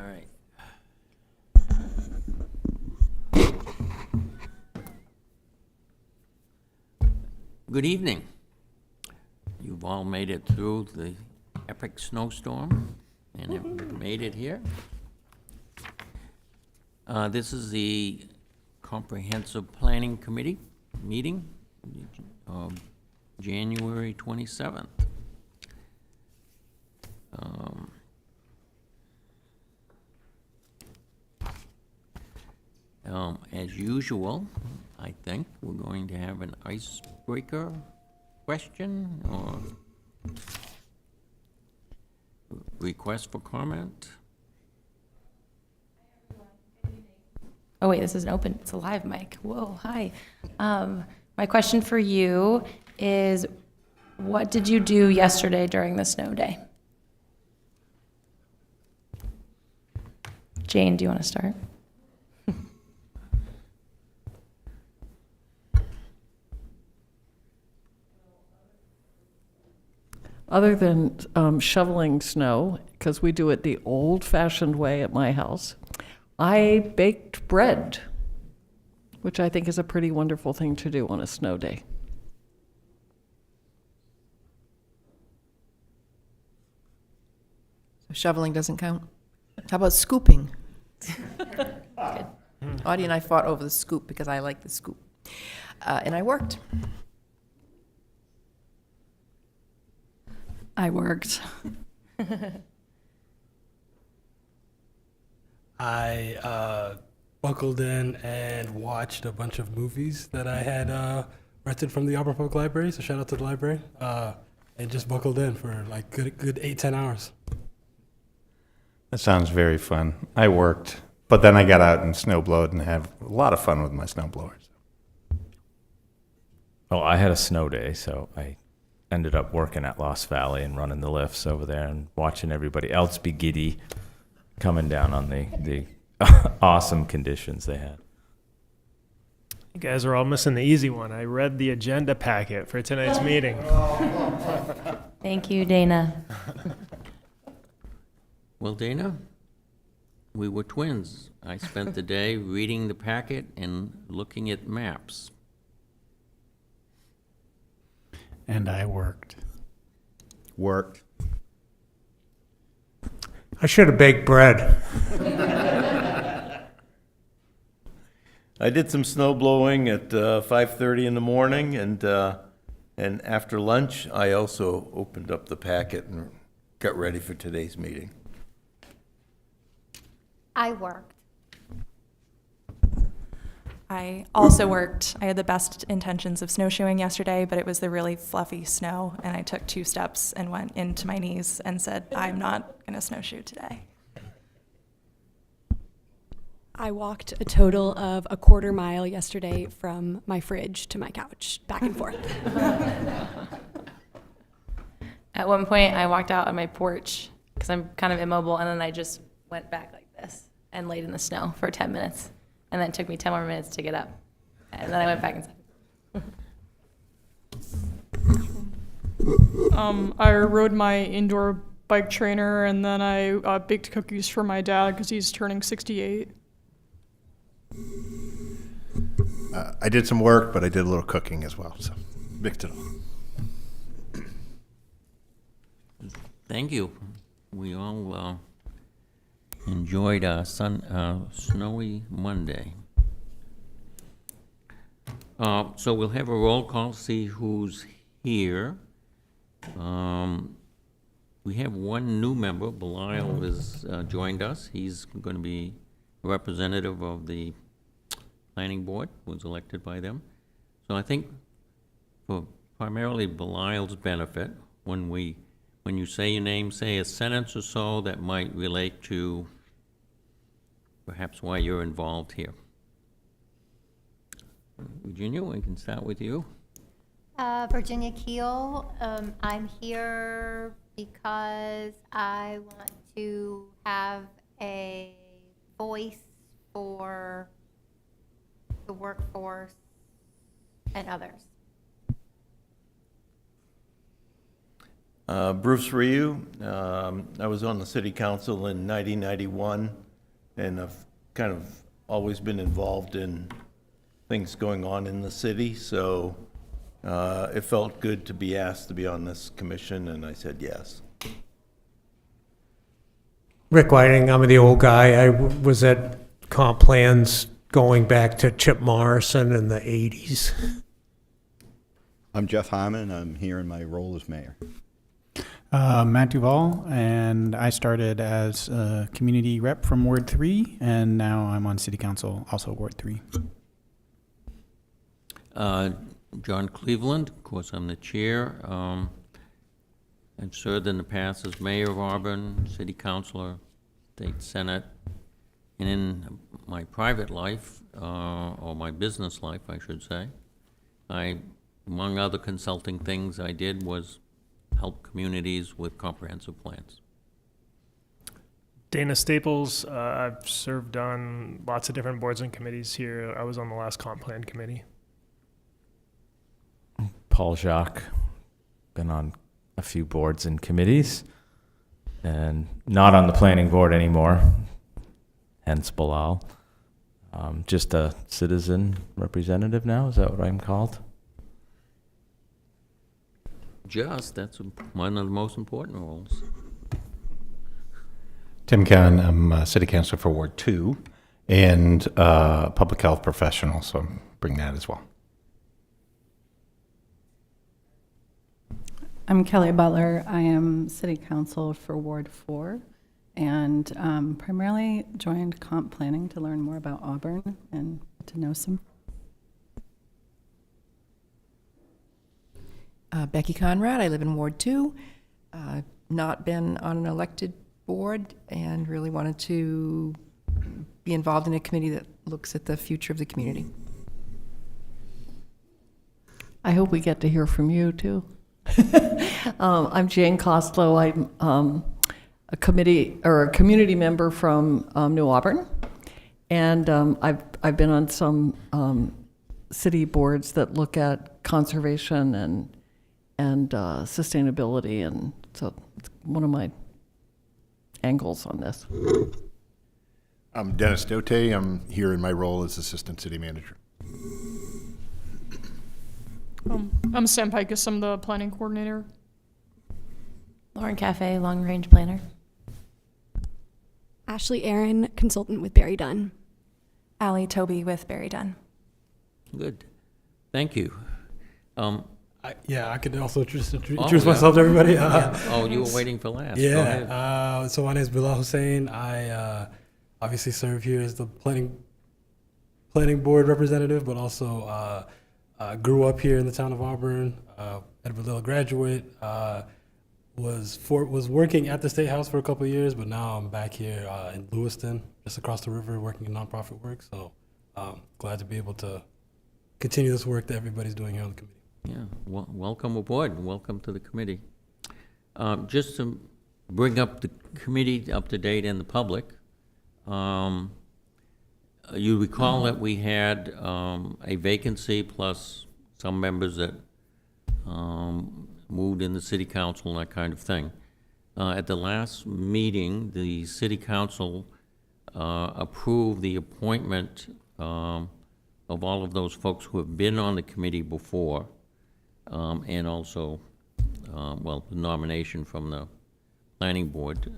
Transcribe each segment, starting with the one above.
right. Good evening. You've all made it through the epic snowstorm and have made it here. This is the Comprehensive Planning Committee meeting, January 27th. As usual, I think we're going to have an icebreaker question or request for comment. Oh wait, this isn't open, it's a live mic. Whoa, hi. My question for you is, what did you do yesterday during the snow day? Jane, do you want to start? Other than shoveling snow, because we do it the old-fashioned way at my house, I baked bread, which I think is a pretty wonderful thing to do on a snow day. So shoveling doesn't count? How about scooping? Audie and I fought over the scoop because I like the scoop. And I worked. I worked. I buckled in and watched a bunch of movies that I had rented from the Auburn Public Library, so shout out to the library, and just buckled in for like good 8-10 hours. That sounds very fun. I worked, but then I got out and snowblowed and had a lot of fun with my snowblowers. Well, I had a snow day, so I ended up working at Lost Valley and running the lifts over there and watching everybody else be giddy coming down on the awesome conditions they had. You guys are all missing the easy one. I read the agenda packet for tonight's meeting. Thank you, Dana. Well, Dana, we were twins. I spent the day reading the packet and looking at maps. And I worked. Worked. I should have baked bread. I did some snow blowing at 5:30 in the morning, and after lunch, I also opened up the packet and got ready for today's meeting. I worked. I also worked. I had the best intentions of snowshoeing yesterday, but it was the really fluffy snow, and I took 2 steps and went into my knees and said, I'm not going to snowshoe today. I walked a total of a quarter mile yesterday from my fridge to my couch, back and forth. At one point, I walked out on my porch because I'm kind of immobile, and then I just went back like this and laid in the snow for 10 minutes. And then it took me 10 more minutes to get up. And then I went back inside. I rode my indoor bike trainer, and then I baked cookies for my dad because he's turning 68. I did some work, but I did a little cooking as well, so mixed it all. Thank you. We all enjoyed a snowy Monday. So we'll have a roll call, see who's here. We have one new member. Belial has joined us. He's going to be a representative of the planning board, was elected by them. So I think for primarily Belial's benefit, when you say your name, say a sentence or so that might relate to perhaps why you're involved here. Virginia, we can start with you. Virginia Keel. I'm here because I want to have a voice for the workforce and others. Bruce Ryu. I was on the city council in 1991, and I've kind of always been involved in things going on in the city, so it felt good to be asked to be on this commission, and I said yes. Rick Whiting, I'm the old guy. I was at comp plans going back to Chip Morrison in the 80s. I'm Jeff Hyman. I'm here in my role as mayor. Matt Duval, and I started as a community rep from Ward 3, and now I'm on City Council, also Ward 3. John Cleveland, of course, I'm the chair. I've served in the past as mayor of Auburn, city councilor, state senate, and in my private life, or my business life, I should say, among other consulting things I did was help communities with comprehensive plans. Dana Staples, I've served on lots of different boards and committees here. I was on the last comp plan committee. Paul Jacques, been on a few boards and committees, and not on the planning board anymore, hence Bilal. Just a citizen representative now, is that what I'm called? That's one of the most important roles. Tim Cannon, I'm city councilor for Ward 2 and public health professional, so bring that as well. I'm Kelly Butler. I am city council for Ward 4 and primarily joined comp planning to learn more about Auburn and to know some. Becky Conrad, I live in Ward 2. Not been on an elected board and really wanted to be involved in a committee that looks at the future of the community. I hope we get to hear from you too. I'm Jane Costello. I'm a community member from New Auburn, and I've been on some city boards that look at conservation and sustainability, and so it's one of my angles on this. I'm Dennis Dote. I'm here in my role as assistant city manager. I'm Sam Pikus. I'm the planning coordinator. Lauren Cafe, long range planner. Ashley Aaron, consultant with Barry Dunn. Allie Toby with Barry Dunn. Good. Thank you. I could also introduce myself to everybody. You were waiting for last. Yeah. So my name is Bilal Hussein. I obviously serve here as the planning board representative, but also grew up here in the town of Auburn. Edward Little graduate. Was working at the State House for a couple of years, but now I'm back here in Lewiston, just across the river, working in nonprofit work. So glad to be able to continue this work that everybody's doing here on the committee. Yeah, welcome aboard. Welcome to the committee. Just to bring up the committee up to date and the public, you recall that we had a vacancy plus some members that moved in the city council and that kind of thing. At the last meeting, the city council approved the appointment of all of those folks who have been on the committee before, and also, the nomination from the planning board,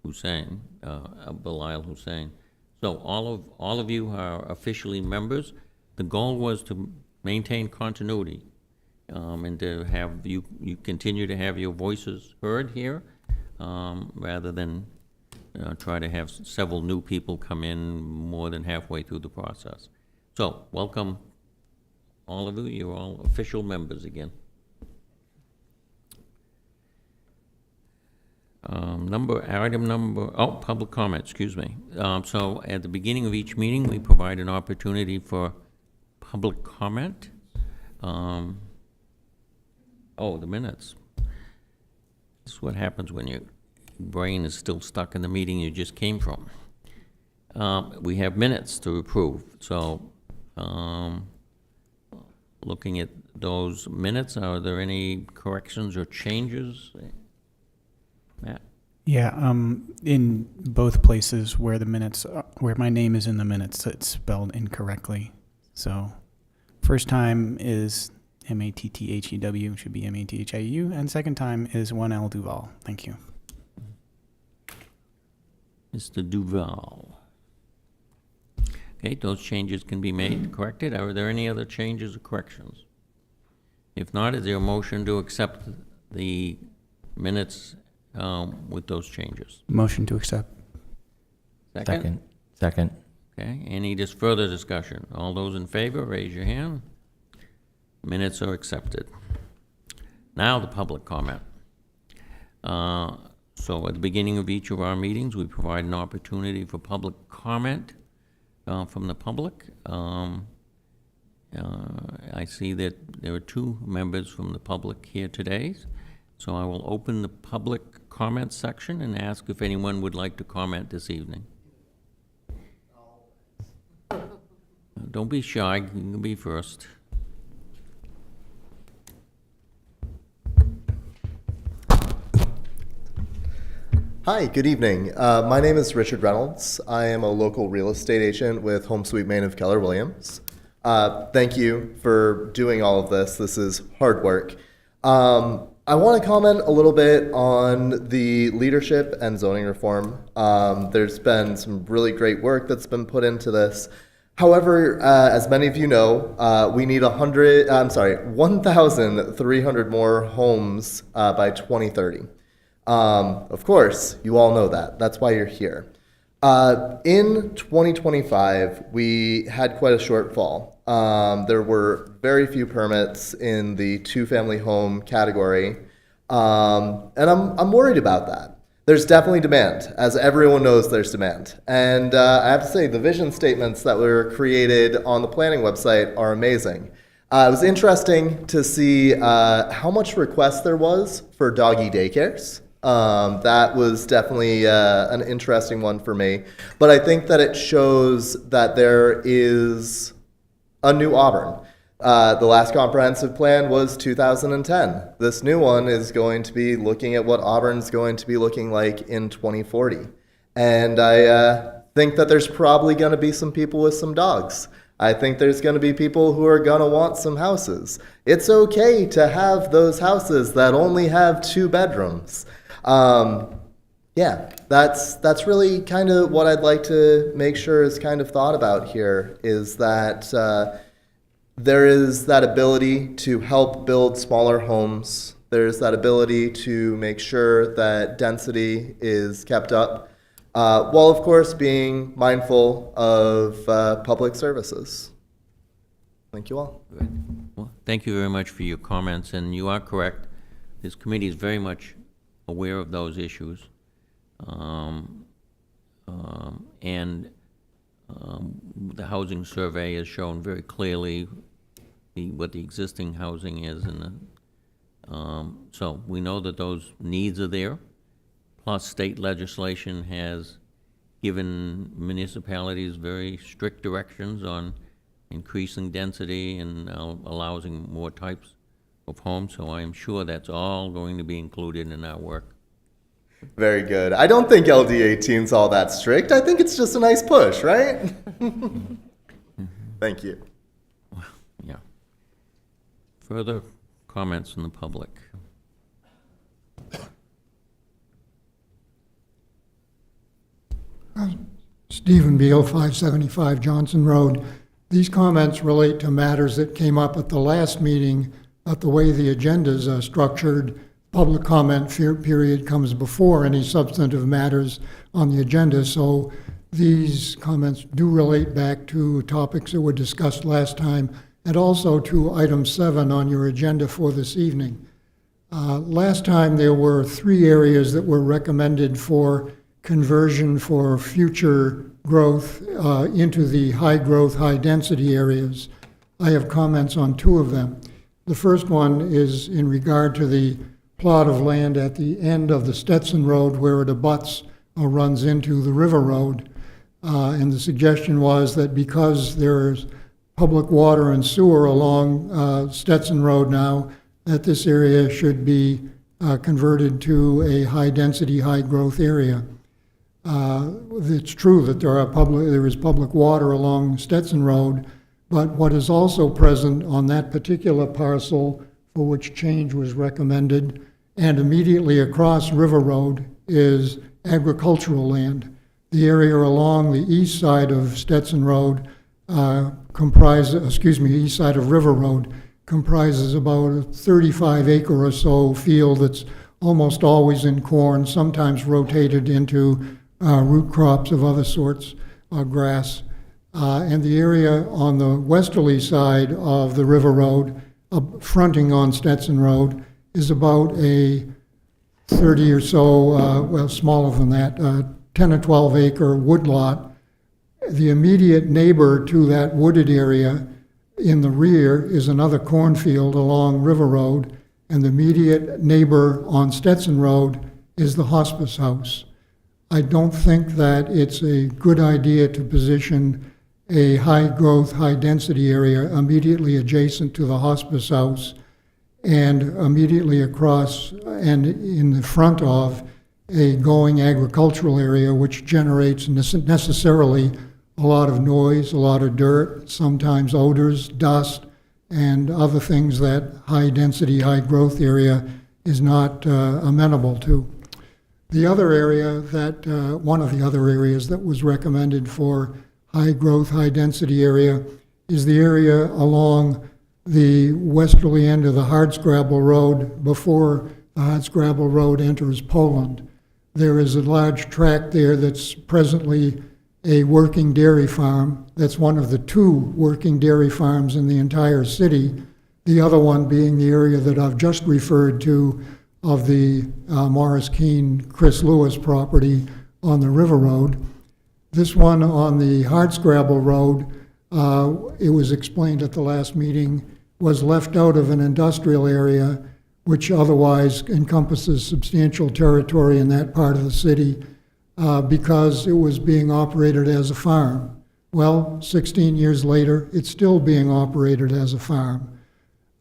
Hussein, Bilal Hussein. So all of you are officially members. The goal was to maintain continuity, and to have you continue to have your voices heard here, rather than try to have several new people come in more than halfway through the process. So welcome, all of you. You're all official members again. Public comment, excuse me. So at the beginning of each meeting, we provide an opportunity for public comment. The minutes. This is what happens when your brain is still stuck in the meeting you just came from. We have minutes to approve. So looking at those minutes. Are there any corrections or changes? Matt? Yeah, in both places where the minutes, where my name is in the minutes, it's spelled incorrectly. So, first time is Matthew, should be Mathiu, and second time is 1L Duval. Thank you. Mr. Duval. Okay, those changes can be made, corrected. Are there any other changes or corrections? If not, is there a motion to accept the minutes with those changes? Motion to accept. Second? Second. Okay, any just further discussion? All those in favor, raise your hand. Minutes are accepted. Now the public comment. So at the beginning of each of our meetings, we provide an opportunity for public comment from the public. I see that there are two members from the public here today. So I will open the public comment section and ask if anyone would like to comment this evening. Don't be shy, you can be first. Hi, good evening. My name is Richard Reynolds. I am a local real estate agent with Home Sweet Maine of Keller Williams. Thank you for doing all of this. This is hard work. I want to comment a little bit on the leadership and zoning reform. There's been some really great work that's been put into this. However, as many of you know, we need 1,300 more homes by 2030. Of course, you all know that. That's why you're here. In 2025, we had quite a shortfall. There were very few permits in the two-family home category, and I'm worried about that. There's definitely demand. As everyone knows, there's demand. And I have to say, the vision statements that were created on the planning website are amazing. It was interesting to see how much request there was for doggy daycares. That was definitely an interesting one for me. But I think that it shows that there is a new Auburn. The last comprehensive plan was 2010. This new one is going to be looking at what Auburn's going to be looking like in 2040. And I think that there's probably going to be some people with some dogs. I think there's going to be people who are going to want some houses. It's okay to have those houses that only have 2 bedrooms. Yeah, that's really kind of what I'd like to make sure is kind of thought about here, is that there is that ability to help build smaller homes. There's that ability to make sure that density is kept up, while of course being mindful of public services. Thank you all. Good. Well, thank you very much for your comments, and you are correct. This committee is very much aware of those issues. The housing survey has shown very clearly what the existing housing is, and so we know that those needs are there. Plus, state legislation has given municipalities very strict directions on increasing density and allowing more types of homes, so I am sure that's all going to be included in our work. Very good. I don't think LD 18's all that strict. I think it's just a nice push, right? Thank you. Yeah. Further comments from the public? Stephen Beal, 575 Johnson Road. These comments relate to matters that came up at the last meeting, but the way the agendas are structured, public comment period comes before any substantive matters on the agenda. So these comments do relate back to topics that were discussed last time and also to item 7 on your agenda for this evening. Last time there were 3 areas that were recommended for conversion for future growth into the high growth, high density areas. I have comments on 2 of them. The first one is in regard to the plot of land at the end of the Stetson Road where it abuts or runs into the River Road. And the suggestion was that because there's public water and sewer along Stetson Road now, that this area should be converted to a high-density, high-growth area. It's true that there is public water along Stetson Road, but what is also present on that particular parcel for which change was recommended and immediately across River Road is agricultural land. The area along the east side of Stetson Road east side of River Road comprises about a 35-acre or so field that's almost always in corn, sometimes rotated into root crops of other sorts, grass. And the area on the westerly side of the River Road, fronting on Stetson Road, is about a 30 or so, well, smaller than that, 10 or 12 acre woodlot. The immediate neighbor to that wooded area in the rear is another cornfield along River Road, and the immediate neighbor on Stetson Road is the hospice house. I don't think that it's a good idea to position a high-growth, high-density area immediately adjacent to the hospice house and immediately across and in the front of a going agricultural area, which generates necessarily a lot of noise, a lot of dirt, sometimes odors, dust, and other things that high-density, high-growth area is not amenable to. The other area one of the other areas that was recommended for high-growth, high-density area is the area along the westerly end of the Hardscrabble Road before the Hardscrabble Road enters Poland. There is a large tract there that's presently a working dairy farm. That's one of the 2 working dairy farms in the entire city, the other one being the area that I've just referred to of the Morris Keene, Chris Lewis property on the River Road. This one on the Hardscrabble Road, it was explained at the last meeting, was left out of an industrial area which otherwise encompasses substantial territory in that part of the city because it was being operated as a farm. Well, 16 years later, it's still being operated as a farm.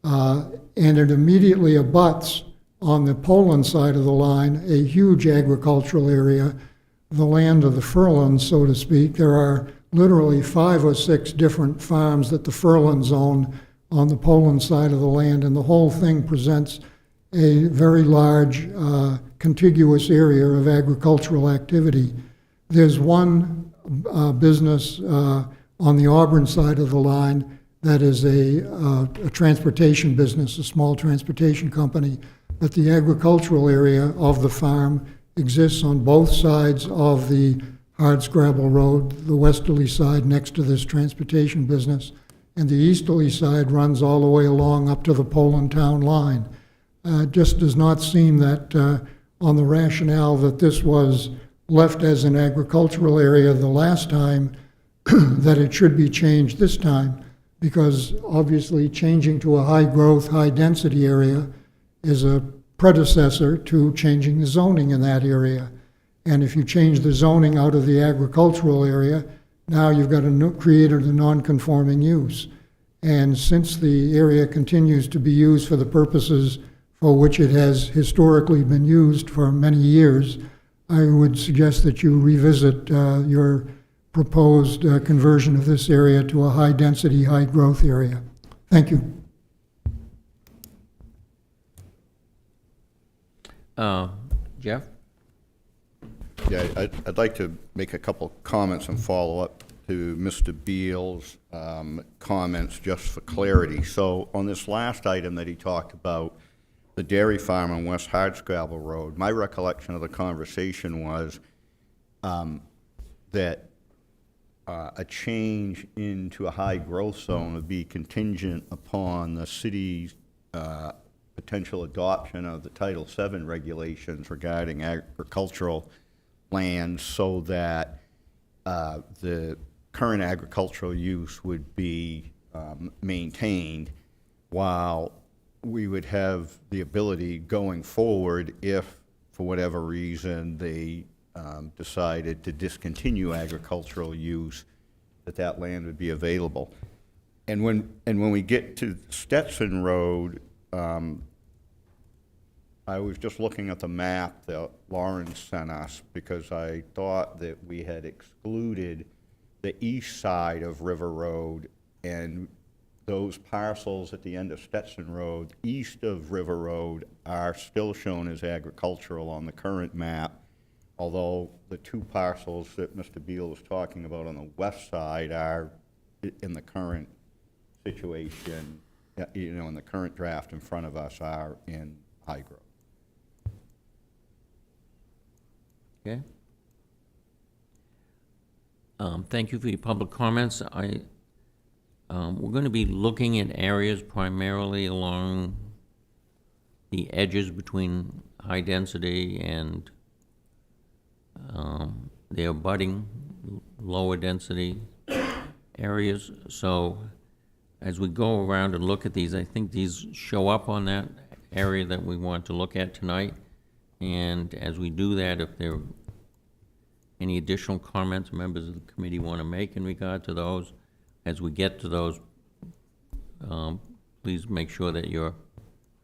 And it immediately abuts on the Poland side of the line a huge agricultural area, the land of the Furlans, so to speak. There are literally 5 or 6 different farms that the Furlans own on the Poland side of the land, and the whole thing presents a very large contiguous area of agricultural activity. There's one business on the Auburn side of the line that is a transportation business, a small transportation company, but the agricultural area of the farm exists on both sides of the Hardscrabble Road, the westerly side next to this transportation business, and the easterly side runs all the way along up to the Poland town line. It just does not seem that on the rationale that this was left as an agricultural area the last time, that it should be changed this time, because obviously changing to a high-growth, high-density area is a predecessor to changing the zoning in that area. And if you change the zoning out of the agricultural area, now you've got created a non-conforming use. And since the area continues to be used for the purposes for which it has historically been used for many years, I would suggest that you revisit your proposed conversion of this area to a high-density, high-growth area. Thank you. Jeff? Yeah, I'd like to make a couple comments and follow up to Mr. Beal's comments just for clarity. So on this last item that he talked about, the dairy farm on West Hardscrabble Road, my recollection of the conversation was that a change into a high growth zone would be contingent upon the city's potential adoption of the Title VII regulations regarding agricultural land, so that the current agricultural use would be maintained, while we would have the ability going forward, if for whatever reason they decided to discontinue agricultural use, that land would be available. And when we get to Stetson Road, I was just looking at the map that Lauren sent us because I thought that we had excluded the east side of River Road, and those parcels at the end of Stetson Road, east of River Road, are still shown as agricultural on the current map, although the two parcels that Mr. Beal was talking about on the west side are in the current situation, in the current draft in front of us are in high growth. Okay. Thank you for your public comments. We're going to be looking at areas primarily along the edges between high density and the abutting lower density areas. So as we go around and look at these, I think these show up on that area that we want to look at tonight. And as we do that, if there are any additional comments members of the committee want to make in regard to those, as we get to those, please make sure that you're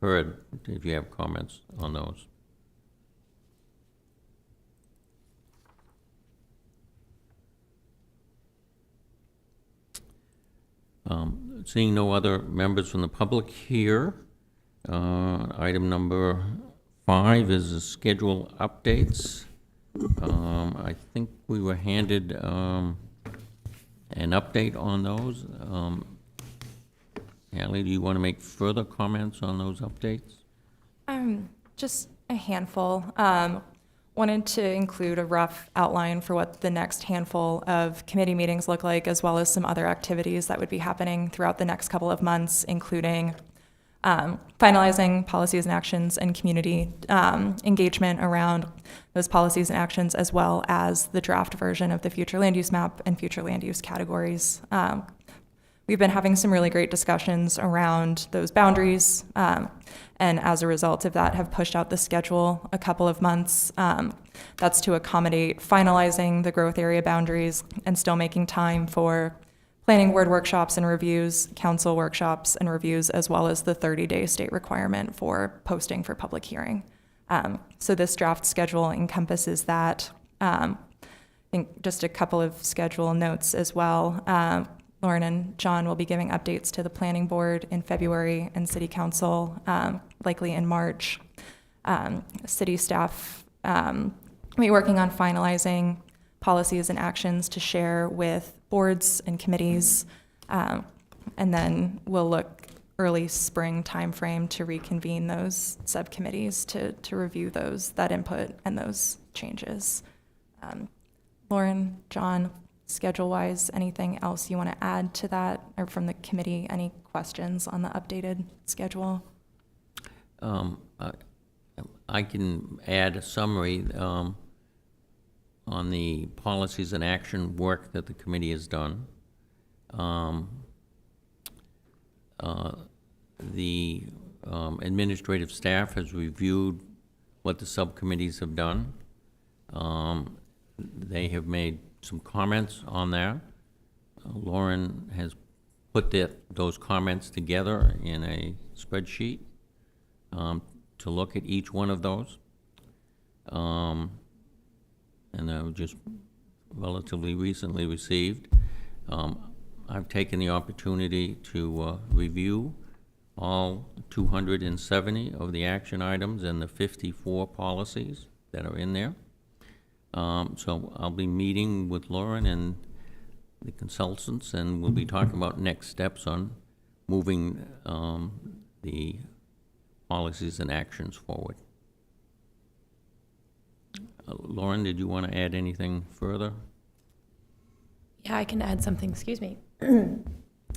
heard if you have comments on those. Seeing no other members from the public here, item number 5 is the schedule updates. I think we were handed an update on those. Allie, do you want to make further comments on those updates? Just a handful. Wanted to include a rough outline for what the next handful of committee meetings look like, as well as some other activities that would be happening throughout the next couple of months, including finalizing policies and actions and community engagement around those policies and actions, as well as the draft version of the future land use map and future land use categories. We've been having some really great discussions around those boundaries, and as a result of that have pushed out the schedule a couple of months. That's to accommodate finalizing the growth area boundaries and still making time for planning board workshops and reviews, council workshops and reviews, as well as the 30-day state requirement for posting for public hearing. So this draft schedule encompasses that. I think just a couple of schedule notes as well. Lauren and John will be giving updates to the planning board in February and city council, likely in March. City staff will be working on finalizing policies and actions to share with boards and committees. And then we'll look early spring timeframe to reconvene those subcommittees to review that input and those changes. Lauren, John, schedule-wise, anything else you want to add to that, or from the committee, any questions on the updated schedule? I can add a summary on the policies and action work that the committee has done. The administrative staff has reviewed what the subcommittees have done. They have made some comments on that. Lauren has put those comments together in a spreadsheet to look at each one of those. And they were just relatively recently received. I've taken the opportunity to review all 270 of the action items and the 54 policies that are in there. So I'll be meeting with Lauren and the consultants, and we'll be talking about next steps on moving the policies and actions forward. Lauren, did you want to add anything further? Yeah, I can add something, excuse me.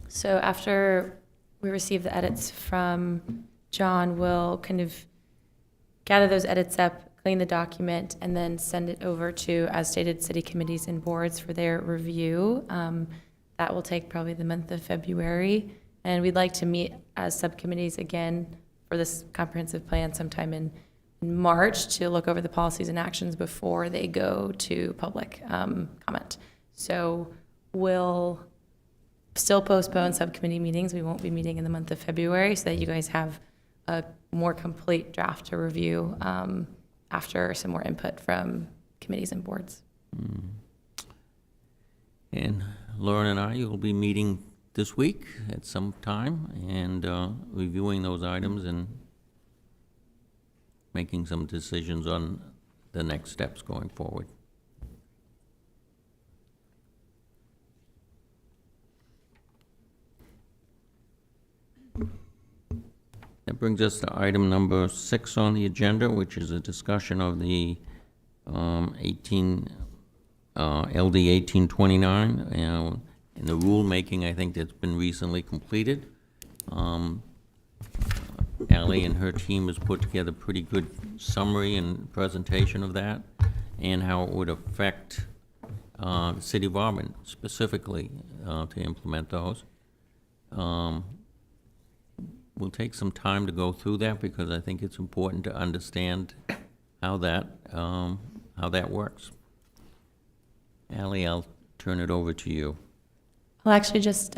So after we receive the edits from John, we'll kind of gather those edits up, clean the document, and then send it over to, as stated, city committees and boards for their review. That will take probably the month of February. And we'd like to meet as subcommittees again for this comprehensive plan sometime in March to look over the policies and actions before they go to public comment. So we'll still postpone subcommittee meetings. We won't be meeting in the month of February, so that you guys have a more complete draft to review after some more input from committees and boards. And Lauren and I will be meeting this week at some time and reviewing those items and making some decisions on the next steps going forward. That brings us to item number 6 on the agenda, which is a discussion of the LD 1829 and the rulemaking, I think, that's been recently completed. Ally and her team has put together a pretty good summary and presentation of that and how it would affect the City of Auburn specifically to implement those. We'll take some time to go through that because I think it's important to understand how that works. Ally, I'll turn it over to you. I'll actually just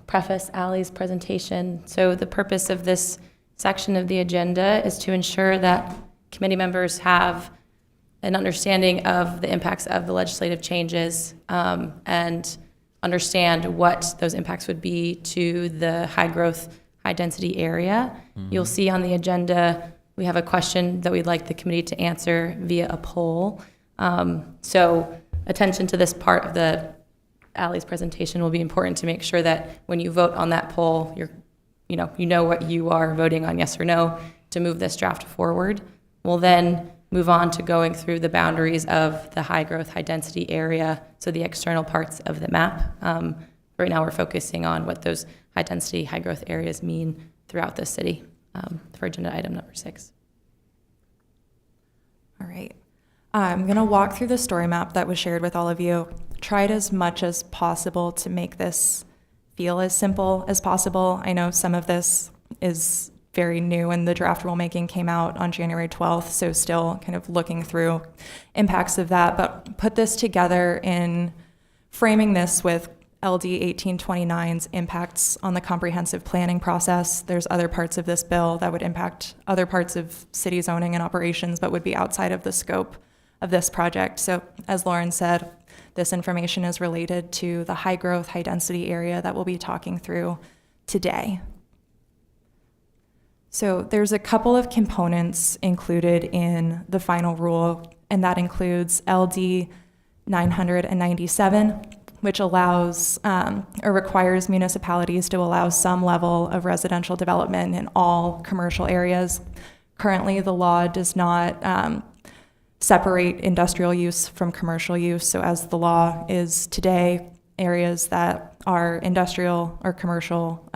preface Ally's presentation. So the purpose of this section of the agenda is to ensure that committee members have an understanding of the impacts of the legislative changes and understand what those impacts would be to the high-growth, high-density area. You'll see on the agenda we have a question that we'd like the committee to answer via a poll. So attention to this part of Ally's presentation will be important to make sure that when you vote on that poll, you know what you are voting on, yes or no, to move this draft forward. We'll then move on to going through the boundaries of the high-growth, high-density area, so the external parts of the map. Right now we're focusing on what those high-density, high-growth areas mean throughout the city for agenda item number 6. All right. I'm going to walk through the story map that was shared with all of you. Tried as much as possible to make this feel as simple as possible. I know some of this is very new and the draft rulemaking came out on January 12th, so still kind of looking through impacts of that, but put this together in framing this with LD 1829's impacts on the comprehensive planning process. There's other parts of this bill that would impact other parts of city zoning and operations, but would be outside of the scope of this project. So as Lauren said, this information is related to the high growth, high density area that we'll be talking through today. So there's a couple of components included in the final rule, and that includes LD 997, which allows or requires municipalities to allow some level of residential development in all commercial areas. Currently, the law does not separate industrial use from commercial use. So as the law is today, areas that are industrial or commercial,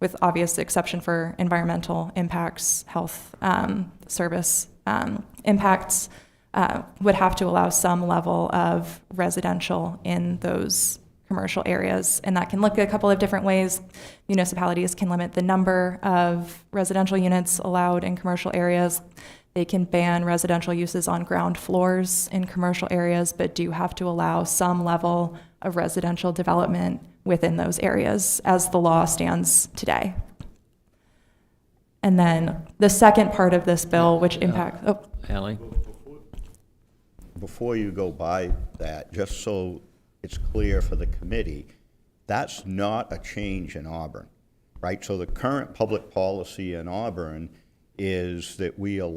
with obvious exception for environmental impacts, health service impacts, would have to allow some level of residential in those commercial areas. And that can look a couple of different ways. Municipalities can limit the number of residential units allowed in commercial areas. They can ban residential uses on ground floors in commercial areas, but do have to allow some level of residential development within those areas as the law stands today. And then the second part of this bill, which impacts... Ally? Before you go by that, just so it's clear for the committee, that's not a change in Auburn, right? So the current public policy in Auburn is that we don't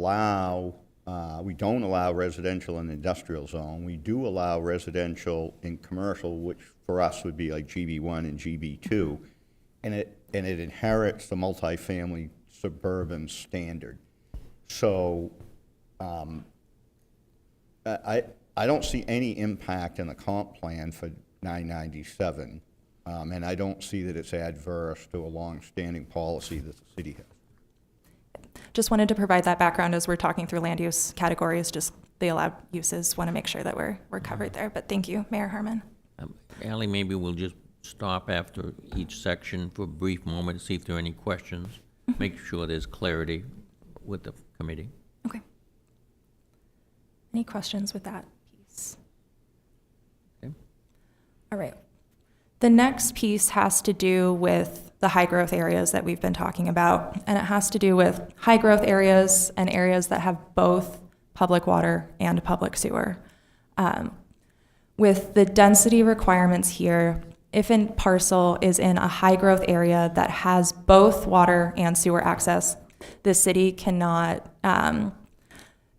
allow residential in the industrial zone. We do allow residential in commercial, which for us would be like GB1 and GB2, and it inherits the multifamily suburban standard. So I don't see any impact in the comp plan for 997, and I don't see that it's adverse to a long-standing policy that the city has. Just wanted to provide that background as we're talking through land use categories, just the allowed uses, want to make sure that we're covered there. But thank you, Mayor Harmon. Ally, maybe we'll just stop after each section for a brief moment to see if there are any questions. Make sure there's clarity with the committee. Okay. Any questions with that piece? Okay. All right. The next piece has to do with the high growth areas that we've been talking about, and it has to do with high growth areas and areas that have both public water and public sewer. With the density requirements here, if a parcel is in a high growth area that has both water and sewer access, the city cannot,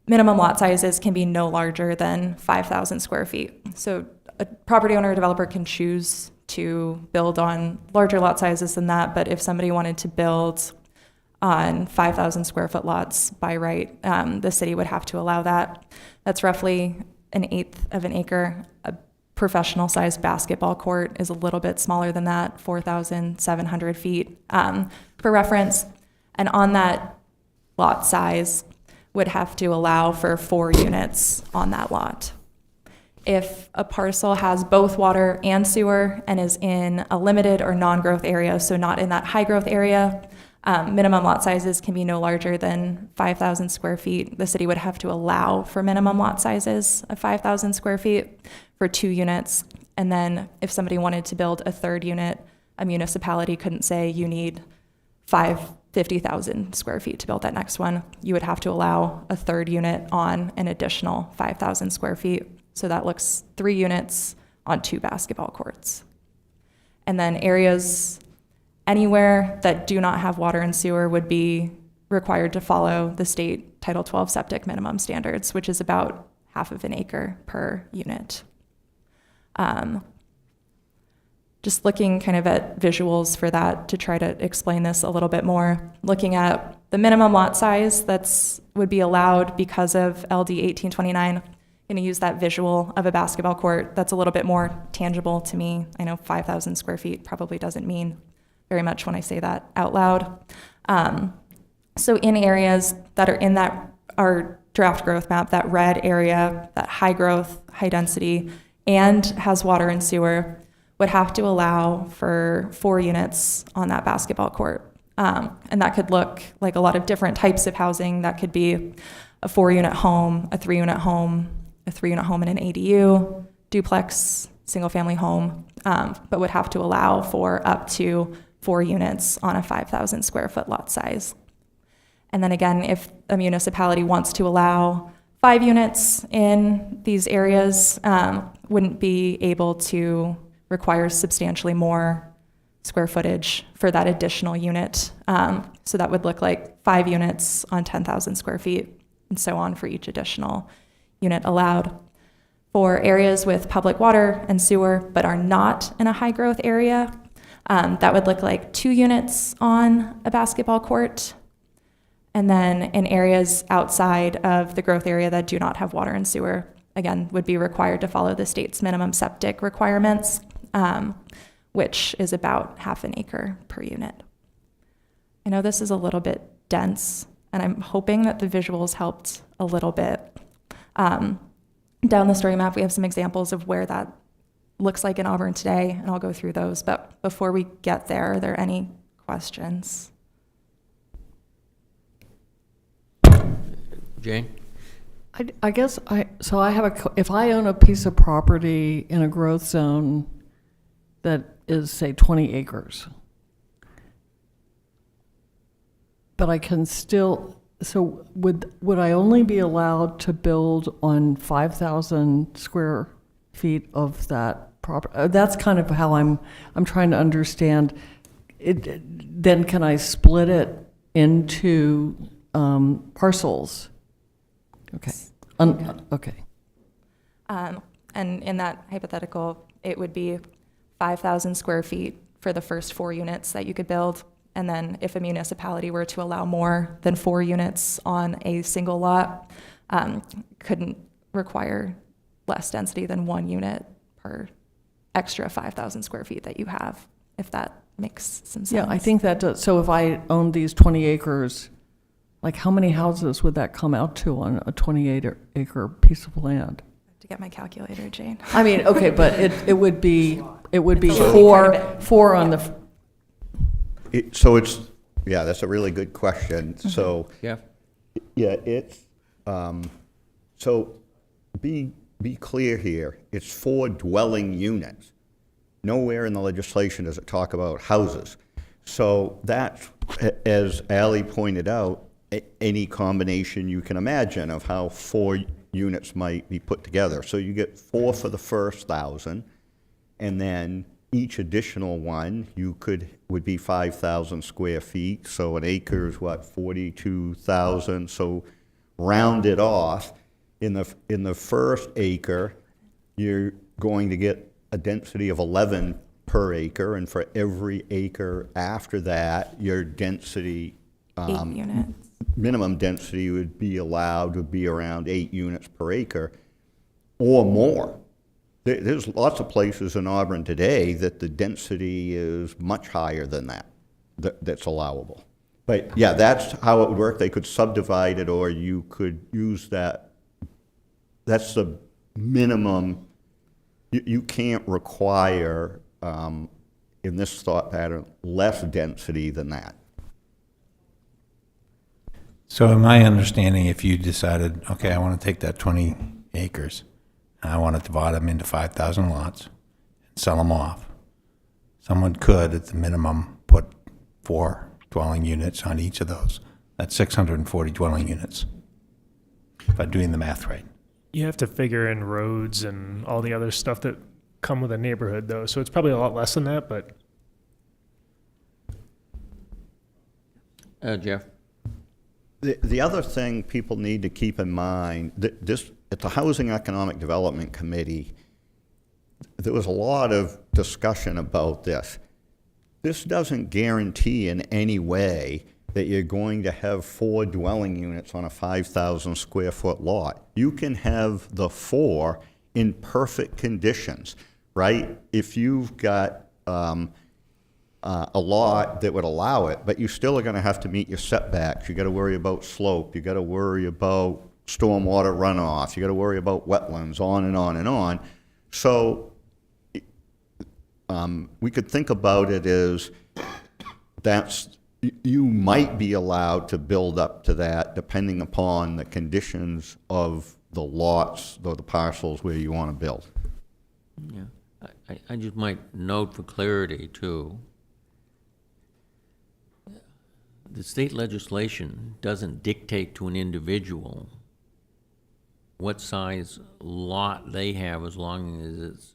minimum lot sizes can be no larger than 5,000 square feet. So a property owner or developer can choose to build on larger lot sizes than that, but if somebody wanted to build on 5,000 square foot lots by right, the city would have to allow that. That's roughly 1/8 of an acre. A professional sized basketball court is a little bit smaller than that, 4,700 feet for reference. And on that lot size would have to allow for 4 units on that lot. If a parcel has both water and sewer and is in a limited or non-growth area, so not in that high growth area, minimum lot sizes can be no larger than 5,000 square feet. The city would have to allow for minimum lot sizes of 5,000 square feet for 2 units. And then if somebody wanted to build a third unit, a municipality couldn't say you need 50,000 square feet to build that next one. You would have to allow a third unit on an additional 5,000 square feet. So that looks 3 units on 2 basketball courts. And then areas anywhere that do not have water and sewer would be required to follow the state Title 12 septic minimum standards, which is about 1/2 of an acre per unit. Just looking kind of at visuals for that to try to explain this a little bit more. Looking at the minimum lot size would be allowed because of LD 1829. Going to use that visual of a basketball court. That's a little bit more tangible to me. I know 5,000 square feet probably doesn't mean very much when I say that out loud. So in areas that are in our draft growth map, that red area, that high growth, high density, and has water and sewer, would have to allow for 4 units on that basketball court. And that could look like a lot of different types of housing. That could be a 4-unit home, a 3-unit home, a 3-unit home in an ADU, duplex, single-family home, but would have to allow for up to 4 units on a 5,000 square foot lot size. And then again, if a municipality wants to allow 5 units in these areas, wouldn't be able to require substantially more square footage for that additional unit. So that would look like 5 units on 10,000 square feet and so on for each additional unit allowed. For areas with public water and sewer but are not in a high growth area, that would look like 2 units on a basketball court. And then in areas outside of the growth area that do not have water and sewer, again, would be required to follow the state's minimum septic requirements, which is about 1/2 an acre per unit. I know this is a little bit dense, and I'm hoping that the visuals helped a little bit. Down the story map, we have some examples of where that looks like in Auburn today, and I'll go through those. But before we get there, are there any questions? Jane? I guess if I own a piece of property in a growth zone that is, say, 20 acres, but I can still, so would I only be allowed to build on 5,000 square feet of that property? That's kind of how I'm trying to understand it. Then can I split it into parcels? Okay. Okay. And in that hypothetical, it would be 5,000 square feet for the first 4 units that you could build. And then if a municipality were to allow more than 4 units on a single lot, couldn't require less density than 1 unit per extra 5,000 square feet that you have, if that makes some sense. Yeah, I think that does. So if I owned these 20 acres, like how many houses would that come out to on a 28-acre piece of land? To get my calculator, Jane. I mean, okay, but it would be So four on the. So it's, yeah, that's a really good question. Mm-hmm. So Yeah. yeah, it's so be clear here. It's 4 dwelling units. nowhere in the legislation does it talk about houses. So that's, as Ally pointed out, any combination you can imagine of how 4 units might be put together. So you get 4 for the first 1,000, and then each additional one would be 5,000 square feet. So an acre is what, 42,000. So round it off. In the first acre, you're going to get a density of 11 per acre, and for every acre after that, your density 8 units. minimum density would be around 8 units per acre or more. There's lots of places in Auburn today that the density is much higher than that's allowable. But yeah, that's how it would work. They could subdivide it, or you could use that. That's the minimum. You can't require, in this thought pattern, less density than that. So in my understanding, if you decided, okay, I want to take that 20 acres, and I want to divide them into 5,000 lots and sell them off, someone could, at the minimum, put 4 dwelling units on each of those. That's 640 dwelling units, if I'm doing the math right. You have to figure in roads and all the other stuff that come with a neighborhood, though. So it's probably a lot less than that, but. Jeff? The other thing people need to keep in mind, that at the Housing Economic Development Committee, there was a lot of discussion about this. This doesn't guarantee in any way that you're going to have 4 dwelling units on a 5,000 square foot lot. You can have the 4 in perfect conditions, right? If you've got a lot that would allow it, but you still are going to have to meet your setbacks. You got to worry about slope. You got to worry about stormwater runoff. You got to worry about wetlands, on and on and on. So we could think about it as you might be allowed to build up to that depending upon the conditions of the lots or the parcels where you want to build. Yeah, I just might note for clarity too, the state legislation doesn't dictate to an individual what size lot they have, as long as it's,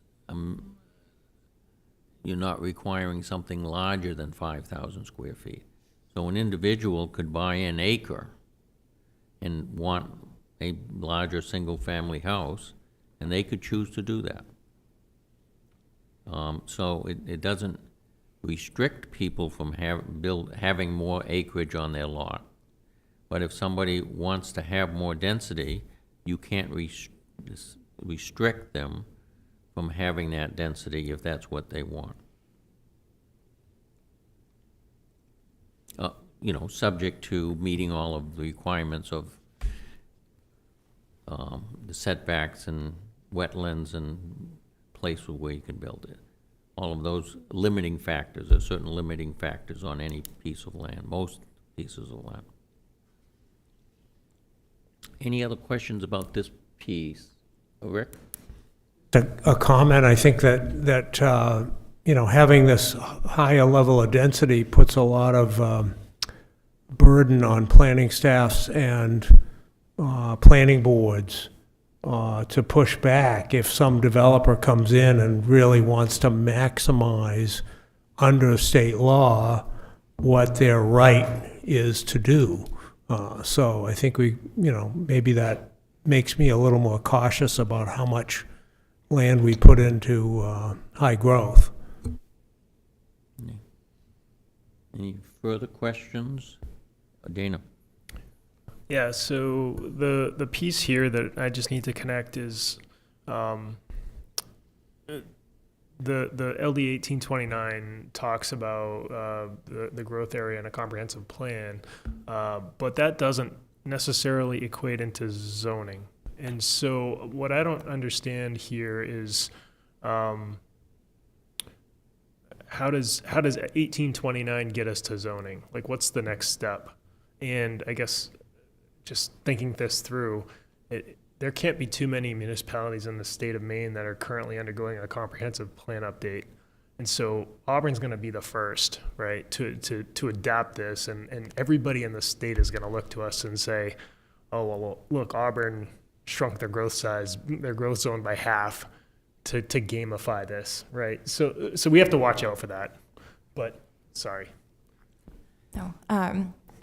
you're not requiring something larger than 5,000 square feet. So an individual could buy an acre and want a larger single-family house, and they could choose to do that. So it doesn't restrict people from having more acreage on their lot. But if somebody wants to have more density, you can't restrict them from having that density if that's what they want. You know, subject to meeting all of the requirements of the setbacks and wetlands and places where you can build it. All of those limiting factors, there are certain limiting factors on any piece of land, most pieces of land. Any other questions about this piece? Rick? A comment, I think that having this higher level of density puts a lot of burden on planning staffs and planning boards to push back if some developer comes in and really wants to maximize under state law what their right is to do. So I think maybe that makes me a little more cautious about how much land we put into high growth. Any further questions? Dana? Yeah, so the piece here that I just need to connect is the LD 1829 talks about the growth area in a comprehensive plan, but that doesn't necessarily equate into zoning. And so what I don't understand here is how does 1829 get us to zoning? Like, what's the next step? And I guess just thinking this through, there can't be too many municipalities in the state of Maine that are currently undergoing a comprehensive plan update. And so Auburn's going to be the first, right, to adapt this, and everybody in the state is going to look to us and say, oh, well, look, Auburn shrunk their growth zone by half to gamify this, right? So we have to watch out for that. But sorry. No,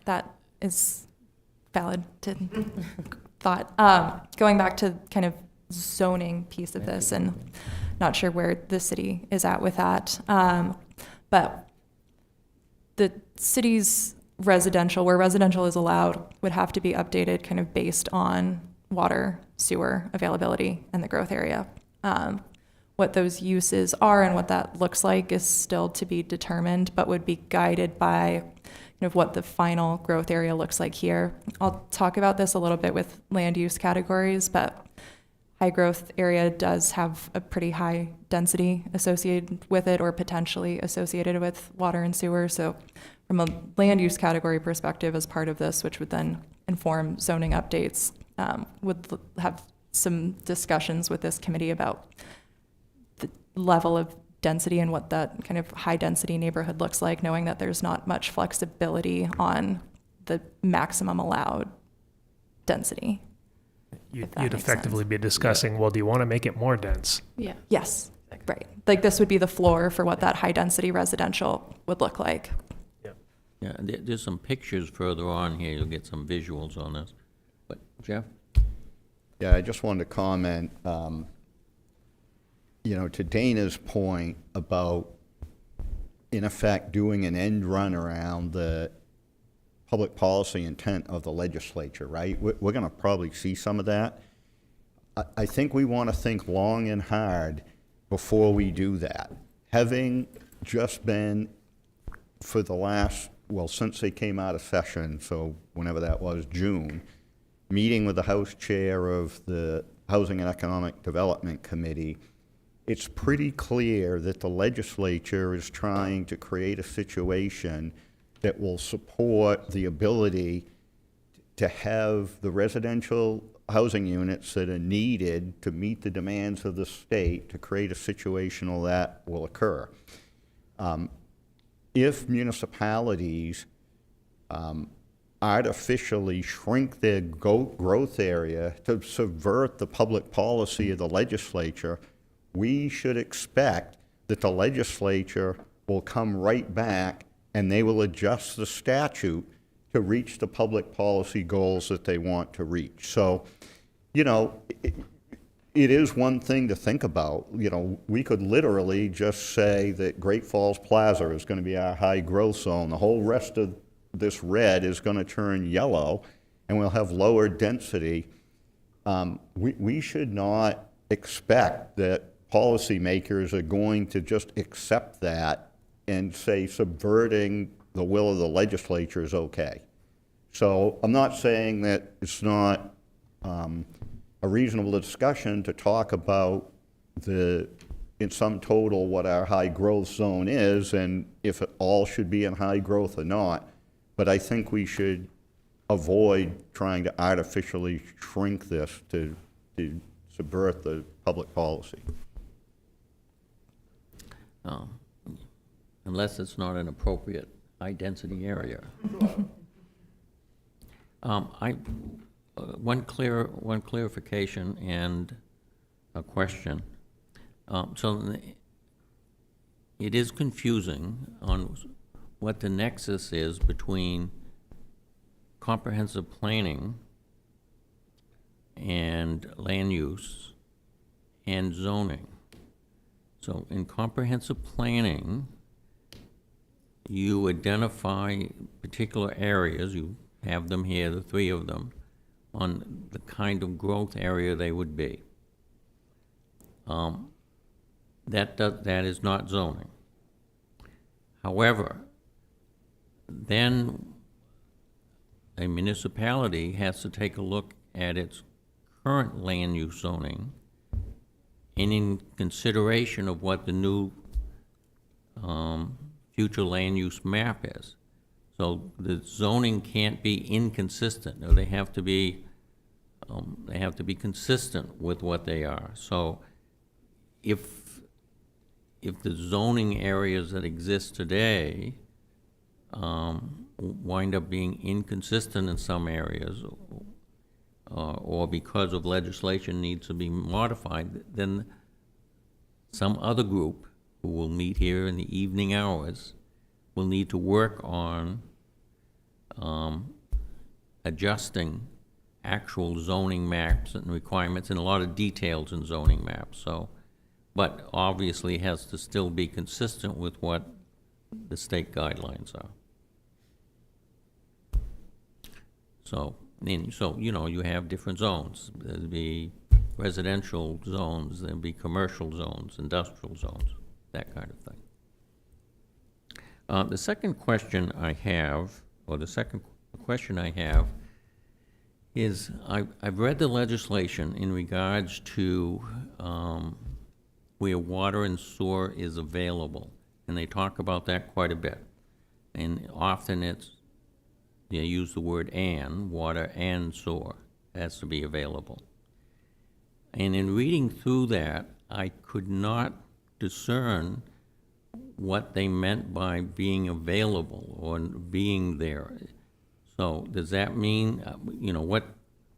that is valid thought. Going back to kind of zoning piece of this, and not sure where the city is at with that, but the city's residential, where residential is allowed, would have to be updated kind of based on water, sewer availability, and the growth area. What those uses are and what that looks like is still to be determined, but would be guided by kind of what the final growth area looks like here. I'll talk about this a little bit with land use categories, but high growth area does have a pretty high density associated with it, or potentially associated with water and sewer. So from a land use category perspective, as part of this, which would then inform zoning updates, would have some discussions with this committee about the level of density and what that kind of high density neighborhood looks like, knowing that there's not much flexibility on the maximum allowed density. You'd effectively be discussing, well, do you want to make it more dense? Yeah. Yes, right. Like this would be the floor for what that high density residential would look like. Yeah, there's some pictures further on here. You'll get some visuals on this. But Jeff? Yeah, I just wanted to comment, to Dana's point about, in effect, doing an end run around the public policy intent of the legislature, right? We're going to probably see some of that. I think we want to think long and hard before we do that. Having just been, for the last, since they came out of session, so whenever that was, June, meeting with the House Chair of the Housing and Economic Development Committee, it's pretty clear that the legislature is trying to create a situation that will support the ability to have the residential housing units that are needed to meet the demands of the state to create a situation where that will occur. If municipalities artificially shrink their growth area to subvert the public policy of the legislature, we should expect that the legislature will come right back and they will adjust the statute to reach the public policy goals that they want to reach. So, it is one thing to think about. We could literally just say that Great Falls Plaza is going to be our high growth zone. The whole rest of this red is going to turn yellow, and we'll have lower density. We should not expect that policymakers are going to just accept that and say subverting the will of the legislature is okay. So I'm not saying that it's not a reasonable discussion to talk about in sum total, what our high growth zone is and if it all should be in high growth or not. But I think we should avoid trying to artificially shrink this to subvert the public policy. Unless it's not an appropriate high-density area. One clarification and a question. So it is confusing on what the nexus is between comprehensive planning and land use and zoning. So in comprehensive planning, you identify particular areas, you have them here, the three of them, on the kind of growth area they would be. That is not zoning. However, then a municipality has to take a look at its current land use zoning and in consideration of what the new future land use map is. So the zoning can't be inconsistent, or they have to be consistent with what they are. So if if the zoning areas that exist today wind up being inconsistent in some areas, or because of legislation needs to be modified, then some other group who will meet here in the evening hours will need to work on adjusting actual zoning maps and requirements, and a lot of details in zoning maps. So, but obviously has to still be consistent with what the state guidelines are. So, you know, you have different zones. There'd be residential zones, there'd be commercial zones, industrial zones, that kind of thing. The second question I have, is I've read the legislation in regards to where water and sewer is available, and they talk about that quite a bit. And often they use the word "and," water and sewer has to be available. And in reading through that, I could not discern what they meant by being available or being there. So does that mean, you know,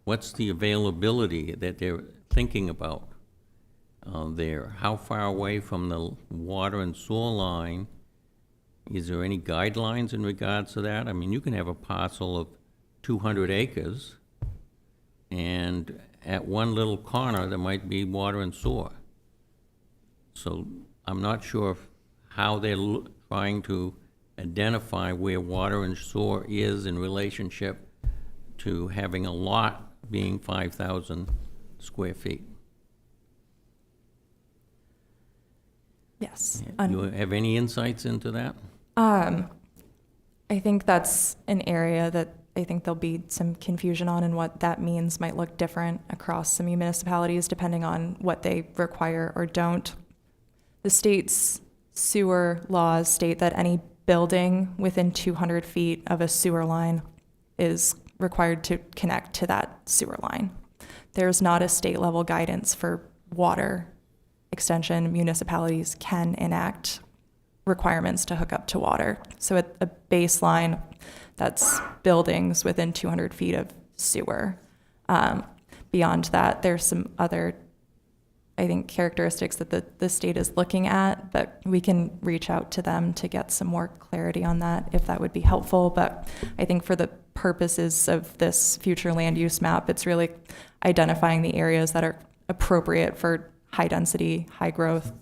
what's the availability that they're thinking about there? How far away from the water and sewer line? Is there any guidelines in regards to that? I mean, you can have a parcel of 200 acres, and at one little corner, there might be water and sewer. So I'm not sure how they're trying to identify where water and sewer is in relationship to having a lot being 5,000 square feet. Yes. You have any insights into that? I think that's an area that I think there'll be some confusion on, and what that means might look different across some municipalities depending on what they require or don't. The state's sewer laws state that any building within 200 feet of a sewer line is required to connect to that sewer line. There's not a state level guidance for water extension. Municipalities can enact requirements to hook up to water. So at a baseline, that's buildings within 200 feet of sewer. Beyond that, there's some other, I think, characteristics that the state is looking at, but we can reach out to them to get some more clarity on that if that would be helpful. But I think for the purposes of this future land use map, it's really identifying the areas that are appropriate for high density, high growth,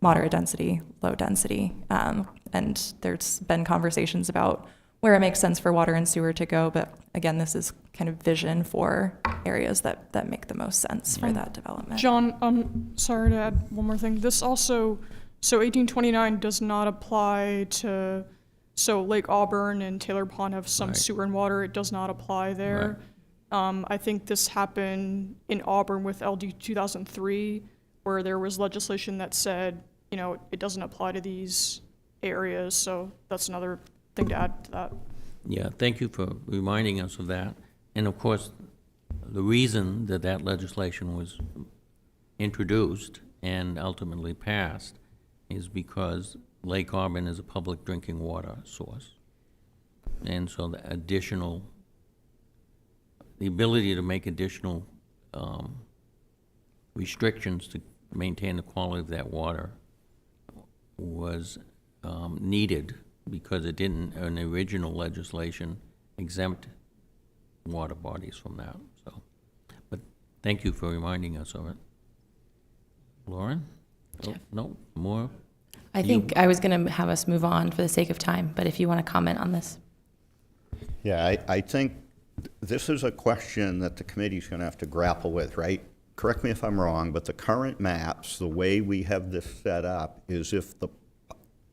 moderate density, low density. And there's been conversations about where it makes sense for water and sewer to go. But again, this is kind of vision for areas that make the most sense for that development. John, sorry to add one more thing. This also, so 1829 does not apply to, so Lake Auburn and Taylor Pond have some sewer and water. It does not apply there. I think this happened in Auburn with LD 2003, where there was legislation that said, you know, it doesn't apply to these areas. So that's another thing to add to that. Yeah, thank you for reminding us of that. And of course, the reason that that legislation was introduced and ultimately passed is because Lake Auburn is a public drinking water source. And so the ability to make additional restrictions to maintain the quality of that water was needed, because it didn't, in the original legislation, exempt water bodies from that. So, but thank you for reminding us of it. Lauren? Oh, no, more? I think I was going to have us move on for the sake of time, but if you want to comment on this. Yeah, I think this is a question that the committee's going to have to grapple with, right? Correct me if I'm wrong, but the current maps, the way we have this set up, is if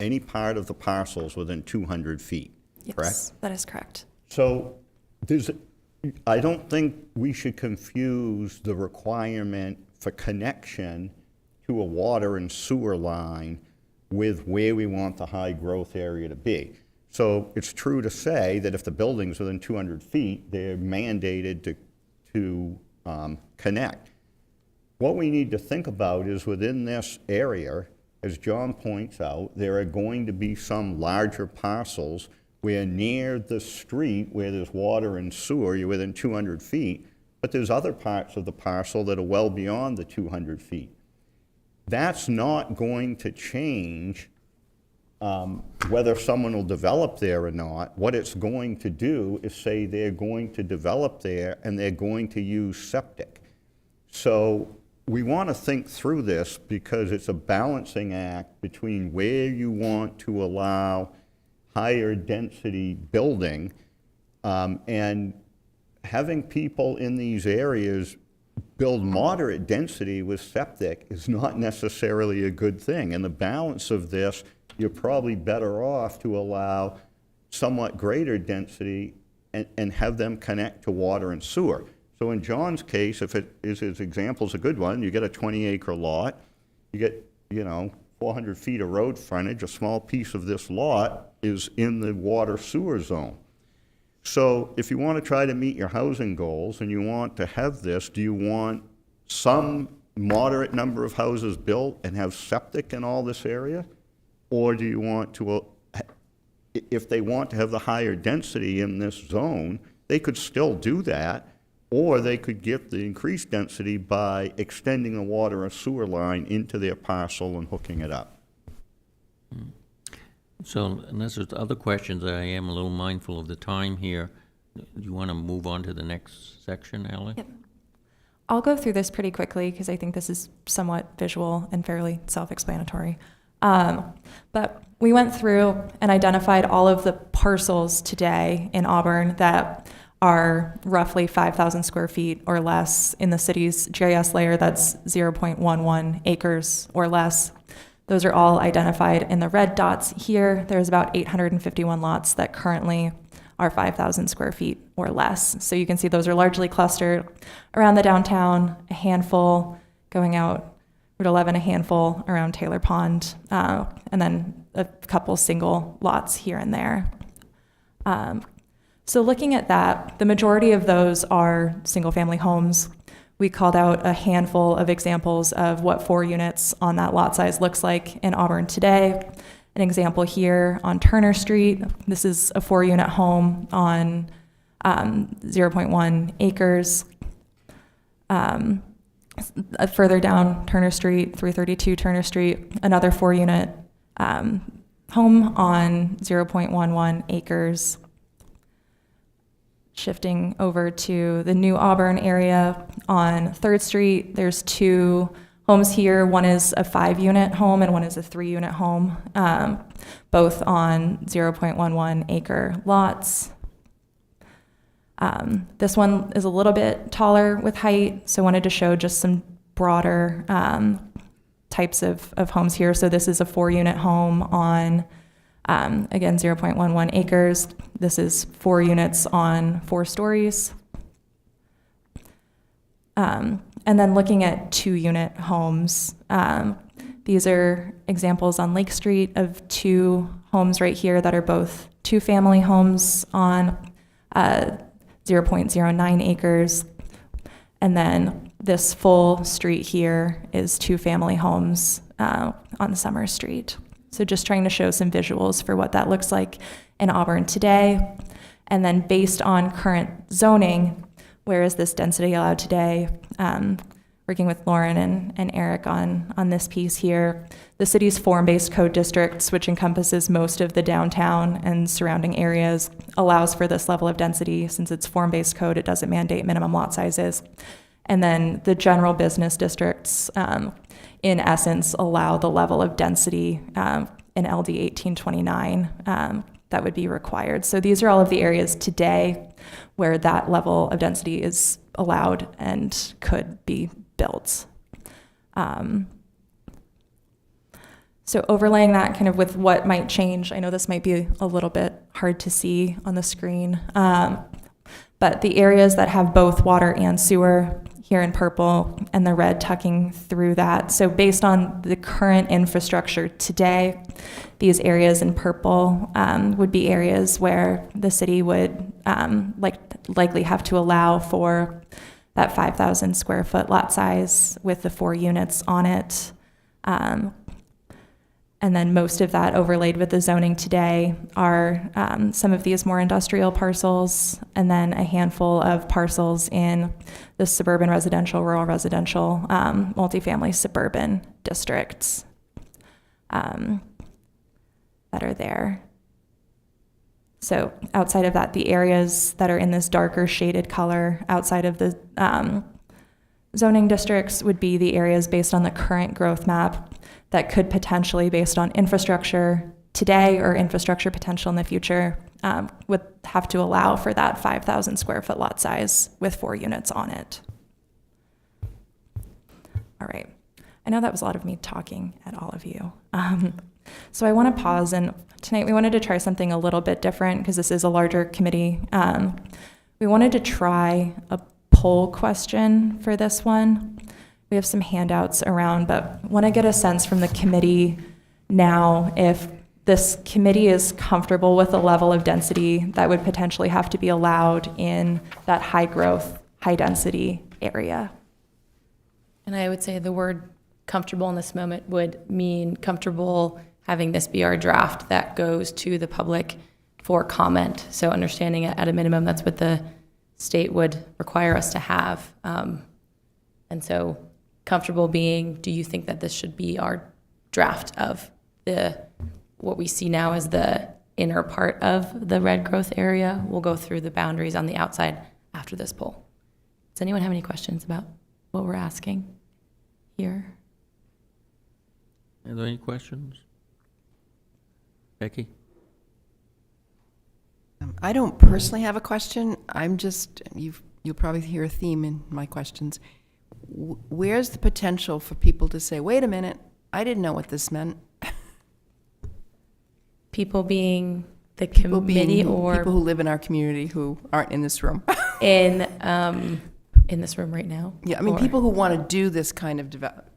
any part of the parcel is within 200 feet, correct? Yes, that is correct. So I don't think we should confuse the requirement for connection to a water and sewer line with where we want the high growth area to be. So it's true to say that if the building's within 200 feet, they're mandated to connect. What we need to think about is within this area, as John points out, there are going to be some larger parcels where near the street where there's water and sewer, you're within 200 feet, but there's other parts of the parcel that are well beyond the 200 feet. That's not going to change whether someone will develop there or not. What it's going to do is say they're going to develop there and they're going to use septic. So we want to think through this because it's a balancing act between where you want to allow higher density building and having people in these areas build moderate density with septic is not necessarily a good thing. And the balance of this, you're probably better off to allow somewhat greater density and have them connect to water and sewer. So in John's case, if it is his example's a good one, you get a 20-acre lot, you get, 400 feet of road frontage, a small piece of this lot is in the water sewer zone. So if you want to try to meet your housing goals and you want to have this, do you want some moderate number of houses built and have septic in all this area? Or do you want to, if they want to have the higher density in this zone, they could still do that, or they could get the increased density by extending the water or sewer line into their parcel and hooking it up. So unless there's other questions, I am a little mindful of the time here. Do you want to move on to the next section, Ally? Yep. I'll go through this pretty quickly because I think this is somewhat visual and fairly self-explanatory. But we went through and identified all of the parcels today in Auburn that are roughly 5,000 square feet or less in the city's GIS layer. That's 0.11 acres or less. Those are all identified in the red dots here. There's about 851 lots that currently are 5,000 square feet or less. So you can see those are largely clustered around the downtown, a handful going out Route 11, a handful around Taylor Pond, and then a couple single lots here and there. So looking at that, the majority of those are single-family homes. We called out a handful of examples of what 4 units on that lot size looks like in Auburn today. An example here on Turner Street. This is a 4-unit home on 0.1 acres. Further down Turner Street, 332 Turner Street, another 4-unit home on 0.11 acres. Shifting over to the New Auburn area on 3rd Street, there's 2 homes here. One is a 5-unit home and one is a 3-unit home, both on 0.11 acre lots. This one is a little bit taller with height, so I wanted to show just some broader types of homes here. So this is a 4-unit home on, again, 0.11 acres. This is 4 units on 4 stories. And then looking at 2-unit homes, these are examples on Lake Street of 2 homes right here that are both 2-family homes on 0.09 acres. And then this full street here is 2-family homes on Summer Street. So just trying to show some visuals for what that looks like in Auburn today. And then based on current zoning, where is this density allowed today? Working with Lauren and Eric on this piece here. The city's form-based code district, which encompasses most of the downtown and surrounding areas, allows for this level of density. Since it's form-based code, it doesn't mandate minimum lot sizes. And then the general business districts, in essence, allow the level of density in LD 1829 that would be required. So these are all of the areas today where that level of density is allowed and could be built. So overlaying that kind of with what might change, I know this might be a little bit hard to see on the screen, but the areas that have both water and sewer here in purple and the red tucking through that. So based on the current infrastructure today, these areas in purple would be areas where the city would likely have to allow for that 5,000 square foot lot size with the 4 units on it. And then most of that overlaid with the zoning today are some of these more industrial parcels, and then a handful of parcels in the suburban residential, rural residential, multifamily suburban districts that are there. So outside of that, the areas that are in this darker shaded color outside of the zoning districts would be the areas based on the current growth map that could potentially, based on infrastructure today or infrastructure potential in the future, would have to allow for that 5,000 square foot lot size with 4 units on it. All right. I know that was a lot of me talking at all of you. So I want to pause, and tonight we wanted to try something a little bit different because this is a larger committee. We wanted to try a poll question for this one. We have some handouts around, but want to get a sense from the committee now if this committee is comfortable with the level of density that would potentially have to be allowed in that high growth, high density area. And I would say the word comfortable in this moment would mean comfortable having this be our draft that goes to the public for comment. So understanding it at a minimum, that's what the state would require us to have. And so comfortable being, do you think that this should be our draft of what we see now as the inner part of the red growth area? We'll go through the boundaries on the outside after this poll. Does anyone have any questions about what we're asking here? Are there any questions? Becky? I don't personally have a question. I'm just, you'll probably hear a theme in my questions. Where's the potential for people to say, wait a minute, I didn't know what this meant? People being the committee or people who live in our community who aren't in this room. in this room right now? Yeah, I mean, people who want to do this kind of development.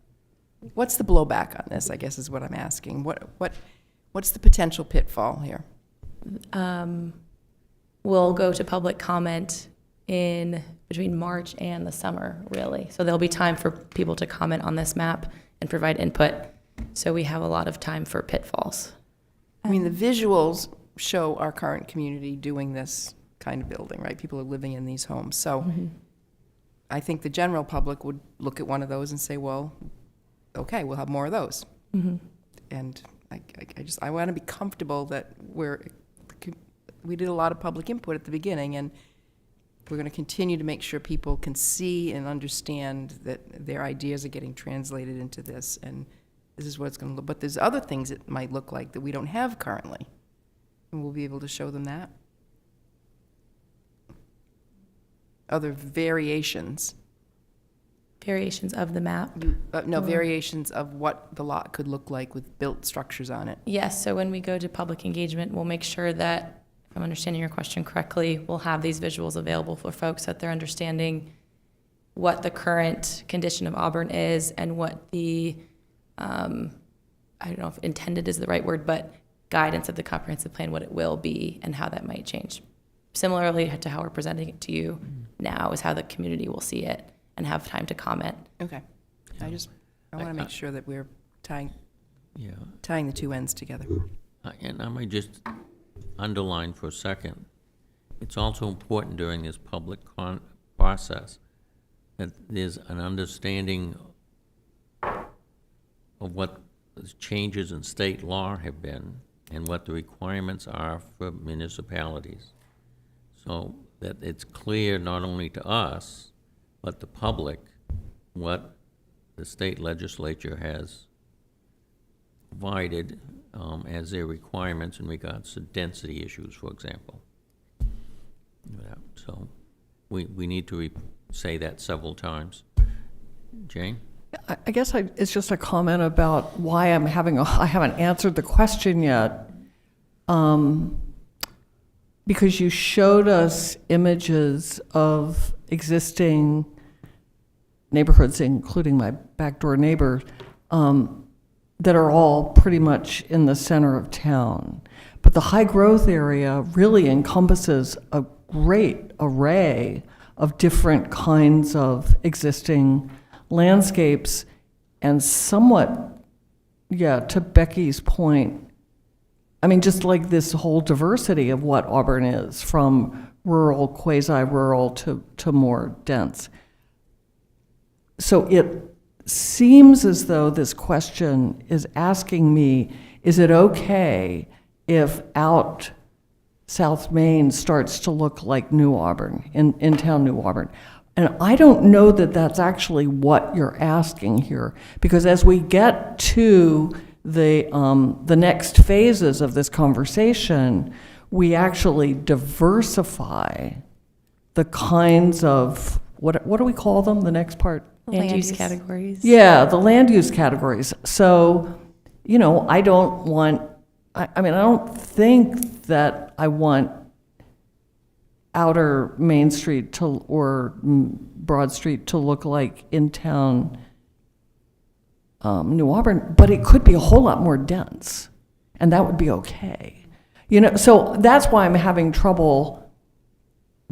What's the blowback on this, I guess, is what I'm asking. What's the potential pitfall here? We'll go to public comment in between March and the summer, really. So there'll be time for people to comment on this map and provide input. So we have a lot of time for pitfalls. I mean, the visuals show our current community doing this kind of building, right? People are living in these homes. So I think the general public would look at one of those and say, well, okay, we'll have more of those. And I want to be comfortable that we did a lot of public input at the beginning, and we're going to continue to make sure people can see and understand that their ideas are getting translated into this, and this is what it's going to look. But there's other things it might look like that we don't have currently, and we'll be able to show them that. Other variations. Variations of the map? No, variations of what the lot could look like with built structures on it. Yes, so when we go to public engagement, we'll make sure that, if I'm understanding your question correctly, we'll have these visuals available for folks that they're understanding what the current condition of Auburn is and what the, I don't know if intended is the right word, but guidance of the comprehensive plan, what it will be and how that might change. Similarly to how we're presenting it to you now is how the community will see it and have time to comment. Okay. I want to make sure that we're tying Yeah. the two ends together. And I might just underline for a second, it's also important during this public process that there's an understanding of what the changes in state law have been and what the requirements are for municipalities. So that it's clear not only to us, but the public, what the state legislature has provided as their requirements in regards to density issues, for example. So we need to say that several times. Jane? I guess it's just a comment about why I haven't answered the question yet. Because you showed us images of existing neighborhoods, including my backdoor neighbor, that are all pretty much in the center of town. But the high growth area really encompasses a great array of different kinds of existing landscapes and somewhat, yeah, to Becky's point, I mean, just like this whole diversity of what Auburn is, from rural, quasi-rural to more dense. So it seems as though this question is asking me, is it okay if out South Maine starts to look like New Auburn, in town New Auburn? And I don't know that that's actually what you're asking here, because as we get to the next phases of this conversation, we actually diversify the kinds of, what do we call them, the next part? Land use categories. Yeah, the land use categories. So, you know, I don't want, I mean, I don't think that I want outer Main Street to, or Broad Street to look like in town New Auburn, but it could be a whole lot more dense, and that would be okay. You know, so that's why I'm having trouble,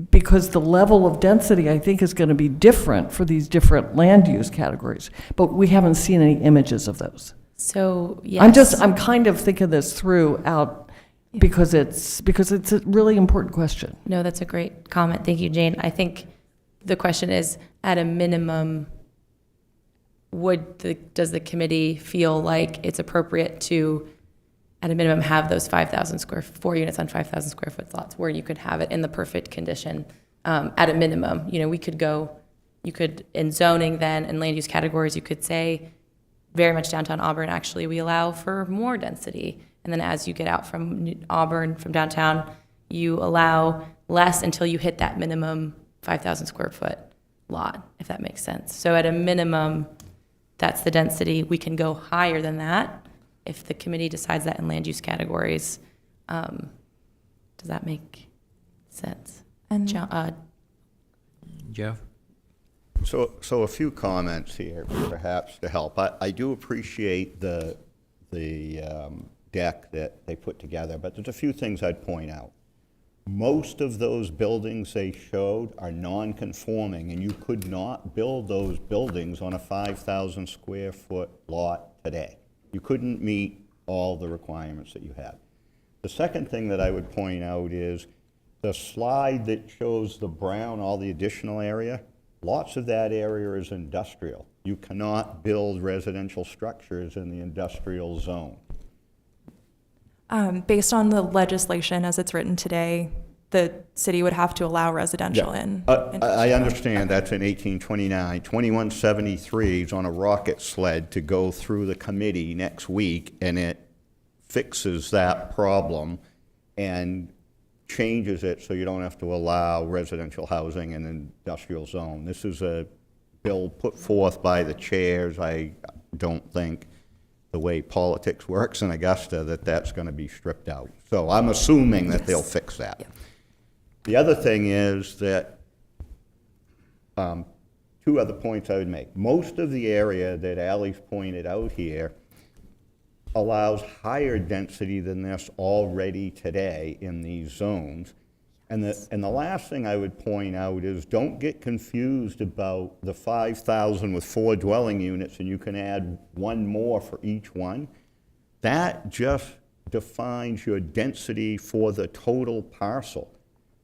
because the level of density, I think, is going to be different for these different land use categories, but we haven't seen any images of those. So, yes. I'm kind of thinking this through out, because it's a really important question. No, that's a great comment. Thank you, Jane. I think the question is, at a minimum, does the committee feel like it's appropriate to, at a minimum, have those 4 units on 5,000 square foot lots where you could have it in the perfect condition? At a minimum, you know, you could, in zoning then, and land use categories, you could say, very much downtown Auburn, actually, we allow for more density. And then as you get out from Auburn, from downtown, you allow less until you hit that minimum 5,000 square foot lot, if that makes sense. So at a minimum, that's the density. We can go higher than that if the committee decides that in land use categories. Does that make sense? And Jeff? So a few comments here, perhaps, to help. I do appreciate the deck that they put together, but there's a few things I'd point out. Most of those buildings they showed are non-conforming, and you could not build those buildings on a 5,000 square foot lot today. You couldn't meet all the requirements that you had. The second thing that I would point out is the slide that shows the brown, all the additional area, lots of that area is industrial. You cannot build residential structures in the industrial zone. Based on the legislation as it's written today, the city would have to allow residential in. I understand that's in 1829. 2173 is on a rocket sled to go through the committee next week, and it fixes that problem and changes it so you don't have to allow residential housing in an industrial zone. This is a bill put forth by the chairs. I don't think, the way politics works in Augusta, that's going to be stripped out. So I'm assuming that they'll fix that. Yeah. The other thing is that, two other points I would make. Most of the area that Ally's pointed out here allows higher density than this already today in these zones. And the last thing I would point out is, don't get confused about the 5,000 with 4 dwelling units and you can add one more for each one. That just defines your density for the total parcel.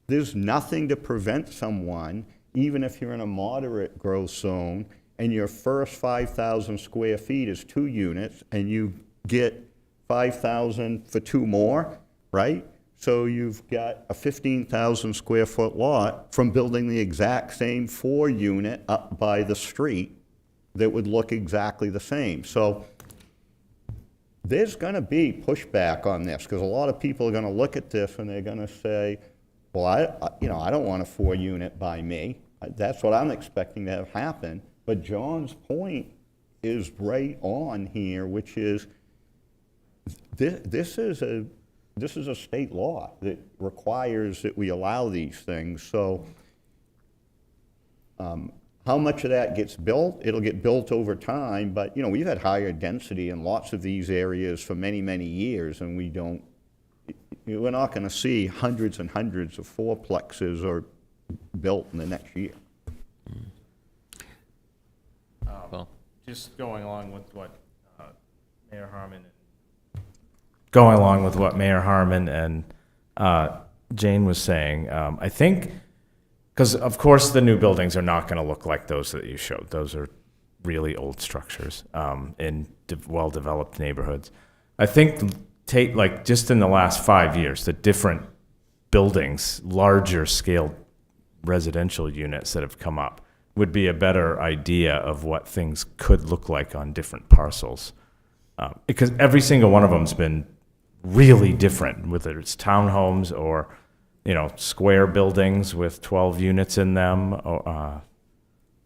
There's nothing to prevent someone, even if you're in a moderate growth zone and your first 5,000 square feet is 2 units and you get 5,000 for 2 more, right? So you've got a 15,000 square foot lot from building the exact same 4 unit up by the street that would look exactly the same. So there's going to be pushback on this, because a lot of people are going to look at this and they're going to say, well, I don't want a 4 unit by me. That's what I'm expecting to have happen. But John's point is right on here, which is this is a state law that requires that we allow these things. So how much of that gets built? It'll get built over time, but we've had higher density in lots of these areas for many, many years, and we're not going to see hundreds and hundreds of fourplexes or built in the next year. Just going along with what Mayor Harmon, going along with what Mayor Harmon and Jane was saying, I think, because of course the new buildings are not going to look like those that you showed. Those are really old structures in well-developed neighborhoods. I think like just in the last 5 years, the different buildings, larger scale residential units that have come up would be a better idea of what things could look like on different parcels. Because every single one of them's been really different, whether it's townhomes or, square buildings with 12 units in them,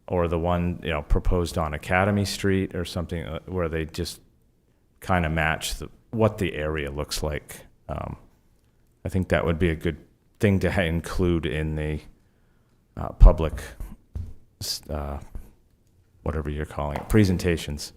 or the one, proposed on Academy Street or something where they just kind of match what the area looks like. I think that would be a good thing to include in the public, whatever you're calling it, presentations.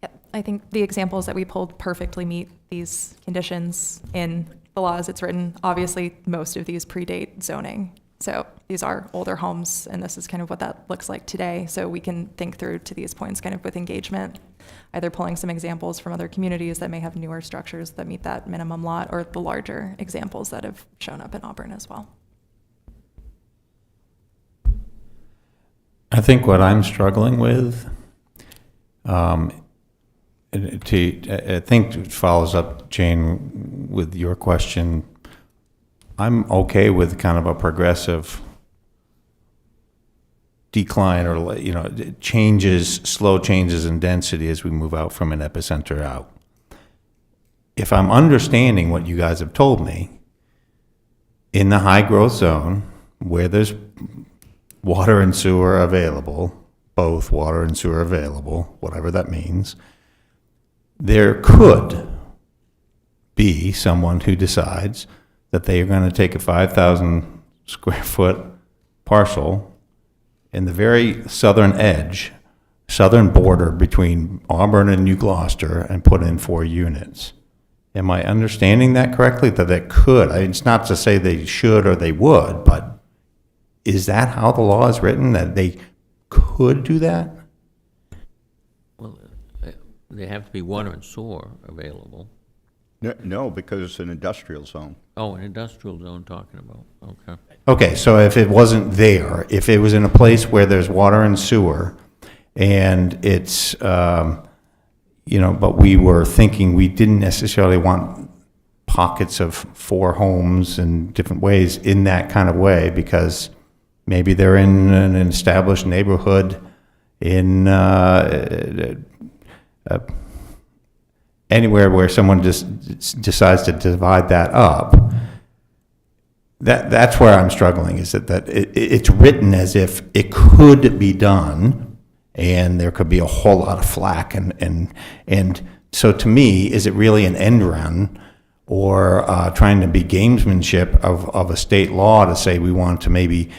Yep. I think the examples that we pulled perfectly meet these conditions in the law as it's written. Obviously, most of these predate zoning. So these are older homes, and this is kind of what that looks like today. So we can think through to these points kind of with engagement, either pulling some examples from other communities that may have newer structures that meet that minimum lot, or the larger examples that have shown up in Auburn as well. I think what I'm struggling with, I think it follows up, Jane, with your question. I'm okay with kind of a progressive decline or, slow changes in density as we move out from an epicenter out. If I'm understanding what you guys have told me, in the high growth zone where there's water and sewer available, both water and sewer available, whatever that means, there could be someone who decides that they are going to take a 5,000 square foot parcel in the very southern border between Auburn and New Gloucester and put in 4 units. Am I understanding that correctly? That could, it's not to say they should or they would, but is that how the law is written, that they could do that? Well, they have to be water and sewer available. No, because it's an industrial zone. Oh, an industrial zone talking about, okay. Okay, so if it wasn't there, if it was in a place where there's water and sewer, and it's, but we were thinking we didn't necessarily want pockets of 4 homes in different ways in that kind of way, because maybe they're in an established neighborhood in anywhere where someone just decides to divide that up. That's where I'm struggling, is that it's written as if it could be done, and there could be a whole lot of flack, and so to me, is it really an end run, or trying to be gamesmanship of a state law to say we want to maybe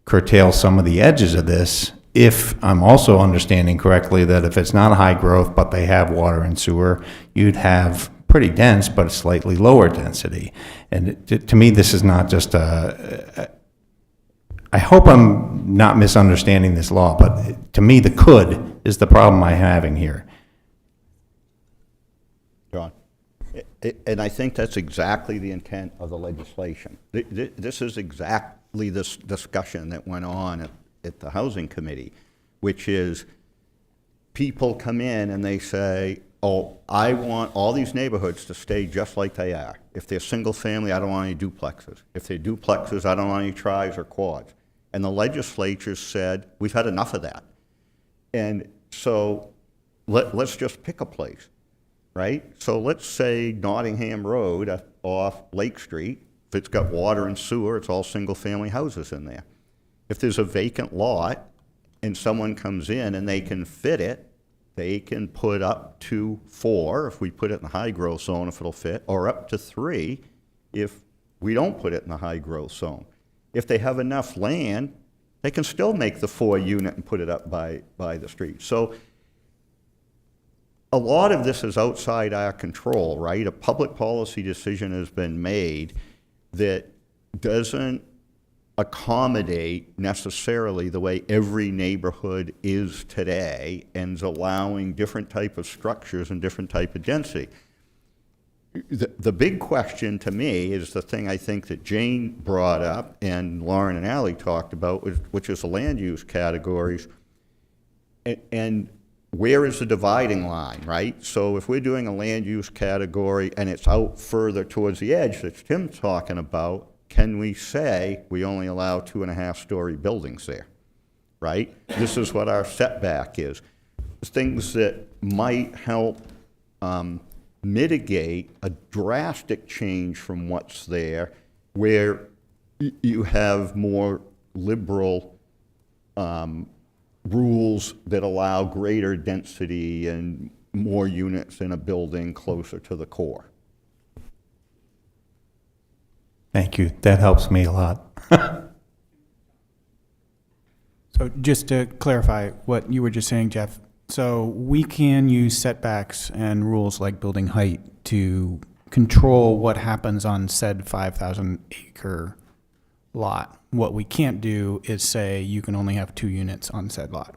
curtail some of the edges of this, if I'm also understanding correctly that if it's not high growth but they have water and sewer, you'd have pretty dense but slightly lower density. And to me, this is not just I hope I'm not misunderstanding this law, but to me, the could is the problem I'm having here. John? And I think that's exactly the intent of the legislation. This is exactly this discussion that went on at the Housing Committee, which is people come in and they say, oh, I want all these neighborhoods to stay just like they are. If they're single family, I don't want any duplexes. If they're duplexes, I don't want any tris or quads. And the legislature said, we've had enough of that. And so let's just pick a place, right? So let's say Nottingham Road off Lake Street. If it's got water and sewer, it's all single-family houses in there. If there's a vacant lot and someone comes in and they can fit it, they can put up to 4, if we put it in the high growth zone, if it'll fit, or up to 3 if we don't put it in the high growth zone. If they have enough land, they can still make the 4 unit and put it up by the street. So a lot of this is outside our control, right? A public policy decision has been made that doesn't accommodate necessarily the way every neighborhood is today and is allowing different type of structures and different type of density. The big question to me is the thing I think that Jane brought up and Lauren and Ally talked about, which is the land use categories. And where is the dividing line, right? So if we're doing a land use category and it's out further towards the edge that Tim's talking about, can we say we only allow 2.5-story buildings there, right? This is what our setback is. Things that might help mitigate a drastic change from what's there, where you have more liberal rules that allow greater density and more units in a building closer to the core. Thank you. That helps me a lot. So just to clarify what you were just saying, Jeff, so we can use setbacks and rules like building height to control what happens on said 5,000 acre lot. What we can't do is say you can only have 2 units on said lot.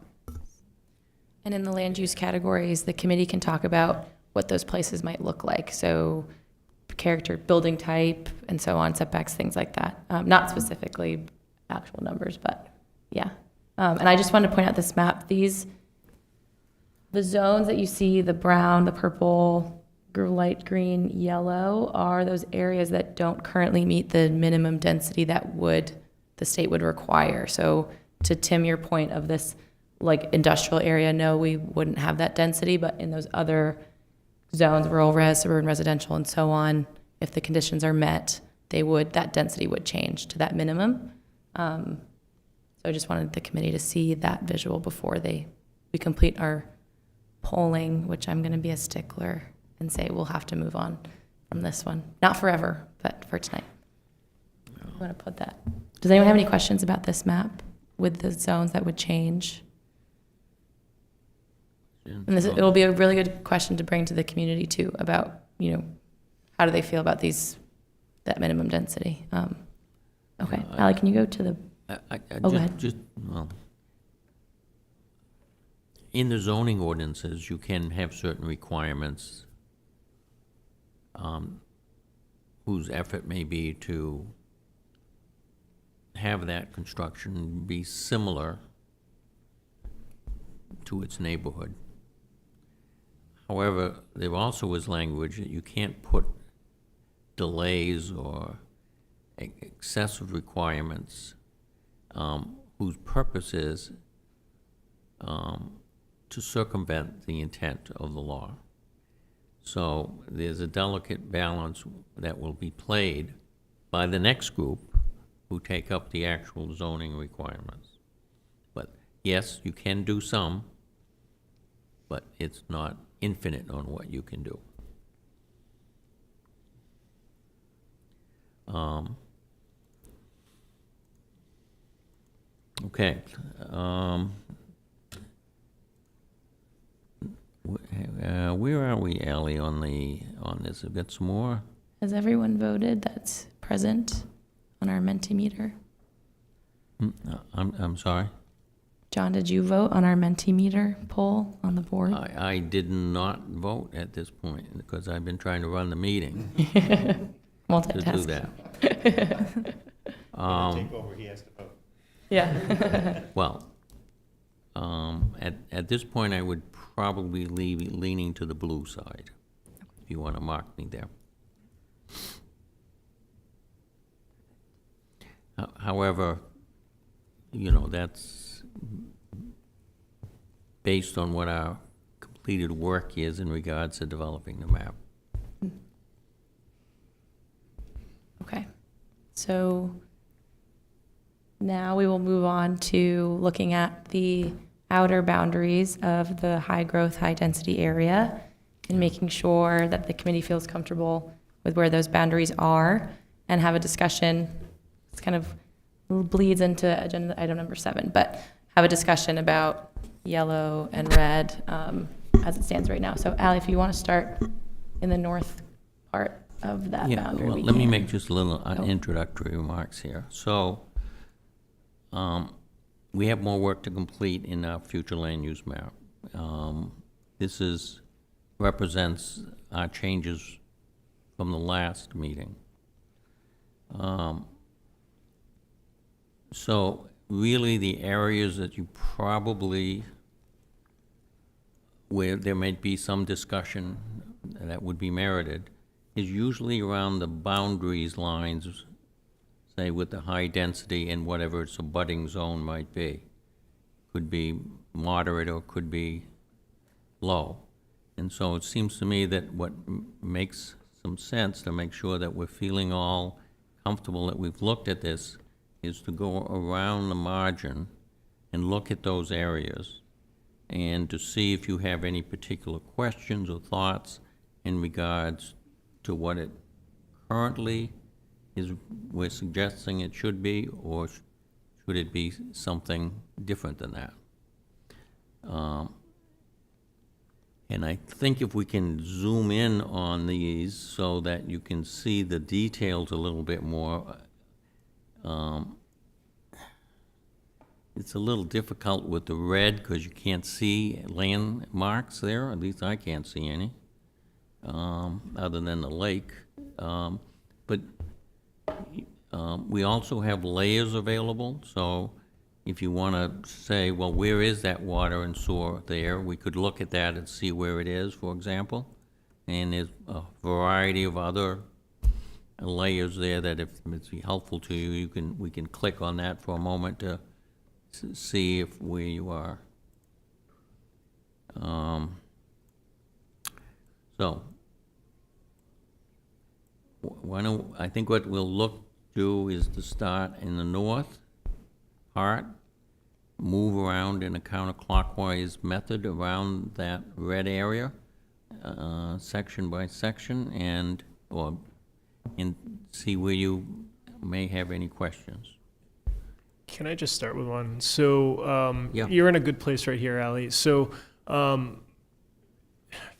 And in the land use categories, the committee can talk about what those places might look like. So character, building type, and so on, setbacks, things like that. Not specifically actual numbers, but yeah. And I just wanted to point out this map. The zones that you see, the brown, the purple, light green, yellow, are those areas that don't currently meet the minimum density that the state would require. So to Tim, your point of this like industrial area, no, we wouldn't have that density, but in those other zones, rural res, suburban residential, and so on, if the conditions are met, that density would change to that minimum. So I just wanted the committee to see that visual before we complete our polling, which I'm going to be a stickler and say we'll have to move on from this one. Not forever, but for tonight. I'm going to put that. Does anyone have any questions about this map with the zones that would change? And it'll be a really good question to bring to the community too about, how do they feel about that minimum density? Okay, Ally, can you go to the? Go ahead. In the zoning ordinances, you can have certain requirements whose effort may be to have that construction be similar to its neighborhood. However, there also is language that you can't put delays or excessive requirements whose purpose is to circumvent the intent of the law. So there's a delicate balance that will be played by the next group who take up the actual zoning requirements. But yes, you can do some, but it's not infinite on what you can do. Okay. Where are we, Ally, on this? We've got some more? Has everyone voted that's present on our Mentimeter? I'm sorry? John, did you vote on our Mentimeter poll on the board? I did not vote at this point because I've been trying to run the meeting. Multitask. To do that. Take over, he has to vote. Yeah. Well, at this point, I would probably leaning to the blue side, if you want to mark me there. However, that's based on what our completed work is in regards to developing the map. Okay. So now we will move on to looking at the outer boundaries of the high-growth, high-density area and making sure that the committee feels comfortable with where those boundaries are and have a discussion. It's kind of bleeds into agenda item number 7, but have a discussion about yellow and red as it stands right now. So, Ally, if you want to start in the north part of that boundary. Well, let me make just a little introductory remarks here. So, we have more work to complete in our future land use map. This represents our changes from the last meeting. So really the areas that you probably, where there might be some discussion that would be merited, is usually around the boundaries lines, say with the high density and whatever its abutting zone might be. Could be moderate or could be low. And so it seems to me that what makes some sense to make sure that we're feeling all comfortable that we've looked at this is to go around the margin and look at those areas and to see if you have any particular questions or thoughts in regards to what it currently is, we're suggesting it should be, or should it be something different than that? And I think if we can zoom in on these so that you can see the details a little bit more, it's a little difficult with the red because you can't see landmarks there, at least I can't see any, other than the lake. But we also have layers available, so if you want to say, well, where is that water and sewer there, we could look at that and see where it is, for example. And there's a variety of other layers there that if it's helpful to you, we can click on that for a moment to see if where you are. So, I think what we'll do is to start in the north part, move around in a counterclockwise method around that red area, section by section, and see where you may have any questions. Can I just start with one? So Yeah. You're in a good place right here, Ali. So for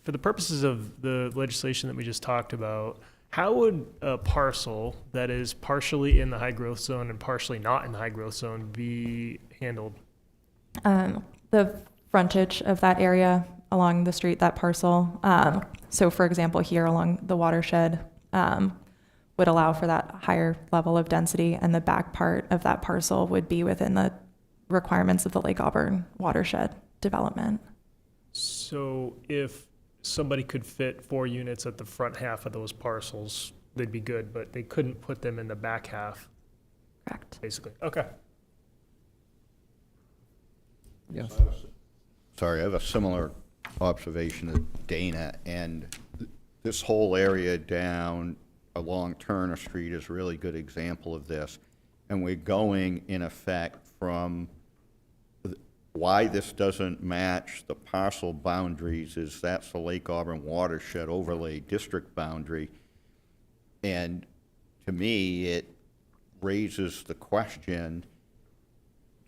the purposes of the legislation that we just talked about, how would a parcel that is partially in the high growth zone and partially not in the high growth zone be handled? The frontage of that area along the street, that parcel. So for example, here along the watershed would allow for that higher level of density, and the back part of that parcel would be within the requirements of the Lake Auburn watershed development. So if somebody could fit 4 units at the front half of those parcels, they'd be good, but they couldn't put them in the back half. Correct. Basically. Okay. Yes. Sorry, I have a similar observation as Dana, and this whole area down along Turner Street is a really good example of this. And we're going, in effect, from why this doesn't match the parcel boundaries is that's the Lake Auburn Watershed Overlay District boundary. And to me, it raises the question,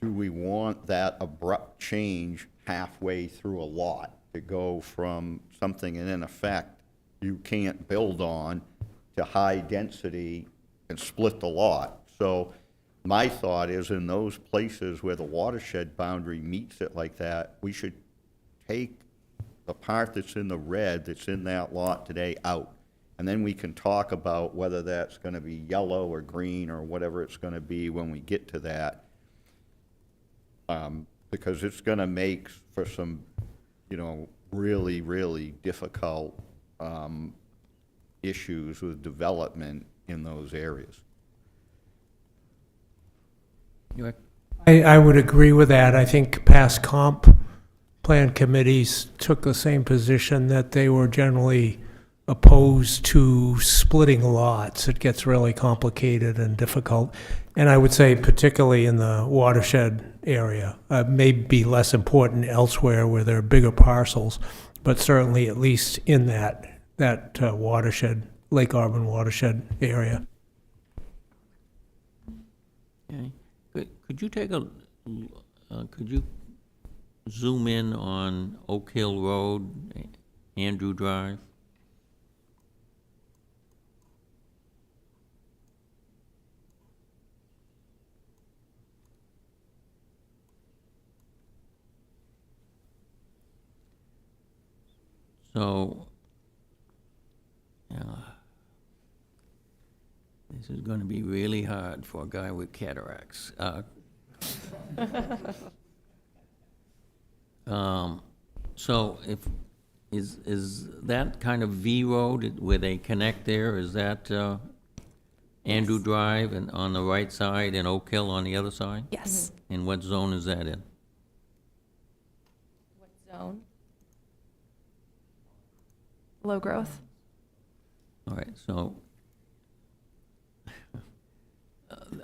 do we want that abrupt change halfway through a lot to go from something in effect you can't build on to high density and split the lot? So my thought is in those places where the watershed boundary meets it like that, we should take the part that's in the red that's in that lot today out. And then we can talk about whether that's going to be yellow or green or whatever it's going to be when we get to that. Because it's going to make for some, really, really difficult issues with development in those areas. I would agree with that. I think past comp plan committees took the same position, that they were generally opposed to splitting lots. It gets really complicated and difficult. And I would say particularly in the watershed area, may be less important elsewhere where there are bigger parcels, but certainly at least in that watershed, Lake Auburn watershed area. Okay. Could you could you zoom in on Oak Hill Road, Andrew Drive? So, this is going to be really hard for a guy with cataracts. So is that kind of V road where they connect there, is that Andrew Drive and on the right side and Oak Hill on the other side? Yes. And what zone is that in? What zone? Low growth. All right, so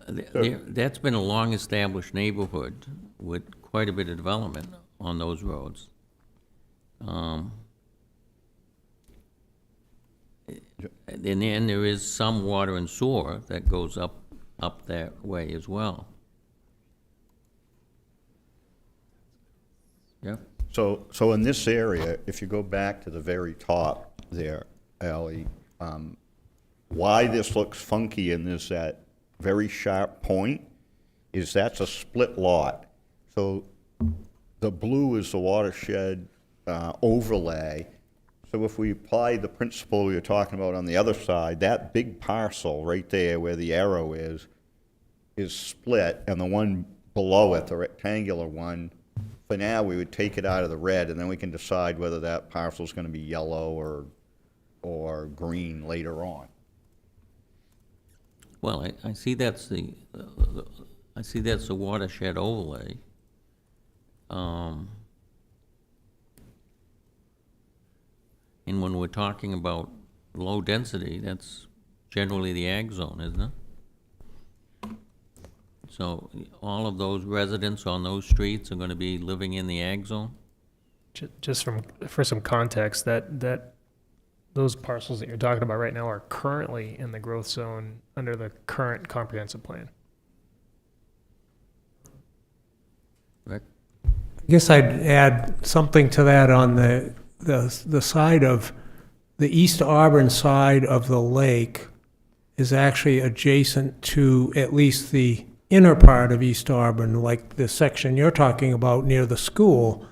that's been a long-established neighborhood with quite a bit of development on those roads. And then there is some water and sewer that goes up that way as well. Yep. So in this area, if you go back to the very top there, Ally, why this looks funky and there's that very sharp point is that's a split lot. So the blue is the watershed overlay. So if we apply the principle we were talking about on the other side, that big parcel right there where the arrow is split, and the one below it, the rectangular one, for now, we would take it out of the red, and then we can decide whether that parcel is going to be yellow or green later on. Well, I see that's the watershed overlay. And when we're talking about low density, that's generally the ag zone, isn't it? So all of those residents on those streets are going to be living in the ag zone? Just for some context, that those parcels that you're talking about right now are currently in the growth zone under the current comprehensive plan. Rick? I guess I'd add something to that on the side of, the East Auburn side of the lake is actually adjacent to at least the inner part of East Auburn, like the section you're talking about near the school,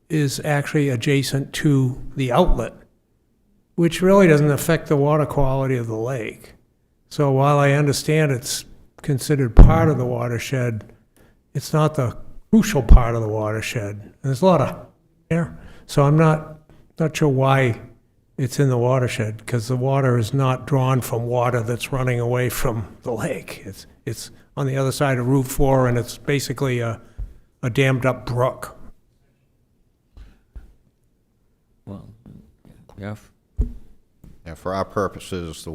is actually adjacent to the outlet, which really doesn't affect the water quality of the lake. So while I understand it's considered part of the watershed, it's not the crucial part of the watershed. There's a lot of air, so I'm not sure why it's in the watershed, because the water is not drawn from water that's running away from the lake. It's on the other side of Route 4, and it's basically a dammed up brook. Well, Jeff? Yeah, for our purposes,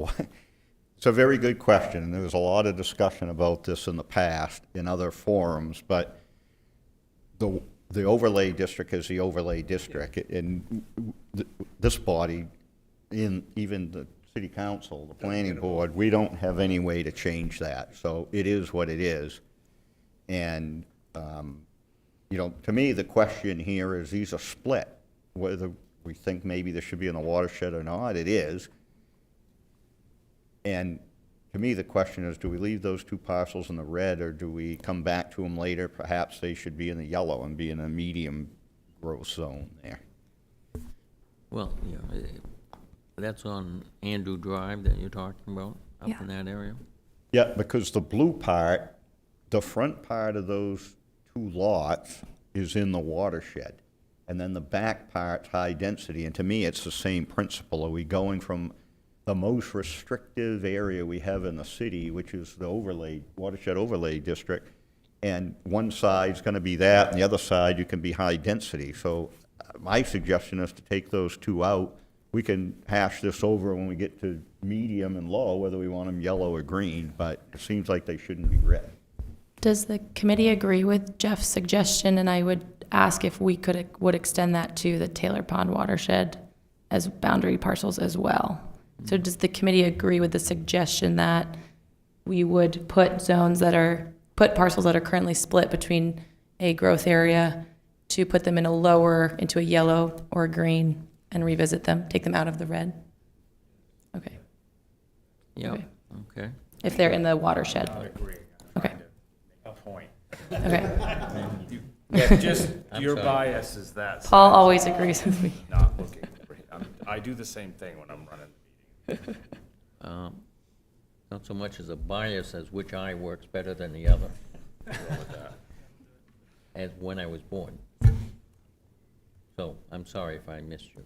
it's a very good question, and there was a lot of discussion about this in the past in other forums, but the overlay district is the overlay district, and this body, even the city council, the planning board, we don't have any way to change that. So it is what it is. And, to me, the question here is these are split. Whether we think maybe this should be in the watershed or not, it is. And to me, the question is, do we leave those two parcels in the red, or do we come back to them later? Perhaps they should be in the yellow and be in a medium growth zone there. Well, that's on Andrew Drive that you're talking about, up Yeah. in that area? Yeah, because the blue part, the front part of those two lots is in the watershed. And then the back part's high density. And to me, it's the same principle. Are we going from the most restrictive area we have in the city, which is the overlay, watershed overlay district, and one side's going to be that, and the other side you can be high density. So my suggestion is to take those two out. We can hash this over when we get to medium and low, whether we want them yellow or green, but it seems like they shouldn't be red. Does the committee agree with Jeff's suggestion? And I would ask if we would extend that to the Taylor Pond watershed as boundary parcels as well. So does the committee agree with the suggestion that we would put parcels that are currently split between a growth area to put them into a yellow or a green and revisit them, take them out of the red? Okay. Yeah, okay. If they're in the watershed. I agree. Okay. A point. Okay. Yeah, just I'm your sorry. bias is that. Paul side. always agrees with me. Not looking. I do the same thing when I'm running the meeting. Not so much as a bias as which eye works better than the other. As when I was born. So, I'm sorry if I missed you.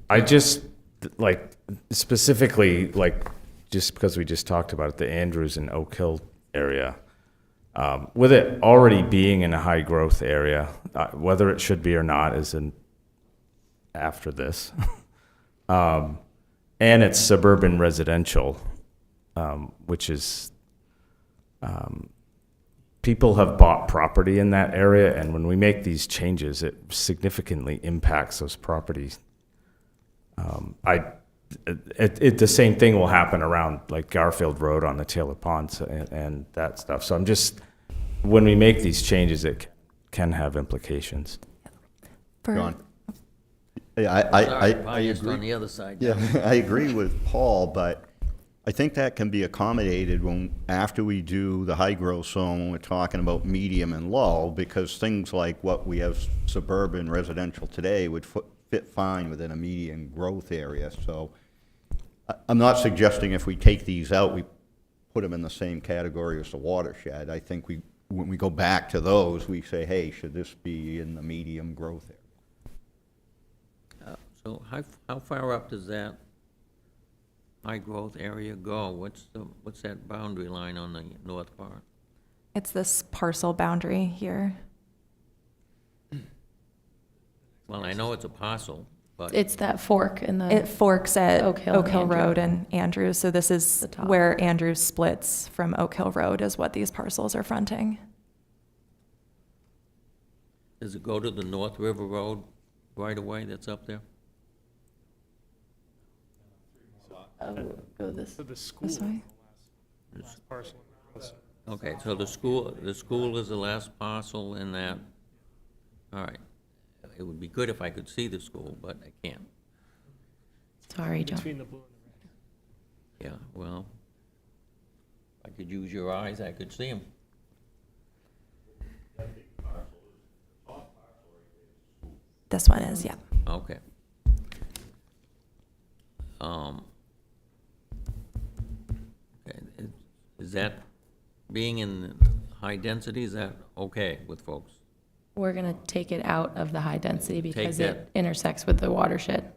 I just, like, specifically, like, just because we just talked about it, the Andrews and Oak Hill area, with it already being in a high growth area, whether it should be or not is after this. And it's suburban residential, which is, people have bought property in that area, and when we make these changes, it significantly impacts those properties. The same thing will happen around like Garfield Road on the Taylor Ponds and that stuff. So I'm just, when we make these changes, it can have implications. John? Yeah, I Biased agree. on the other side. Yeah, I agree with Paul, but I think that can be accommodated after we do the high growth zone, when we're talking about medium and low, because things like what we have suburban residential today would fit fine within a medium growth area. So I'm not suggesting if we take these out, we put them in the same category as the watershed. I think when we go back to those, we say, hey, should this be in the medium growth area? So how far up does that high growth area go? What's that boundary line on the north part? It's this parcel boundary here. Well, I know it's a parcel, but It's that fork in the. It forks at Oak Hill Oak Hill and Andrew. Road and Andrews. So this is The top. where Andrews splits from Oak Hill Road is what these parcels are fronting. does it go to the North River Road right away that's up there? Go this. So the school, This way? last parcel. Okay, so the school is the last parcel in that, all right. It would be good if I could see the school, but I can't. Sorry, John. Between the blue and the red. Yeah, well, if I could use your eyes, I could see them. This one is, yeah. Okay. Okay, is that, being in high density, is that okay with folks? We're going to take it out of the high density because that. it intersects with the watershed.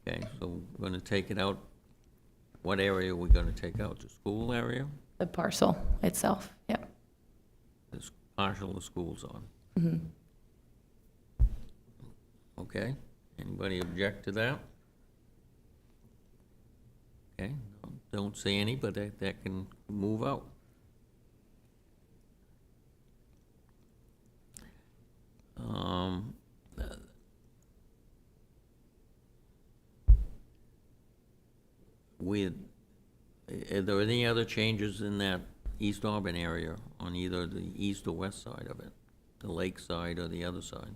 Okay, so we're gonna take it out. What area are we gonna take out? The school area? The parcel itself, yep. This partial the school's on. Mhm. Okay, anybody object to that? Okay, don't see any, but that can move out. Are there any other changes in that East Auburn area on either the east or west side of it? The lake side or the other side?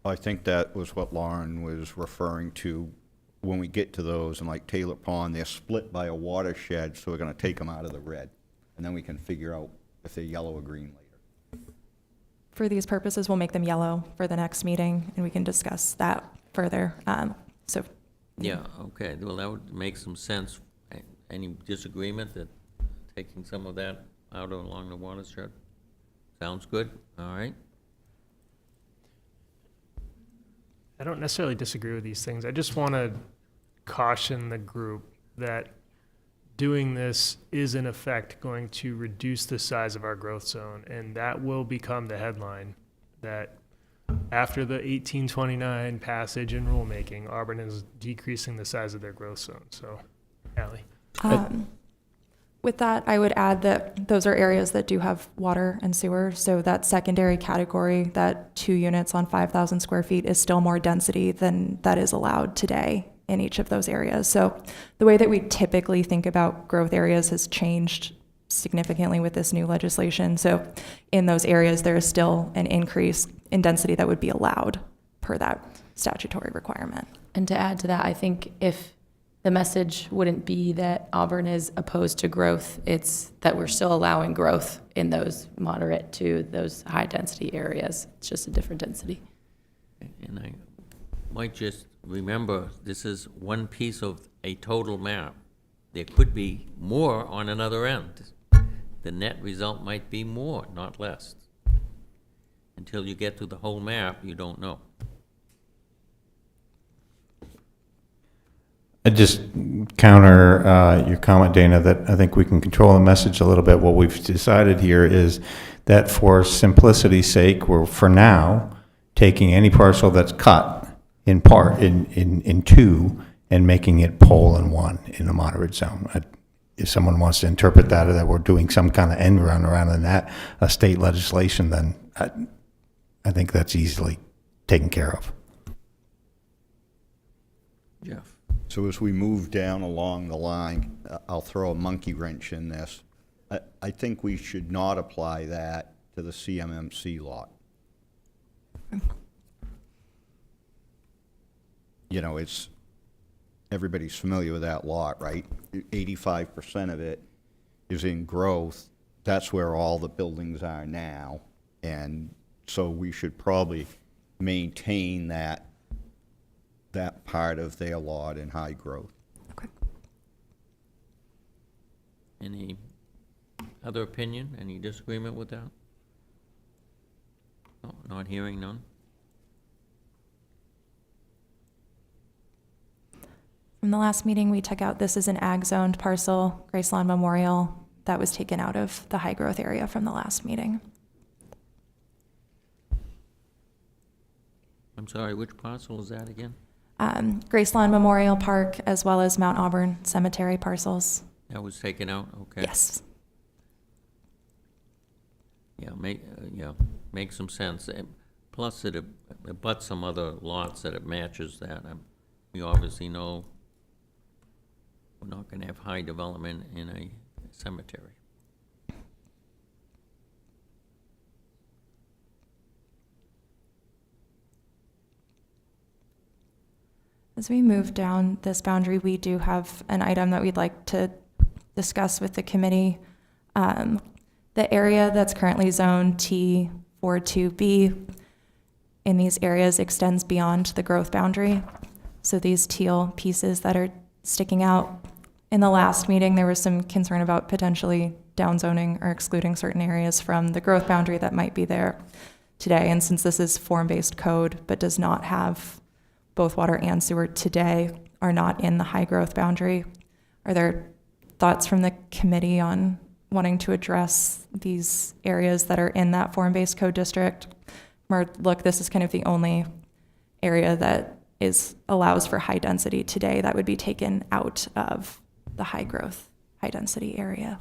I think that was what Lauren was referring to. When we get to those, and like Taylor Pond, they're split by a watershed, so we're gonna take them out of the red. And then we can figure out if they're yellow or green later. For these purposes, we'll make them yellow for the next meeting, and we can discuss that further. So Yeah, okay, well, that would make some sense. Any disagreement that taking some of that out along the watershed? Sounds good, all right? I don't necessarily disagree with these things. I just want to caution the group that doing this is in effect going to reduce the size of our growth zone, and that will become the headline that after the 1829 passage and rulemaking, Auburn is decreasing the size of their growth zone. So, Allie. With that, I would add that those are areas that do have water and sewer. So that secondary category, that 2 units on 5,000 square feet, is still more density than that is allowed today in each of those areas. So the way that we typically think about growth areas has changed significantly with this new legislation. So in those areas, there is still an increase in density that would be allowed per that statutory requirement. And to add to that, I think if the message wouldn't be that Auburn is opposed to growth, it's that we're still allowing growth in those moderate to those high density areas. It's just a different density. And might just remember, this is one piece of a total map. There could be more on another end. The net result might be more, not less. Until you get to the whole map, you don't know. I just counter your comment, Dana, that I think we can control the message a little bit. What we've decided here is that for simplicity's sake, we're for now taking any parcel that's cut in part, in two, and making it pole in one in a moderate zone. If someone wants to interpret that, or that we're doing some kind of end run around in that, state legislation, then I think that's easily taken care of. Jeff? So as we move down along the line, I'll throw a monkey wrench in this. I think we should not apply that to the CMMC lot. You know, everybody's familiar with that lot, right? 85% of it is in growth. That's where all the buildings are now. And so we should probably maintain that part of their lot in high growth. Okay. Any other opinion? Any disagreement with that? No, not hearing none? From the last meeting, we took out, this is an ag-zoned parcel, Graceland Memorial. That was taken out of the high-growth area from the last meeting. I'm sorry, which parcel is that again? Graceland Memorial Park, as well as Mount Auburn Cemetery parcels. That was taken out, okay. Yes. Yeah, make some sense. Plus, it abuts some other lots that it matches that. We obviously know we're not gonna have high development in a cemetery. As we move down this boundary, we do have an item that we'd like to discuss with the committee. The area that's currently zoned T42B in these areas extends beyond the growth boundary. So these teal pieces that are sticking out. In the last meeting, there was some concern about potentially downzoning or excluding certain areas from the growth boundary that might be there today. And since this is form-based code but does not have both water and sewer today, are not in the high growth boundary, are there thoughts from the committee on wanting to address these areas that are in that form-based code district? Or look, this is kind of the only area that allows for high density today that would be taken out of the high growth, high density area.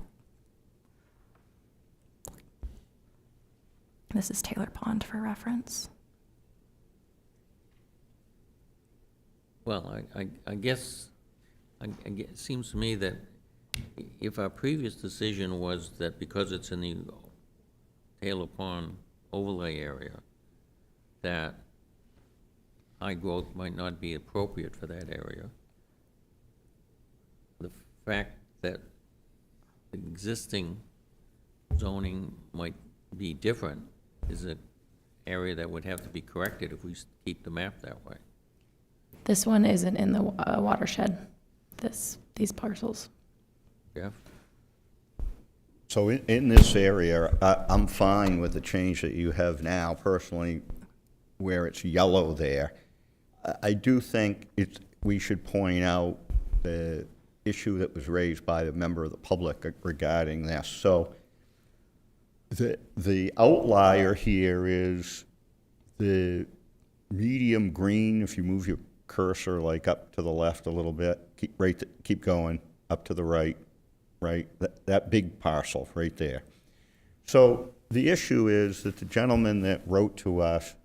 This is Taylor Pond for reference. Well, I guess it seems to me that if our previous decision was that because it's in the Taylor Pond overlay area, that high growth might not be appropriate for that area, the fact that the existing zoning might be different is an area that would have to be corrected if we keep the map that way. This one isn't in the watershed, these parcels. Jeff? So in this area, I'm fine with the change that you have now, personally, where it's yellow there. I do think we should point out the issue that was raised by a member of the public regarding this. So the outlier here is the medium green. If you move your cursor like up to the left a little bit, keep going up to the right, that big parcel right there. So the issue is that the gentleman that wrote to us,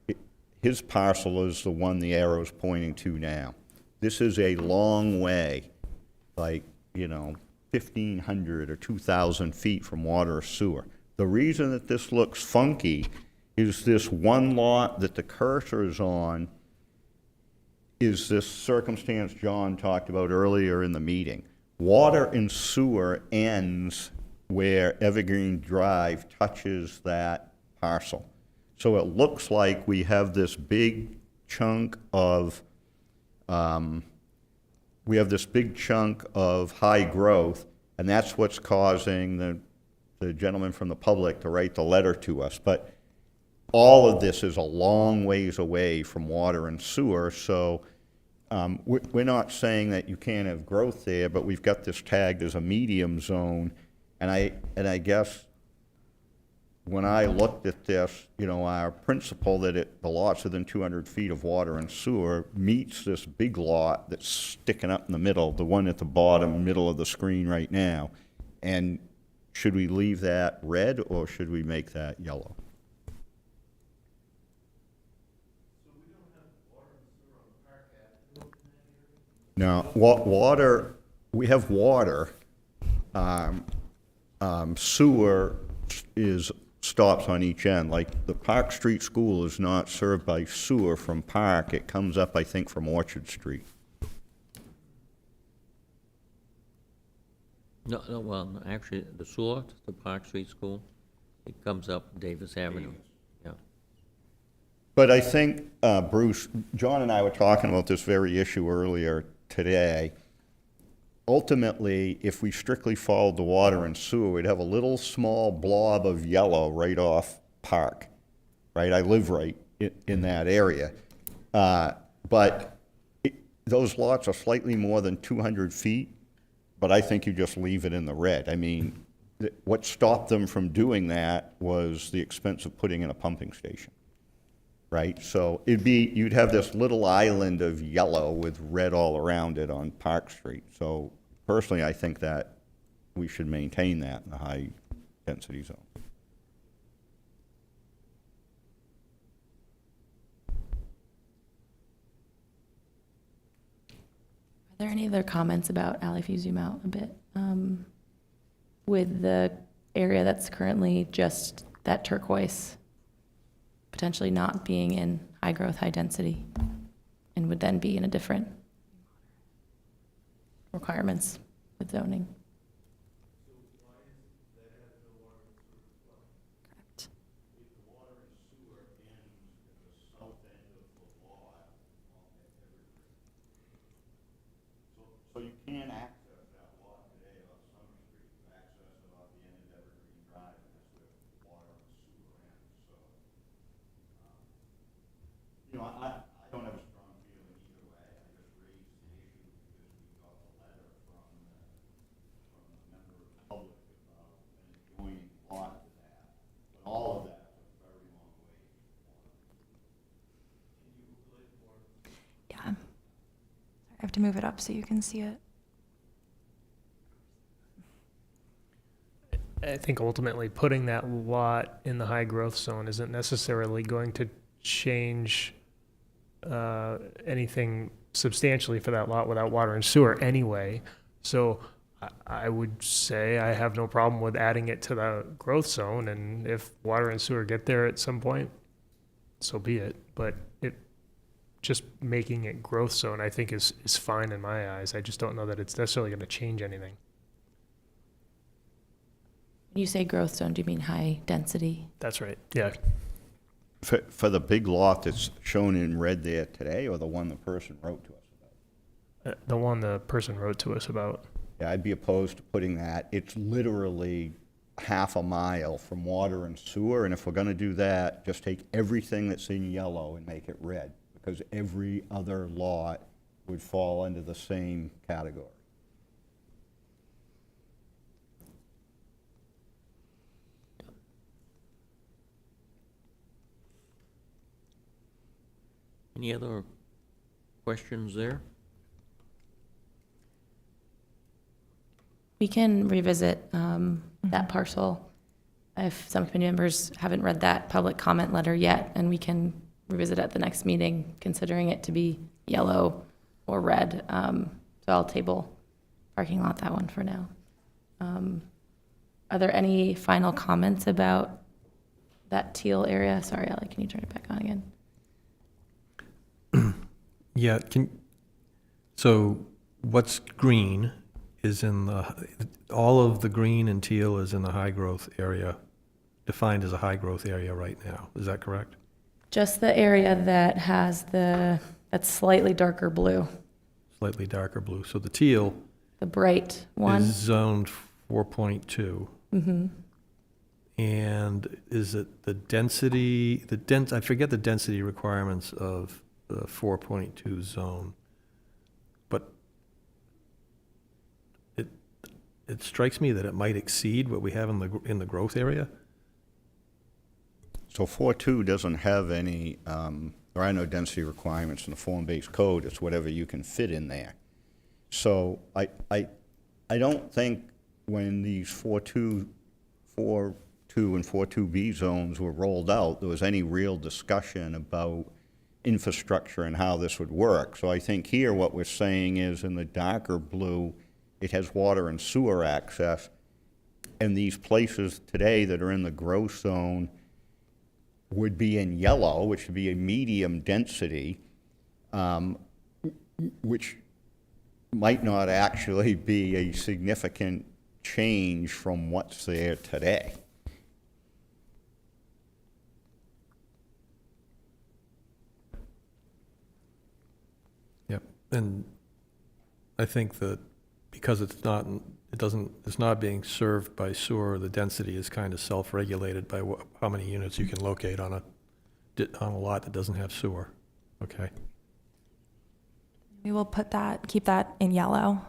his parcel is the one the arrow's pointing to now. This is a long way, like, 1,500 or 2,000 feet from water or sewer. The reason that this looks funky is this one lot that the cursor is on is this circumstance John talked about earlier in the meeting. Water and sewer ends where Evergreen Drive touches that parcel. So it looks like we have this big chunk of we have this big chunk of high growth, and that's what's causing the gentleman from the public to write the letter to us. But all of this is a long ways away from water and sewer, so we're not saying that you can't have growth there, but we've got this tagged as a medium zone, and I guess when I looked at this, our principle that the lots within 200 feet of water and sewer meets this big lot that's sticking up in the middle, the one at the bottom middle of the screen right now. And should we leave that red or should we make that yellow? No, water, we have water. Sewer stops on each end. Like the Park Street School is not served by sewer from Park. It comes up, I think, from Orchard Street. No, well, actually, the sewer, the Park Street School, it comes up Davis Avenue. Yeah. But I think, Bruce, John and I were talking about this very issue earlier today. Ultimately, if we strictly followed the water and sewer, we'd have a little small blob of yellow right off Park, right? I live right in that area. But those lots are slightly more than 200 feet, but I think you just leave it in the red. I mean, what stopped them from doing that was the expense of putting in a pumping station, right? So you'd have this little island of yellow with red all around it on Park Street. So personally, I think that we should maintain that in the high-density zone. Are there any other comments about, Ally, if you zoom out a bit, with the area that's currently just that turquoise, potentially not being in high growth, high density, and would then be in a different requirements with zoning? Correct. So you can access that lot today on Summer Street, you access it off the end of Evergreen Drive, and that's where the water and sewer ends. So, I don't have a strong feeling either way. I just raised the issue because we got the letter from the member of the public about an adjoining lot to that. But all of that's a very long way from water. Yeah. I have to move it up so you can see it. I think ultimately putting that lot in the high growth zone isn't necessarily going to change anything substantially for that lot without water and sewer anyway. So I would say I have no problem with adding it to the growth zone, and if water and sewer get there at some point, so be it. But just making it growth zone, I think is fine in my eyes. I just don't know that it's necessarily going to change anything. When you say growth zone, do you mean high density? That's right. Yeah. For the big lot that's shown in red there today, or the one the person wrote to us about? The one the person wrote to us about. Yeah, I'd be opposed to putting that. It's literally half a mile from water and sewer, and if we're gonna do that, just take everything that's in yellow and make it red, because every other lot would fall under the same category. Any other questions there? We can revisit that parcel if some committee members haven't read that public comment letter yet, and we can revisit at the next meeting, considering it to be yellow or red. So I'll table parking lot, that one for now. Are there any final comments about that teal area? Sorry, Ally, can you turn it back on again? Yeah, so what's green is all of the green and teal is in the high growth area, defined as a high growth area right now. Is that correct? Just the area that has the That's slightly darker blue, Slightly darker blue. So the teal the bright one. is zoned 4.2. Mm-hmm. And is it the density, I forget the density requirements of the 4.2 zone. But it strikes me that it might exceed what we have in the growth area. So 4.2 doesn't have any, there are no density requirements in the form-based code. It's whatever you can fit in there. So I don't think when these 4.2 and 4.2B zones were rolled out, there was any real discussion about infrastructure and how this would work. So I think here what we're saying is in the darker blue, it has water and sewer access. And these places today that are in the growth zone would be in yellow, which would be a medium density, which might not actually be a significant change from what's there today. Yep. And I think that because it's not being served by sewer, the density is kind of self-regulated by how many units you can locate on a lot that doesn't have sewer. Okay. We will keep that in yellow.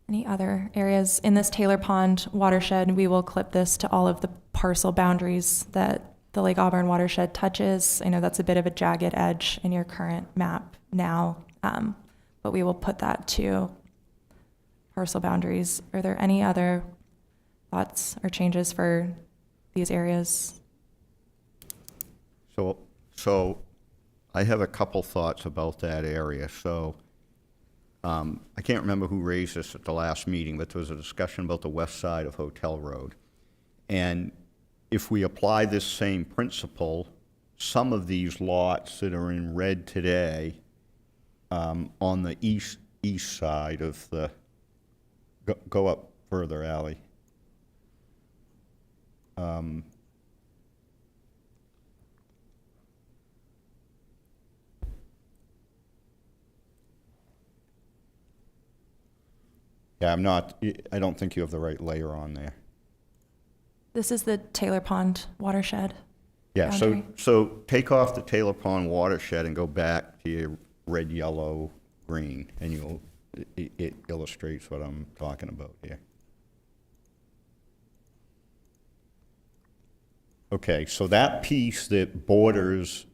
Any other areas in this Taylor Pond watershed, we will clip this to all of the parcel boundaries that the Lake Auburn watershed touches. I know that's a bit of a jagged edge in your current map now, but we will put that to parcel boundaries. Are there any other thoughts or changes for these areas? So I have a couple thoughts about that area. So I can't remember who raised this at the last meeting, but there was a discussion about the west side of Hotel Road. And if we apply this same principle, some of these lots that are in red today on the east side of the, go up further, Ally. Yeah, I don't think you have the right layer on there. This is the Taylor Pond watershed. Yeah, boundary. so take off the Taylor Pond watershed and go back to your red, yellow, green, and it illustrates what I'm talking about here. Okay, so that piece that borders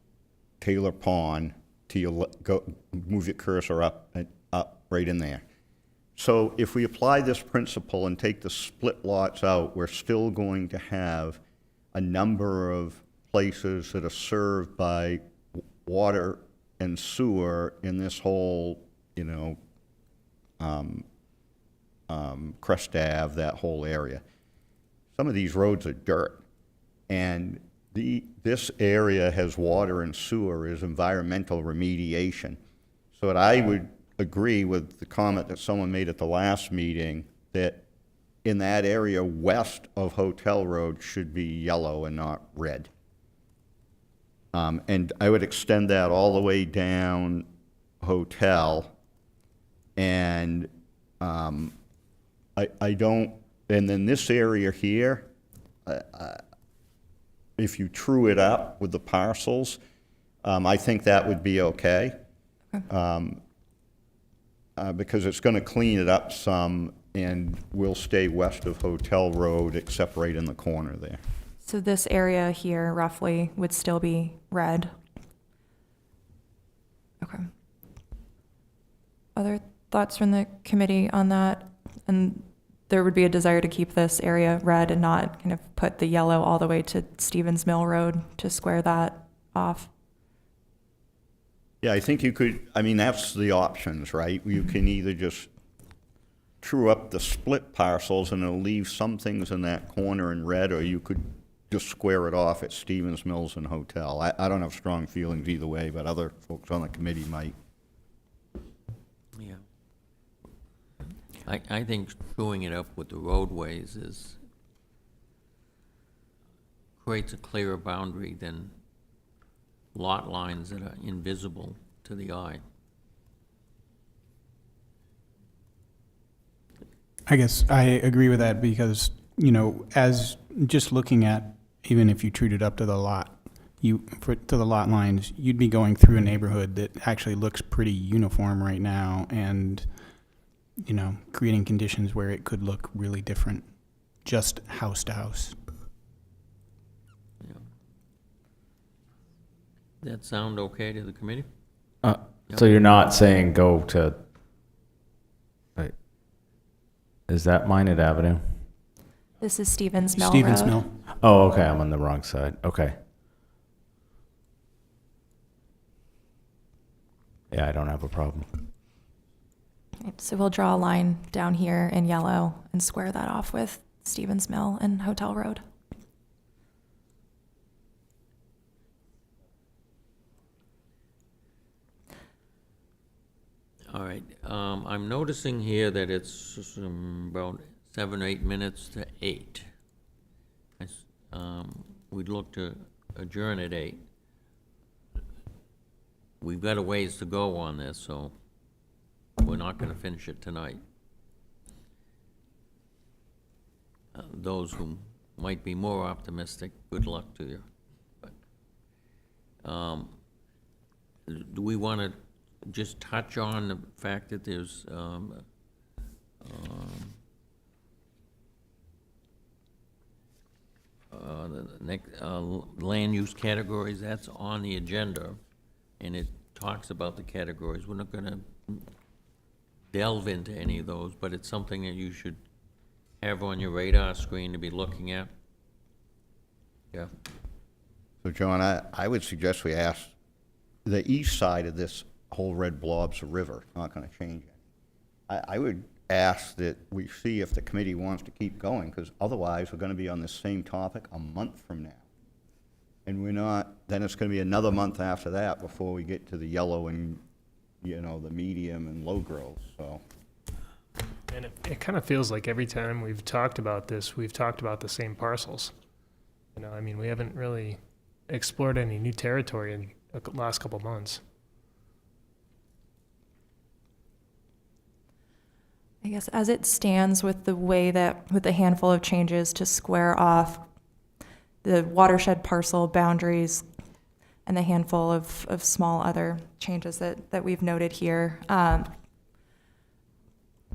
Taylor Pond, move your cursor up right in there. So if we apply this principle and take the split lots out, we're still going to have a number of places that are served by water and sewer in this whole, Crest Ave, that whole area. Some of these roads are dirt, and this area has water and sewer as environmental remediation. So what I would agree with the comment that someone made at the last meeting that in that area west of Hotel Road should be yellow and not red. And I would extend that all the way down Hotel. And I don't, and then this area here, if you true it up with the parcels, I think that would be okay. Because it's going to clean it up some, and we'll stay west of Hotel Road, except right in the corner there. So this area here roughly would still be red. Okay. Other thoughts from the committee on that? And there would be a desire to keep this area red and not kind of put the yellow all the way to Stevens Mill Road to square that off. Yeah, I think you could, that's the options, right? You can either just true up the split parcels and it'll leave some things in that corner in red, or you could just square it off at Stevens Mills and Hotel. I don't have strong feelings either way, but other folks on the committee might. Yeah. I think screwing it up with the roadways creates a clearer boundary than lot lines that are invisible to the eye. I guess I agree with that because, you know, as just looking at, even if you treat it up to the lot, to the lot lines, you'd be going through a neighborhood that actually looks pretty uniform right now and, you know, creating conditions where it could look really different, just house to house. That sound okay to the committee? So you're not saying go to, wait, is that Minot Avenue? This is Stevens Mill Stevens Road. Mill. Oh, okay, I'm on the wrong side. Okay. Yeah, I don't have a problem. So we'll draw a line down here in yellow and square that off with Stevens Mill and Hotel Road. All right, I'm noticing here that it's about 7 or 8 minutes to 8. We'd look to adjourn at 8. We've got a ways to go on this, so we're not going to finish it tonight. Those who might be more optimistic, good luck to you. But, do we want to just touch on the fact that there's the next land use categories? That's on the agenda, and it talks about the categories. We're not going to delve into any of those, but it's something that you should have on your radar screen to be looking at. Yeah. So, John, I would suggest we ask the east side of this whole red blob's a river, not going to change it. I would ask that we see if the committee wants to keep going, because otherwise we're going to be on the same topic a month from now. And we're not, then it's going to be another month after that before we get to the yellow and, you know, the medium and low growth, so. And it kind of feels like every time we've talked about this, we've talked about the same parcels. You know, I mean, we haven't really explored any new territory in the last couple months. I guess as it stands with the way that, with the handful of changes to square off the watershed parcel boundaries and the handful of small other changes that we've noted here,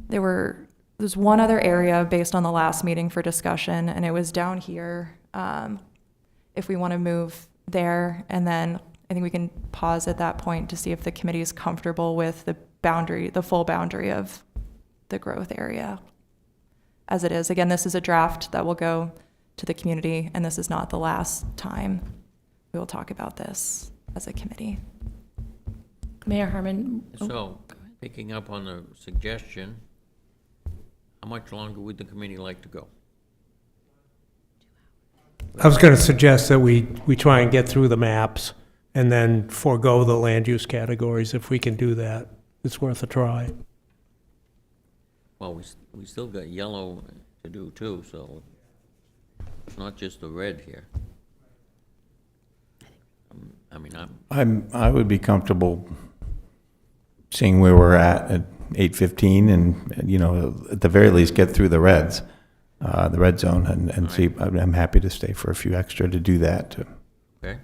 there's one other area based on the last meeting for discussion, and it was down here. If we want to move there, and then I think we can pause at that point to see if the committee is comfortable with the boundary, the full boundary of the growth area as it is. Again, this is a draft that will go to the community, and this is not the last time we will talk about this as a committee. Mayor Harmon. So, picking up on the suggestion, how much longer would the committee like to go? I was going to suggest that we try and get through the maps and then forego the land use categories. If we can do that, it's worth a try. Well, we still got yellow to do too, so it's not just the red here. I mean, I would be comfortable seeing where we're at 8:15, and you know, at the very least, get through the reds, the red zone, and see. I'm happy to stay for a few extra to do that too. Okay.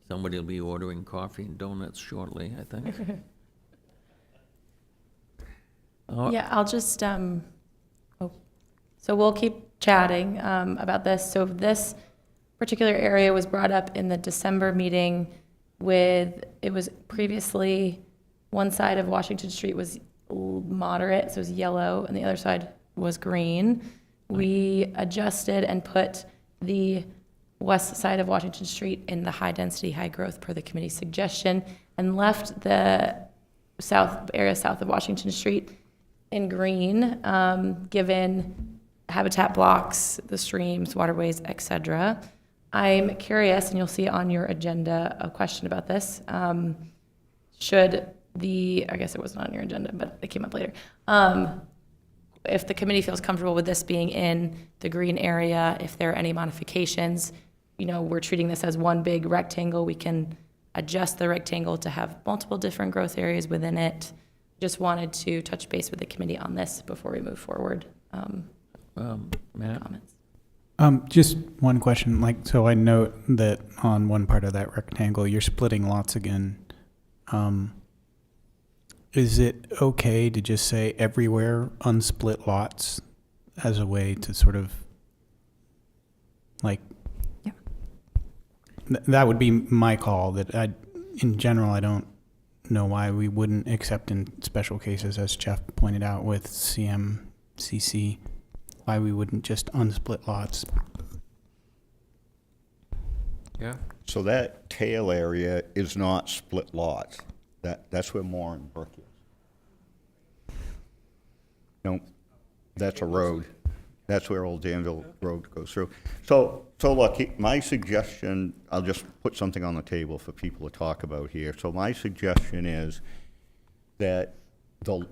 Somebody will be ordering coffee and donuts shortly, I think. Yeah, I'll just, so we'll keep chatting about this. So this particular area was brought up in the December meeting with, it was previously, one side of Washington Street was moderate, so it was yellow, and the other side was green. We adjusted and put the west side of Washington Street in the high density, high growth per the committee's suggestion, and left the area south of Washington Street in green, given habitat blocks, the streams, waterways, etc. I'm curious, and you'll see on your agenda a question about this. Should I guess it wasn't on your agenda, but it came up later. if the committee feels comfortable with this being in the green area, if there are any modifications, we're treating this as one big rectangle. We can adjust the rectangle to have multiple different growth areas within it. Just wanted to touch base with the committee on this before we move forward. Matt? Comments. Just one question. So I note that on one part of that rectangle, you're splitting lots again. Is it okay to just say everywhere unsplit lots as a way to sort of that would be my call, that in general, I don't know why we wouldn't accept in special cases, as Jeff pointed out with CMCC, why we wouldn't just unsplit lots. Yeah. So that tail area is not split lots. That's where Moore and Brook is. No, that's a road. That's where Old Danville Road goes through. So look, my suggestion, I'll just put something on the table for people to talk about here. So my suggestion is that the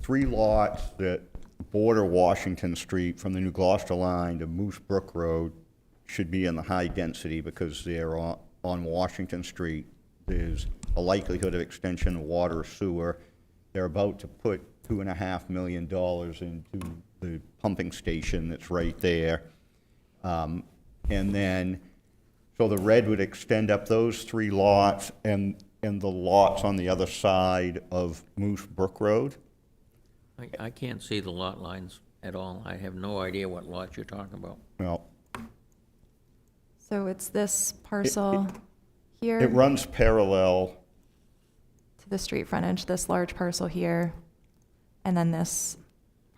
3 lots that border Washington Street from the New Gloucester line to Moose Brook Road should be in the high density because they're on Washington Street. There's a likelihood of extension of water or sewer. They're about to put $2.5 million into the pumping station that's right there. And then, so the red would extend up those 3 lots and the lots on the other side of Moose Brook Road. I can't see the lot lines at all. I have no idea what lots you're talking about. Well, So it's this parcel here it runs parallel. to the street frontage, this large parcel here, and then this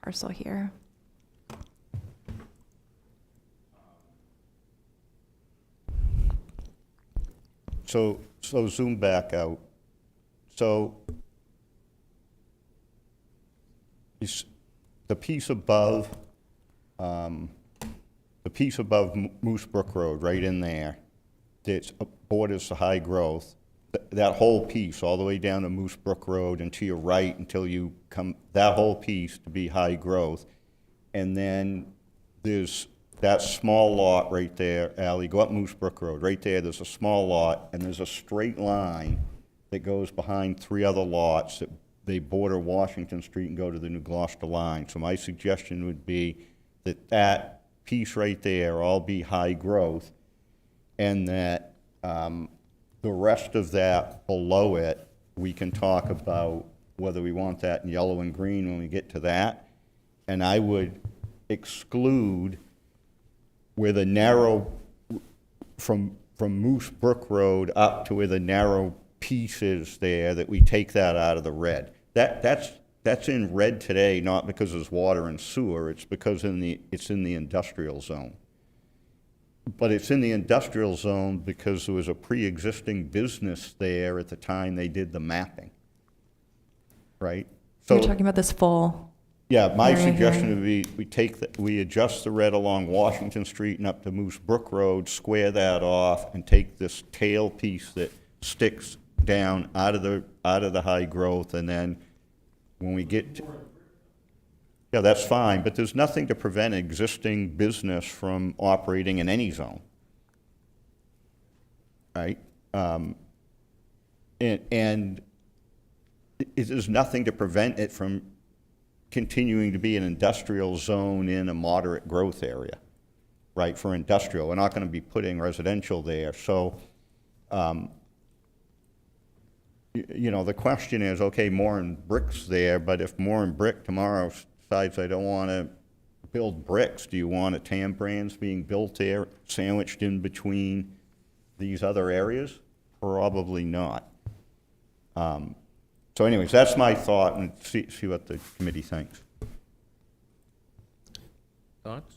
parcel here. So zoom back out. So the piece above Moose Brook Road, right in there, that borders the high growth, that whole piece, all the way down to Moose Brook Road and to your right until you come, that whole piece to be high growth. And then there's that small lot right there, Ally, go up Moose Brook Road, right there's a small lot, and there's a straight line that goes behind 3 other lots that they border Washington Street and go to the New Gloucester line. So my suggestion would be that that piece right there all be high growth, and that the rest of that below it, we can talk about whether we want that in yellow and green when we get to that. And I would exclude where the narrow, from Moose Brook Road up to where the narrow piece is there, that we take that out of the red. That's in red today, not because there's water and sewer, it's because it's in the industrial zone. But it's in the industrial zone because there was a pre-existing business there at the time they did the mapping, right? So you're talking about this full. Yeah, my area suggestion here. would be we adjust the red along Washington Street and up to Moose Brook Road, square that off, and take this tail piece that sticks down out of the high growth, and then when we get to, yeah, that's fine, but there's nothing to prevent existing business from operating in any zone, right? And there's nothing to prevent it from continuing to be an industrial zone in a moderate growth area, right, for industrial. We're not going to be putting residential there. So, the question is, okay, Moore and Brick's there, but if Moore and Brick tomorrow decides I don't want to build bricks, do you want a TAM brands being built there, sandwiched in between these other areas? Probably not. So anyways, that's my thought, and see what the committee thinks. Thoughts?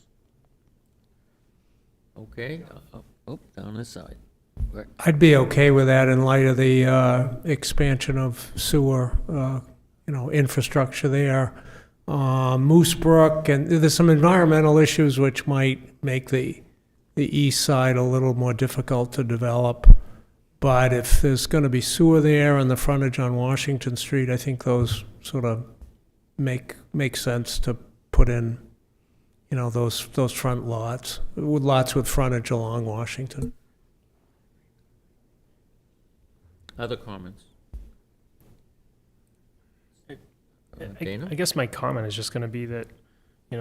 Okay, down this side. Right. I'd be okay with that in light of the expansion of sewer, infrastructure there. Moose Brook, and there's some environmental issues which might make the east side a little more difficult to develop. But if there's going to be sewer there and the frontage on Washington Street, I think those sort of make sense to put in, those front lots, with lots with frontage along Washington. Other comments? Dana? I guess my comment is just going to be that,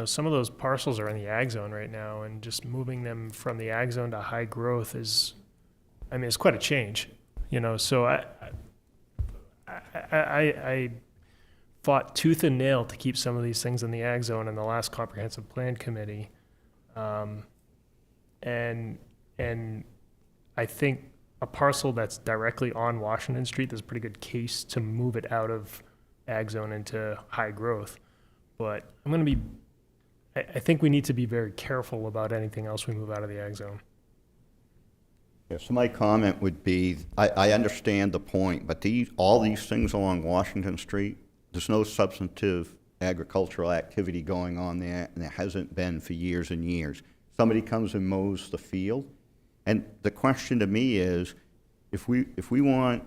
some of those parcels are in the ag zone right now, and just moving them from the ag zone to high growth is, it's quite a change, so I fought tooth and nail to keep some of these things in the ag zone in the last comprehensive plan committee. And I think a parcel that's directly on Washington Street, there's a pretty good case to move it out of ag zone into high growth. But I think we need to be very careful about anything else we move out of the ag zone. Yeah, so my comment would be, I understand the point, but all these things along Washington Street, there's no substantive agricultural activity going on there, and there hasn't been for years and years. Somebody comes and mows the field, and the question to me is, if we want...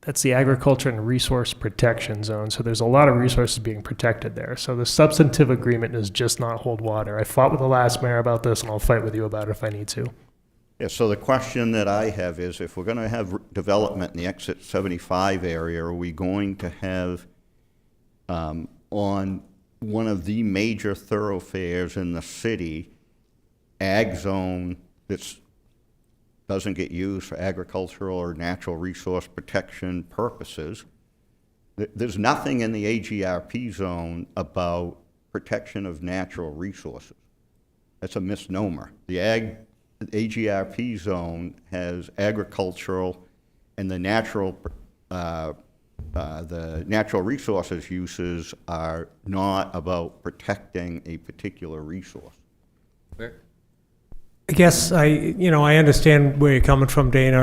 That's the agriculture and resource protection zone, so there's a lot of resources being protected there. So the substantive agreement does just not hold water. I fought with the last mayor about this, and I'll fight with you about it if I need to. Yeah, so the question that I have is, if we're going to have development in the Exit 75 area, are we going to have on one of the major thoroughfares in the city, ag zone that doesn't get used for agricultural or natural resource protection purposes? There's nothing in the AGRP zone about protection of natural resources. That's a misnomer. The AGRP zone has agricultural and the natural resources uses are not about protecting a particular resource. Rick? I guess I understand where you're coming from, Dana.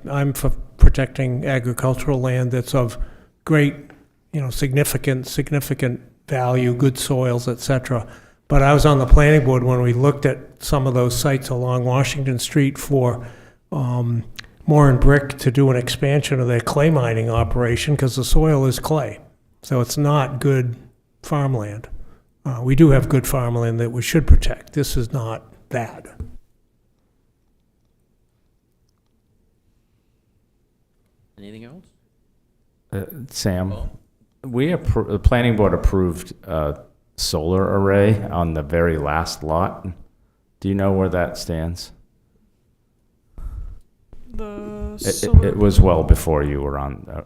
I'm for protecting agricultural land that's of great, significant value, good soils, etc. But I was on the planning board when we looked at some of those sites along Washington Street for Moore and Brick to do an expansion of their clay mining operation because the soil is clay. So it's not good farmland. We do have good farmland that we should protect. This is not that. Anything else? Sam, the planning board approved a solar array on the very last lot. Do you know where that stands? It was well before you were on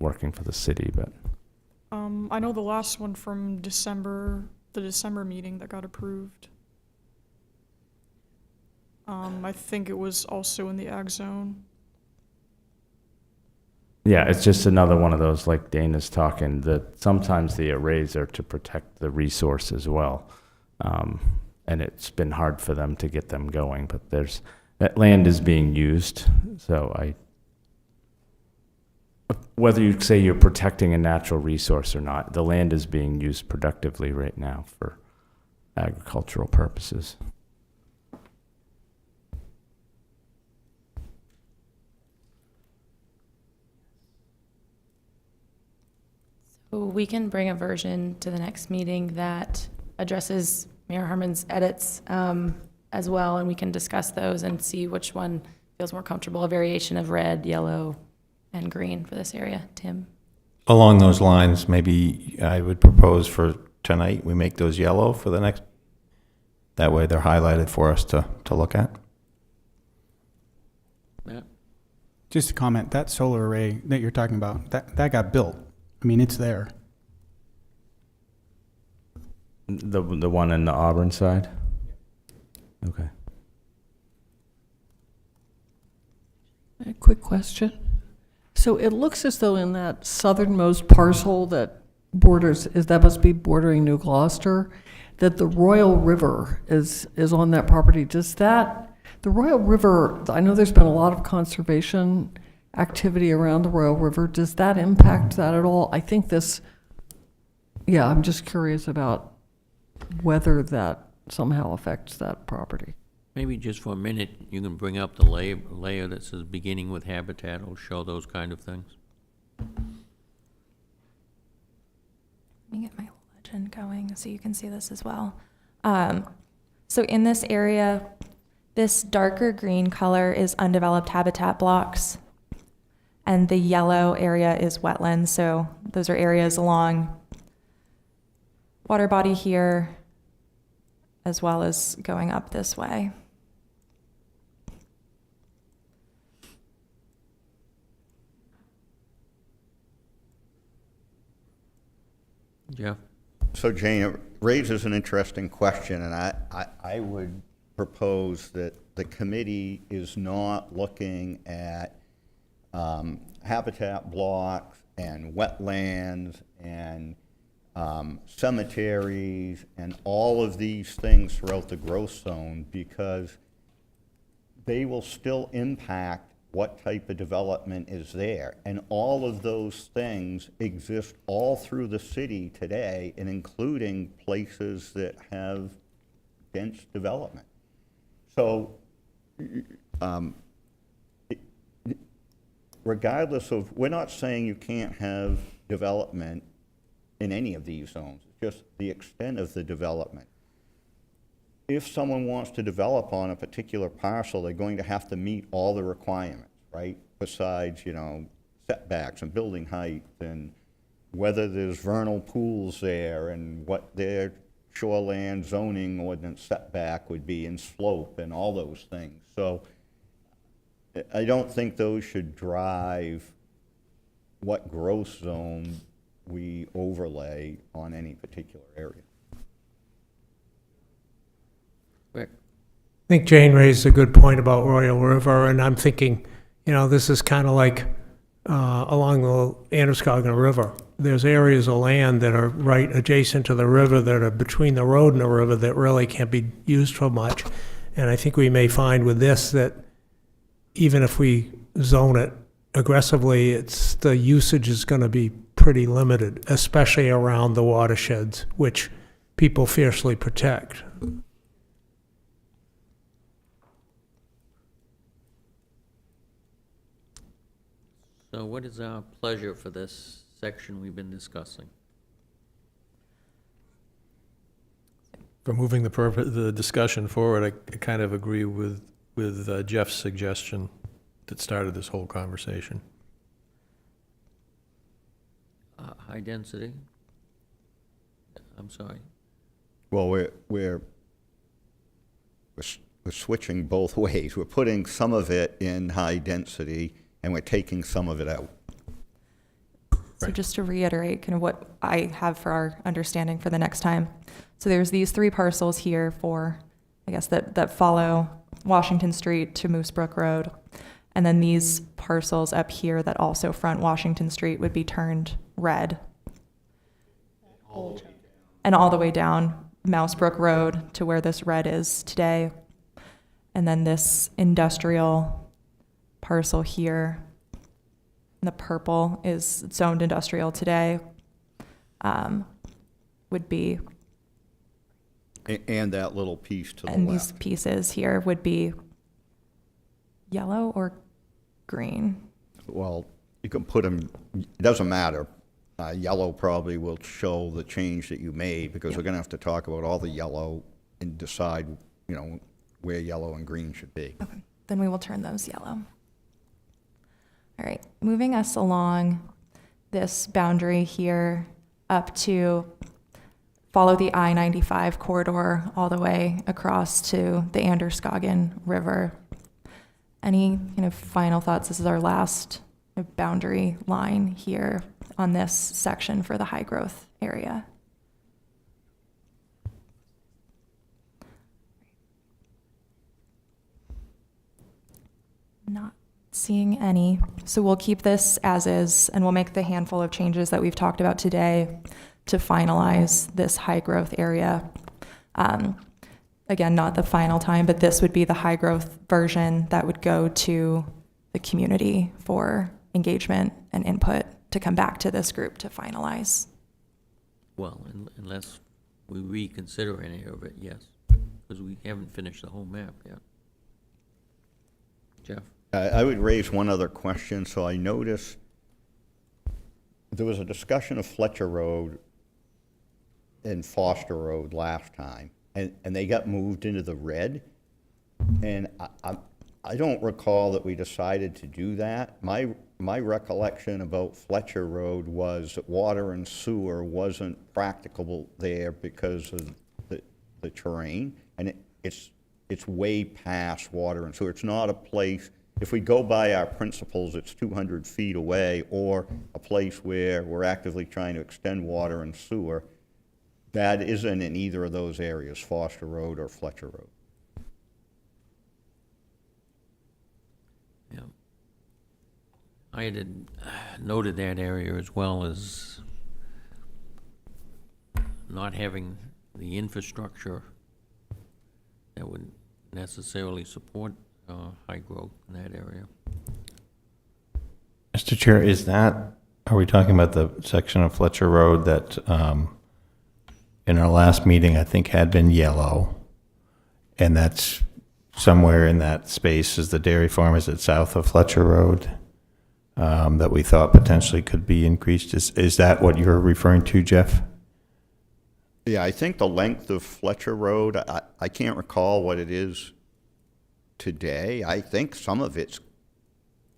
working for the city, but I know the last one from December, the December meeting that got approved. I think it was also in the ag zone. yeah, it's just another one of those, like Dana's talking, that sometimes the arrays are to protect the resource as well. And it's been hard for them to get them going, but that land is being used. So whether you say you're protecting a natural resource or not, the land is being used productively right now for agricultural purposes. So we can bring a version to the next meeting that addresses Mayor Harmon's edits as well, and we can discuss those and see which one feels more comfortable, a variation of red, yellow, and green for this area. Tim? Along those lines, maybe I would propose for tonight, we make those yellow for the next, that way they're highlighted for us to look at. Yeah. Just a comment, that solar array that you're talking about, that got built. I mean, it's there. The one in the Auburn side? Okay. A quick question. So it looks as though in that southernmost parcel that borders, that must be bordering New Gloucester, that the Royal River is on that property. Does that, the Royal River, I know there's been a lot of conservation activity around the Royal River. Does that impact that at all? I think yeah, I'm just curious about whether that somehow affects that property. Maybe just for a minute, you can bring up the layer that says beginning with habitat. It'll show those kind of things. elevation going so you can see this as well. So in this area, this darker green color is undeveloped habitat blocks, and the yellow area is wetlands. So those are areas along water body here, as well as going up this way. Jeff? So Jane, it raises an interesting question, and I would propose that the committee is not looking at habitat blocks and wetlands and cemeteries and all of these things throughout the growth zone, because they will still impact what type of development is there. And all of those things exist all through the city today, and including places that have dense development. So regardless of, we're not saying you can't have development in any of these zones, it's just the extent of the development. If someone wants to develop on a particular parcel, they're going to have to meet all the requirements, right? Besides, you know, setbacks and building height and whether there's vernal pools there and what their shoreland zoning ordinance setback would be and slope and all those things. So I don't think those should drive what growth zone we overlay on any particular area. Rick? I think Jane raised a good point about Royal River, and I'm thinking, you know, this is kind of like along the Androscoggin River. There's areas of land that are right adjacent to the river that are between the road and the river that really can't be used for much. And I think we may find with this that even if we zone it aggressively, it's the usage is going to be pretty limited, especially around the watersheds, which people fiercely protect. So what is our pleasure for this section we've been discussing? For moving the discussion forward, I kind of agree with Jeff's suggestion that started this whole conversation. High density? I'm sorry. Well, we're switching both ways. We're putting some of it in high density, and we're taking some of it out. So just to reiterate kind of what I have for our understanding for the next time. So there's these 3 parcels here for, I guess, that follow Washington Street to Moose Brook Road. And then these parcels up here that also front Washington Street would be turned red. And all the way down Mouse Brook Road to where this red is today. And then this industrial parcel here, the purple is zoned industrial today, would be. And that little piece to the left. And these pieces here would be yellow or green. Well, you can put them, it doesn't matter. Yellow probably will show the change that you made, because we're going to have to talk about all the yellow and decide, you know, where yellow and green should be. Okay, then we will turn those yellow. All right, moving us along this boundary here up to follow the I-95 corridor all the way across to the Androscoggin River. Any final thoughts? This is our last boundary line here on this section for the high growth area. Not seeing any. So we'll keep this as is, and we'll make the handful of changes that we've talked about today to finalize this high growth area. Again, not the final time, but this would be the high growth version that would go to the community for engagement and input to come back to this group to finalize. Well, unless we reconsider any of it, yes, because we haven't finished the whole map yet. Jeff? I would raise one other question. So I noticed there was a discussion of Fletcher Road and Foster Road last time, and they got moved into the red. And I don't recall that we decided to do that. My recollection about Fletcher Road was that water and sewer wasn't practicable there because of the terrain, and it's way past water and sewer. It's not a place, if we go by our principles, it's 200 feet away, or a place where we're actively trying to extend water and sewer. That isn't in either of those areas, Foster Road or Fletcher Road. Yeah. I had noted that area as well as not having the infrastructure that would necessarily support high growth in that area. Mr. Chair, are we talking about the section of Fletcher Road that in our last meeting I think had been yellow, and that's somewhere in that space is the dairy farm? Is it south of Fletcher Road that we thought potentially could be increased? Is that what you're referring to, Jeff? Yeah, I think the length of Fletcher Road, I can't recall what it is today. I think some of it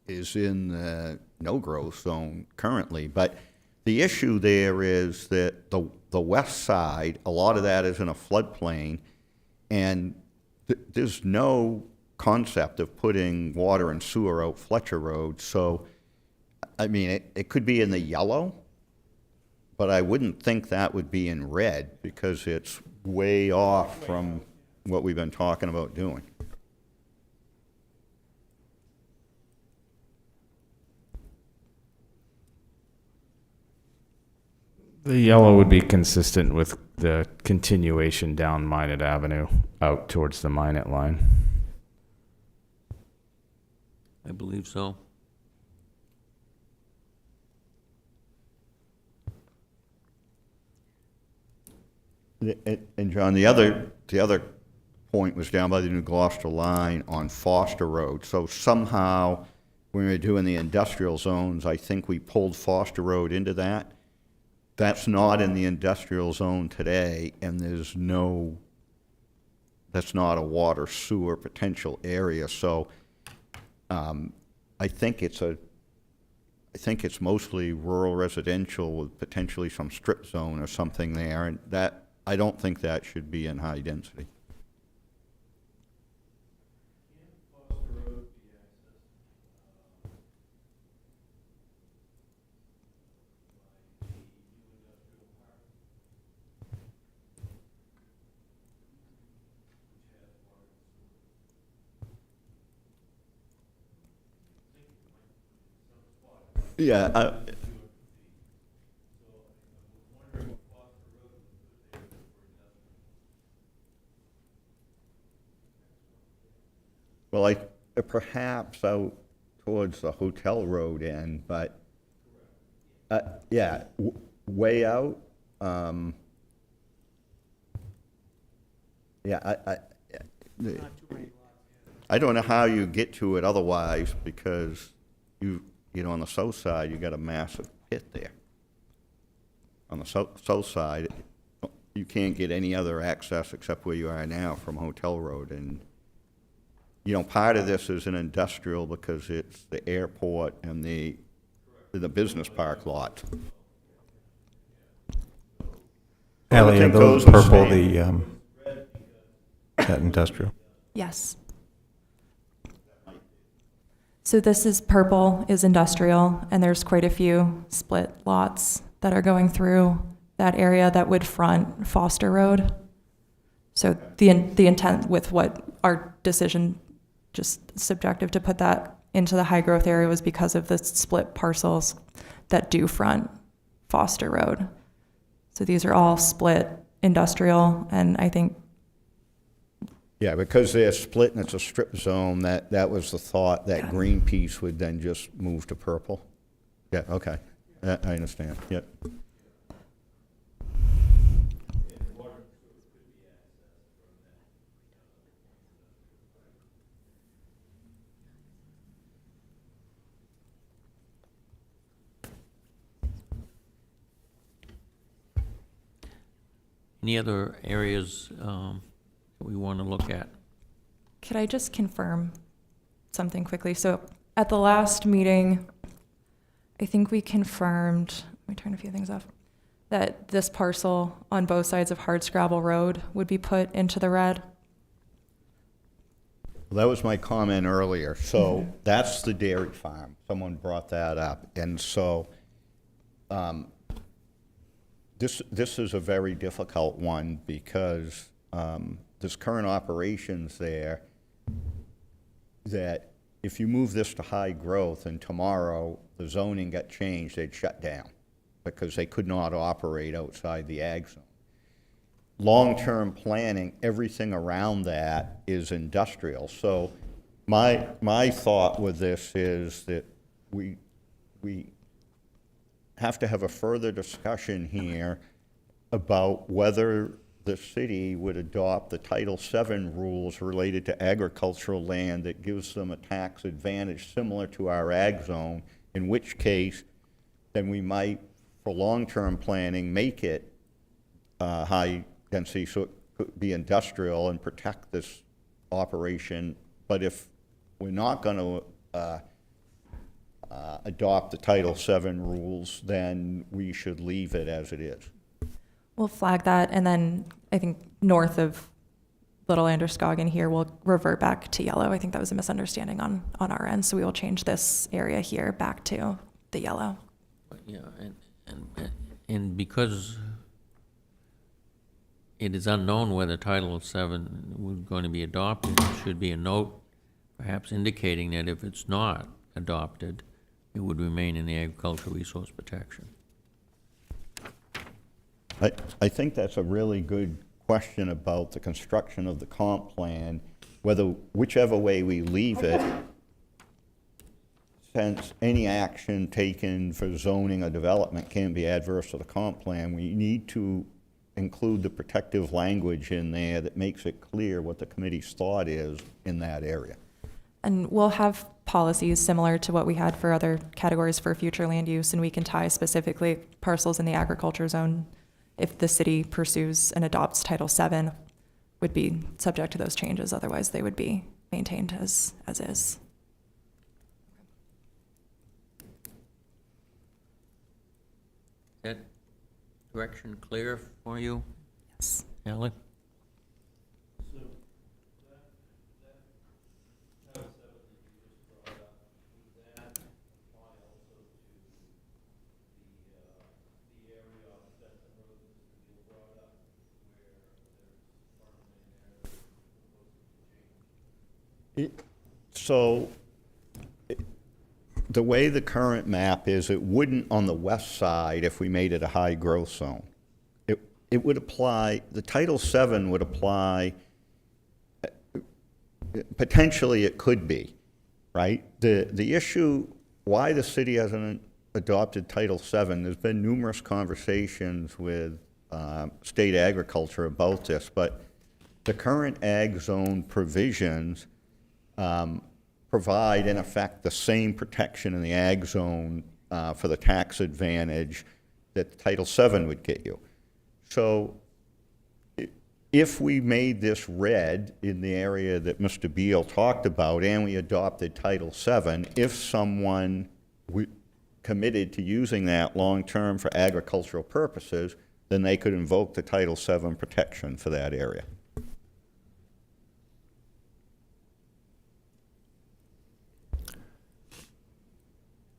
is in the no-growth zone currently, but the issue there is that the west side, a lot of that is in a floodplain, and there's no concept of putting water and sewer out Fletcher Road. So, I mean, it could be in the yellow, but I wouldn't think that would be in red because it's way off from what we've been talking about doing. The yellow would be consistent with the continuation down Minot Avenue out towards the Minot line. I believe so. And John, the other point was down by the New Gloucester line on Foster Road. So somehow, when we were doing the industrial zones, I think we pulled Foster Road into that. That's not in the industrial zone today, and that's not a water sewer potential area. So I think it's mostly rural residential with potentially some strip zone or something there, and that I don't think that should be in high density. Yeah. Well, perhaps out towards the Hotel Road end, but yeah, way out. Yeah, I don't know how you get to it otherwise, because you know, on the south side, you got a massive pit there. On the south side, you can't get any other access except where you are now from Hotel Road. And, you know, part of this is an industrial because it's the airport and the business park lot. Ellie, are those purple, that industrial? Yes. So this is purple, is industrial, and there's quite a few split lots that are going through that area that would front Foster Road. So the intent with what our decision, just subjective to put that into the high growth area, was because of the split parcels that do front Foster Road. So these are all split industrial, and I think. Yeah, because they're split and it's a strip zone, that was the thought, that green piece would then just move to purple. Yeah, okay. I understand, yep. Any other areas that we want to look at? Could I just confirm something quickly? So at the last meeting, I think we confirmed, let me turn a few things off, that this parcel on both sides of Hardscrabble Road would be put into the red. That was my comment earlier. So that's the dairy farm. Someone brought that up. And so this is a very difficult one because there's current operations there that if you move this to high growth and tomorrow the zoning got changed, they'd shut down because they could not operate outside the ag zone. Long-term planning, everything around that is industrial. So my thought with this is that we have to have a further discussion here about whether the city would adopt the Title VII rules related to agricultural land that gives them a tax advantage similar to our ag zone, in which case then we might, for long-term planning, make it high density so it could be industrial and protect this operation. But if we're not going to adopt the Title VII rules, then we should leave it as it is. We'll flag that, and then I think north of Little Androscoggin here, we'll revert back to yellow. I think that was a misunderstanding on our end, so we will change this area here back to the yellow. Yeah, and because it is unknown whether Title VII was going to be adopted, there should be a note perhaps indicating that if it's not adopted, it would remain in the agricultural resource protection. I think that's a really good question about the construction of the comp plan, whichever way we leave it, since any action taken for zoning or development can be adverse to the comp plan, we need to include the protective language in there that makes it clear what the committee's thought is in that area. And we'll have policies similar to what we had for other categories for future land use, and we can tie specifically parcels in the agriculture zone if the city pursues and adopts Title VII would be subject to those changes. Otherwise, they would be maintained as is. Is that direction clear for you? Yes. Ally? The way the current map is, it wouldn't on the west side if we made it a high growth zone. It would apply, the Title VII would apply, potentially it could be, right? The issue, why the city hasn't adopted Title VII, there's been numerous conversations with state agriculture about this, but the current ag zone provisions provide, in effect, the same protection in the ag zone for the tax advantage that Title VII would get you. So if we made this red in the area that Mr. Beal talked about and we adopted Title VII, if someone committed to using that long-term for agricultural purposes, then they could invoke the Title VII protection for that area.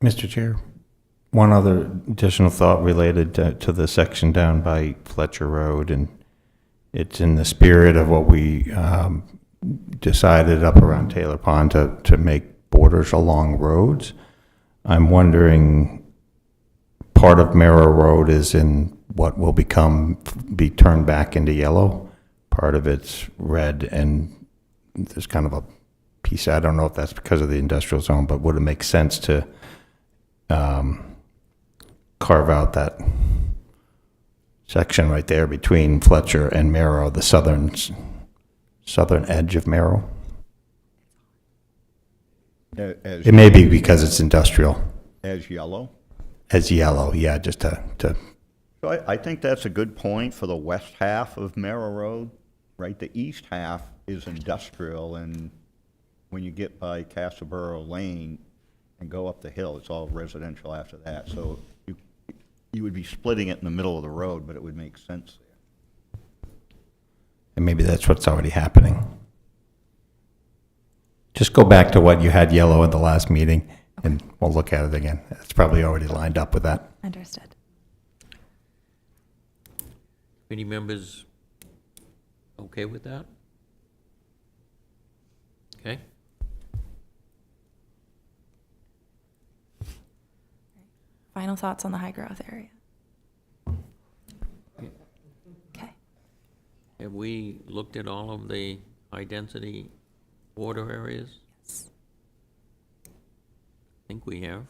Mr. Chair, one other additional thought related to the section down by Fletcher Road, and it's in the spirit of what we decided up around Taylor Pond to make borders along roads. I'm wondering, part of Merrill Road is in what will be turned back into yellow. Part of it's red, and there's kind of a piece, I don't know if that's because of the industrial zone, but would it make sense to carve out that section right there between Fletcher and Merrill, the southern edge of Merrill? It may be because it's industrial. As yellow? As yellow, yeah, just to So I think that's a good point for the west half of Merrill Road, right? The east half is industrial, and when you get by Castleboro Lane and go up the hill, it's all residential after that. So you would be splitting it in the middle of the road, but it would make sense there. And maybe that's what's already happening. Just go back to what you had yellow at the last meeting, and we'll look at it again. It's probably already lined up with that. Understood. Committee members okay with that? Okay. Final thoughts on the high growth area? Okay. Have we looked at all of the high-density border areas? Yes. I think we have.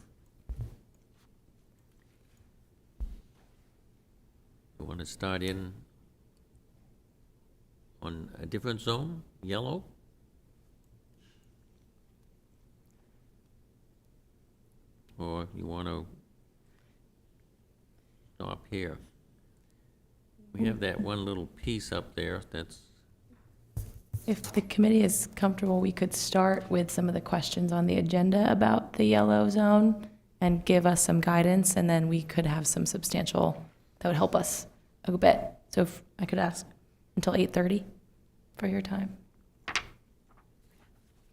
You want to start in on a different zone, yellow? Or you want to stop here? We have that one little piece up there that's, If the committee is comfortable, we could start with some of the questions on the agenda about the yellow zone and give us some guidance, and then we could have some substantial, that would help us a bit. So if I could ask until 8:30 for your time.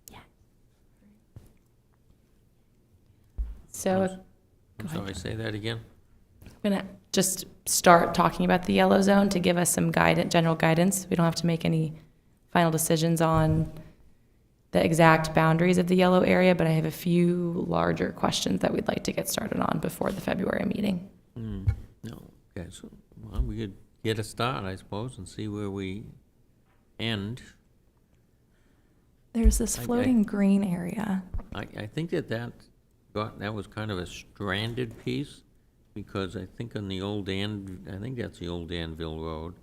Yeah. So, I'm sorry, say that again? I'm going to just start talking about the yellow zone to give us some guidance, general guidance. We don't have to make any final decisions on the exact boundaries of the yellow area, but I have a few larger questions that we'd like to get started on before the February meeting. No, okay, so, well, we could get a start, I suppose, and see where we end. There's this I- floating green area. I think that was kind of a stranded piece, because I think on the old I think that's the old Danville Road.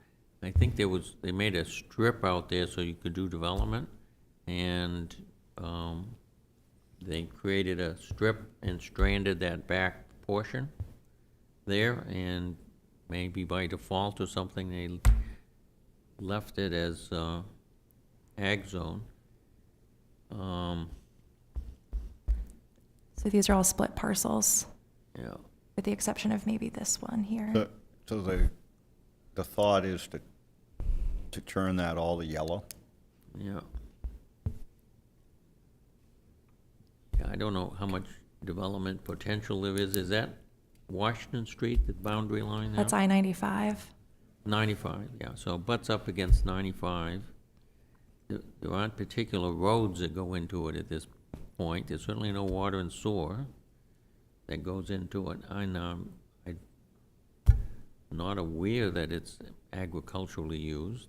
I think they made a strip out there so you could do development, and they created a strip and stranded that back portion there, and maybe by default or something, they left it as ag zone. So these are all split parcels, Yeah. with the exception of maybe this one here. So the thought is to turn that all to yellow? Yeah. Yeah, I don't know how much development potential there is. Is that Washington Street, the boundary line there? That's I-95. 95, yeah, so it butts up against 95. There aren't particular roads that go into it at this point. There's certainly no water and sewer that goes into it. I'm not aware that it's agriculturally used.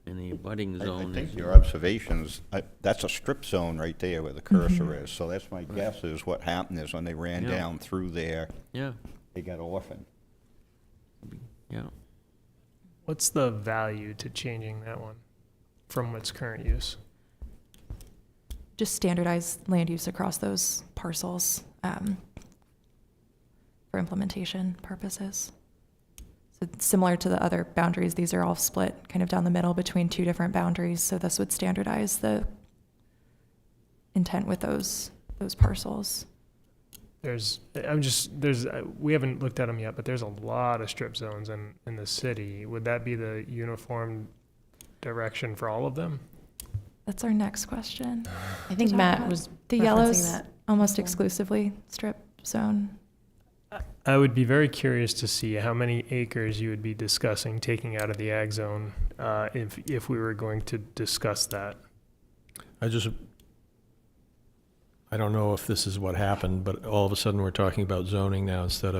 And the abutting zone I is... think your observations, that's a strip zone right there where the cursor is. So that's my guess is what happened is when they ran Yeah. down through there, Yeah, they got orphaned. yeah. What's the value to changing that one from its current use? Just standardize land use across those parcels for implementation purposes. So similar to the other boundaries, these are all split kind of down the middle between two different boundaries. So this would standardize the intent with those parcels. We haven't looked at them yet, but there's a lot of strip zones in the city. Would that be the uniform direction for all of them? That's our next question. I think Matt was The referencing yellow's that. almost exclusively strip zone. I would be very curious to see how many acres you would be discussing taking out of the ag zone if we were going to discuss that. I don't know if this is what happened, but all of a sudden we're talking about zoning now instead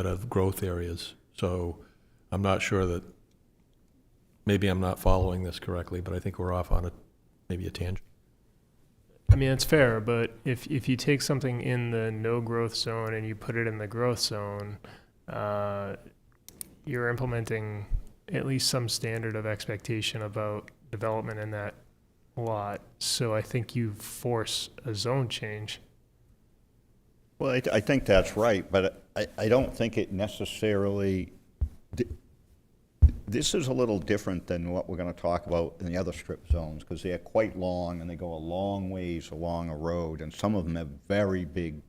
of growth areas. So I'm not sure that, maybe I'm not following this correctly, but I think we're off on maybe a tangent. I mean, it's fair, but if you take something in the no growth zone and you put it in the growth zone, you're implementing at least some standard of expectation about development in that lot. So I think you force a zone change. Well, I think that's right, but I don't think it necessarily, this is a little different than what we're going to talk about in the other strip zones, because they're quite long and they go a long ways along a road, and some of them have very big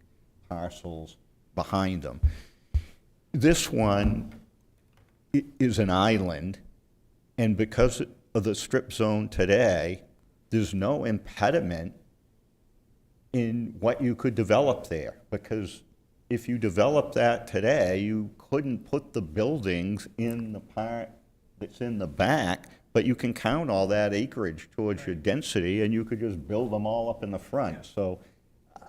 parcels behind them. This one is an island, and because of the strip zone today, there's no impediment in what you could develop there, because if you develop that today, you couldn't put the buildings in the part that's in the back, but you can count all that acreage towards your density, and you could just build them all up in the front. So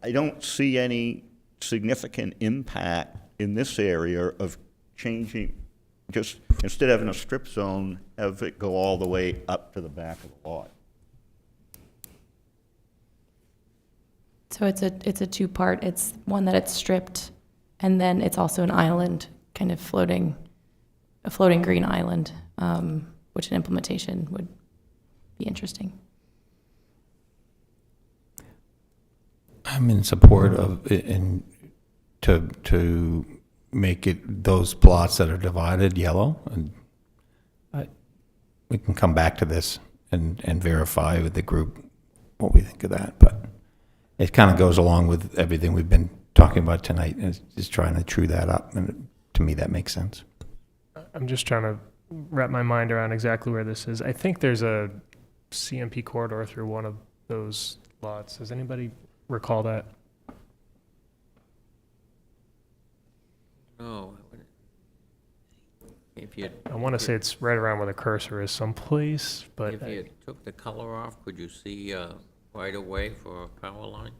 I don't see any significant impact in this area of changing, just instead of having a strip zone, have it go all the way up to the back of the lot. So it's a two-part. It's one that it's stripped, and then it's also an island, kind of a floating green island, which an implementation would be interesting. I'm in support of it, and to make it those plots that are divided yellow, and we can come back to this and verify with the group what we think of that, but it kind of goes along with everything we've been talking about tonight, and just trying to true that up, and to me that makes sense. I'm just trying to wrap my mind around exactly where this is. I think there's a CMP corridor through one of those lots. Does anybody recall that? No. If you, I want to say it's right around where the cursor is someplace, but if you took the color off, could you see right away for a power line?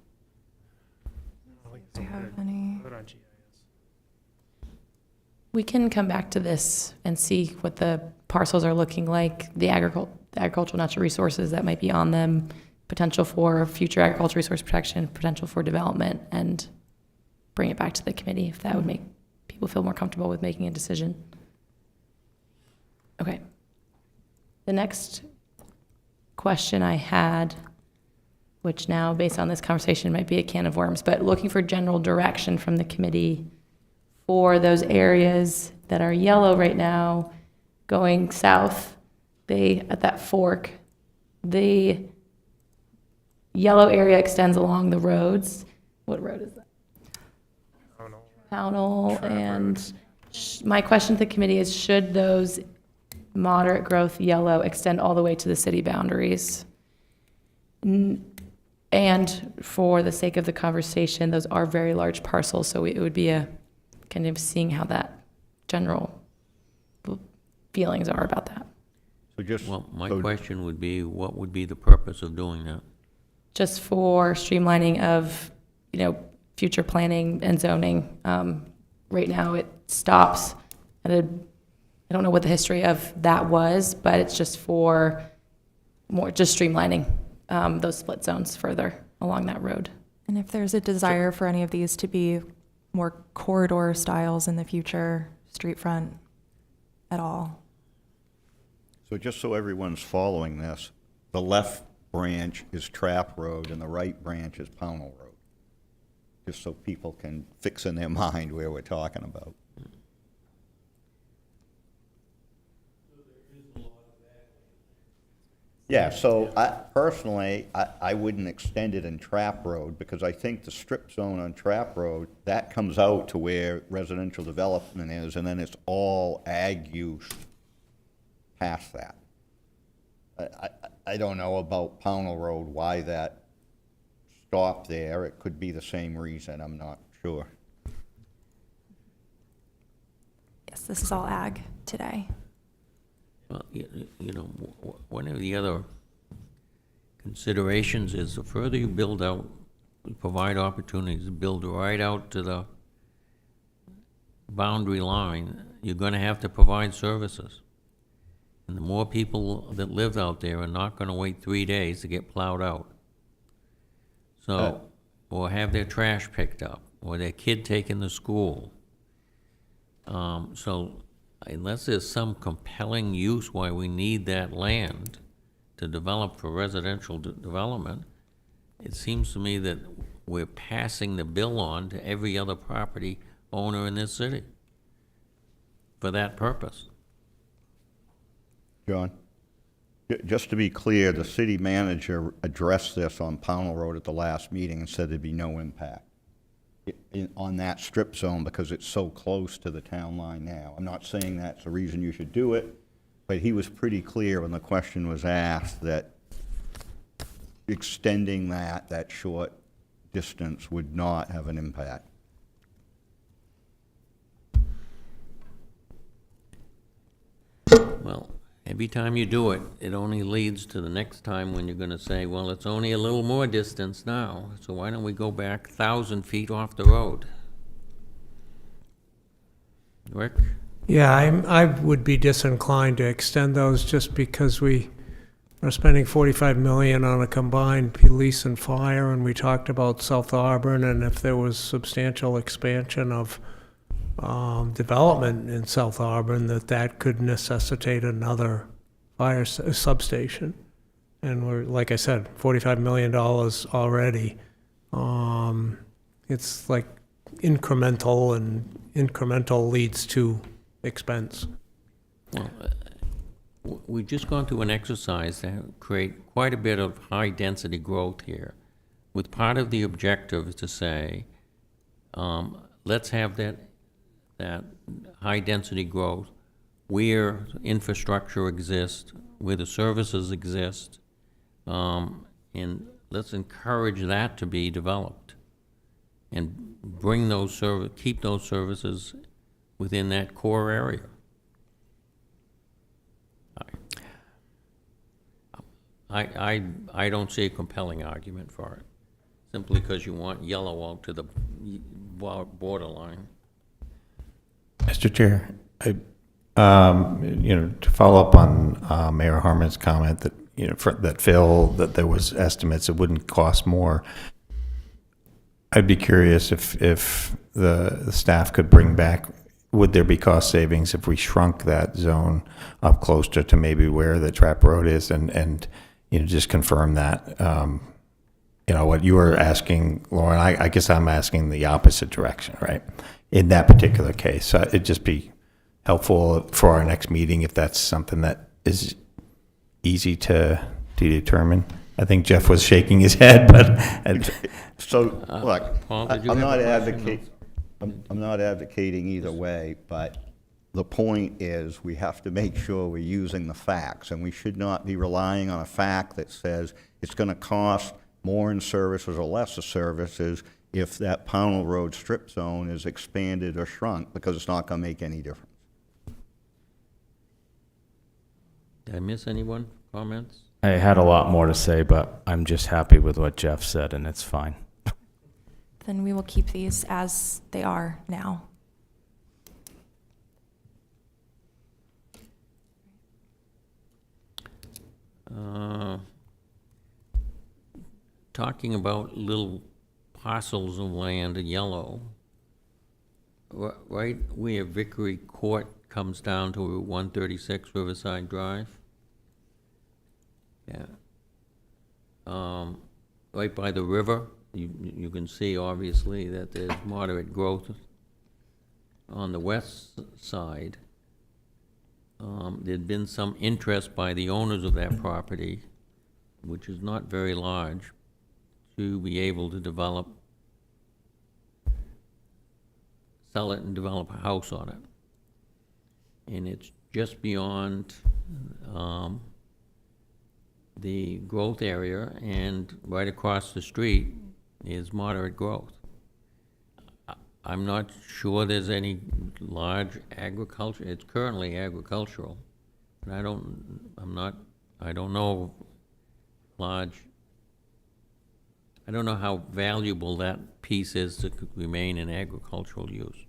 Do you have any? We can come back to this and see what the parcels are looking like, the agricultural natural resources that might be on them, potential for future agricultural resource protection, potential for development, and bring it back to the committee if that would make people feel more comfortable with making a decision. Okay. The next question I had, which now based on this conversation might be a can of worms, but looking for general direction from the committee for those areas that are yellow right now going south, at that fork, the yellow area extends along the roads. What road is that? Pownell. And my question to the committee is, should those moderate growth yellow extend all the way to the city boundaries? And for the sake of the conversation, those are very large parcels, so it would be a kind of seeing how that general feelings are about that. Well, my question would be, what would be the purpose of doing that? Just for streamlining of, future planning and zoning. Right now, it stops at I don't know what the history of that was, but it's just for just streamlining those split zones further along that road. And if there's a desire for any of these to be more corridor styles in the future, street front at all. So just so everyone's following this, the left branch is Trap Road and the right branch is Pownell Road. Just so people can fix in their mind where we're talking about. Yeah, so personally, I wouldn't extend it in Trap Road, because I think the strip zone on Trap Road, that comes out to where residential development is, and then it's all ag use past that. I don't know about Pownell Road, why that stopped there. It could be the same reason, I'm not sure. Yes, this is all ag today. Well, one of the other considerations is the further you build out, provide opportunities, build right out to the boundary line, you're going to have to provide services. And the more people that live out there are not going to wait 3 days to get plowed out. So, or have their trash picked up, or their kid taken to school. So, unless there's some compelling use why we need that land to develop for residential development, it seems to me that we're passing the bill on to every other property owner in this city for that purpose. John? Just to be clear, the city manager addressed this on Pownell Road at the last meeting and said there'd be no impact on that strip zone because it's so close to the town line now. I'm not saying that's the reason you should do it, but he was pretty clear when the question was asked that extending that short distance would not have an impact. Well, every time you do it, it only leads to the next time when you're gonna say, well, it's only a little more distance now, so why don't we go back 1,000 feet off the road? Rick? Yeah, I would be disinclined to extend those just because we are spending $45 million on a combined police and fire, and we talked about South Auburn, and if there was substantial expansion of development in South Auburn, that could necessitate another fire substation. And we're, like I said, $45 million already. It's like incremental, and incremental leads to expense. Well, we've just gone through an exercise to create quite a bit of high-density growth here, with part of the objective to say, let's have that high-density growth where infrastructure exists, where the services exist, and let's encourage that to be developed and bring those keep those services within that core area. I don't see a compelling argument for it, simply because you want yellow out to the borderline. Mr. Chair, to follow up on Mayor Harmon's comment that, that there was estimates it wouldn't cost more. I'd be curious if the staff could bring back, would there be cost savings if we shrunk that zone up closer to maybe where the Trap Road is, and just confirm that. What you were asking, Lauren, I guess I'm asking the opposite direction, right? In that particular case. So it'd just be helpful for our next meeting if that's something that is easy to determine. I think Jeff was shaking his head, but... So, look, Paul, I'm not advocating either way, but the point is we have to make sure we're using the facts, and we should not be relying on a fact that says it's going to cost more in services or less of services if that Pownell Road strip zone is expanded or shrunk, because it's not going to make any difference. Did I miss anyone? Comments? I had a lot more to say, but I'm just happy with what Jeff said, and it's fine. Then we will keep these as they are now. Talking about little parcels of land in yellow, right where Vickery Court comes down to Route 136 Riverside Drive. Yeah. Right by the river, you can see obviously that there's moderate growth on the west side. There'd been some interest by the owners of that property, which is not very large, to be able to sell it and develop a house on it. And it's just beyond the growth area, and right across the street is moderate growth. I'm not sure there's any large agriculture. It's currently agricultural, and I don't know how valuable that piece is to remain in agricultural use.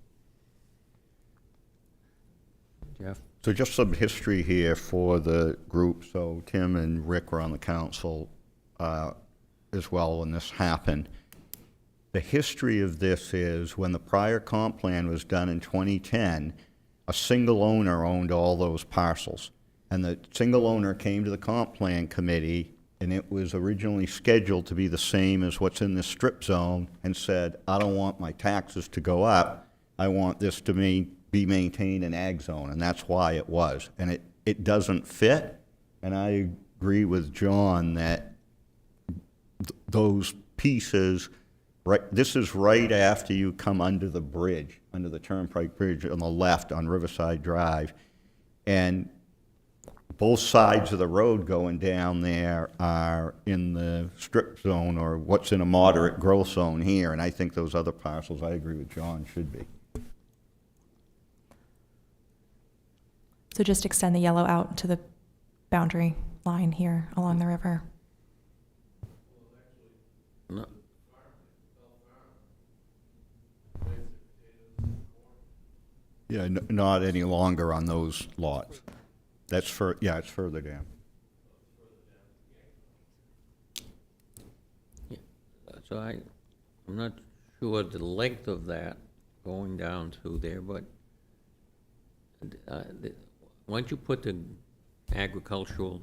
Jeff? So just some history here for the group. So Tim and Rick were on the council as well when this happened. The history of this is when the prior comp plan was done in 2010, a single owner owned all those parcels. And the single owner came to the comp plan committee and it was originally scheduled to be the same as what's in this strip zone, and said, I don't want my taxes to go up, I want this to be maintained in ag zone, and that's why it was. And it doesn't fit, and I agree with John that those pieces, right, this is right after you come under the bridge, under the Turnpike Bridge on the left on Riverside Drive, and both sides of the road going down there are in the strip zone, or what's in a moderate growth zone here, and I think those other parcels, I agree with John, should be. So just extend the yellow out to the boundary line here along the river. No. Yeah, not any longer on those lots. That's yeah, it's further down. Yeah. So I'm not sure the length of that going down through there, but why don't you put the agricultural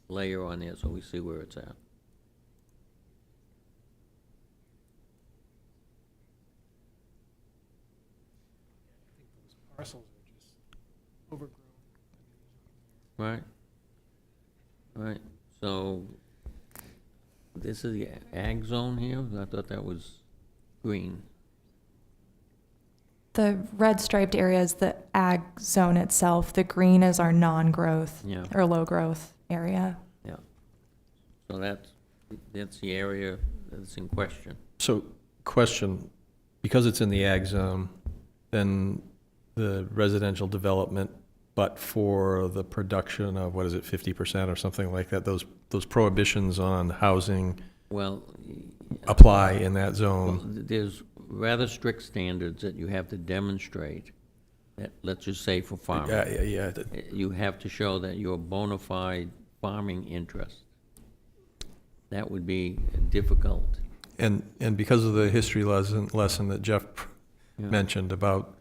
layer on there so we see where it's at? Parcels are just overgrown. Right. Right. So this is the ag zone here? I thought that was green. The red striped area is the ag zone itself. The green is our non-growth Yeah. or low growth area. Yeah. So that's the area that's in question. So, question, because it's in the ag zone, then the residential development, but for the production of, what is it, 50% or something like that, those prohibitions on housing Well, apply in that well, zone? there's rather strict standards that you have to demonstrate, that, let's just say for farming. Yeah. You have to show that you're a bona fide farming interest. That would be difficult. And because of the history lesson that Jeff Yeah. mentioned about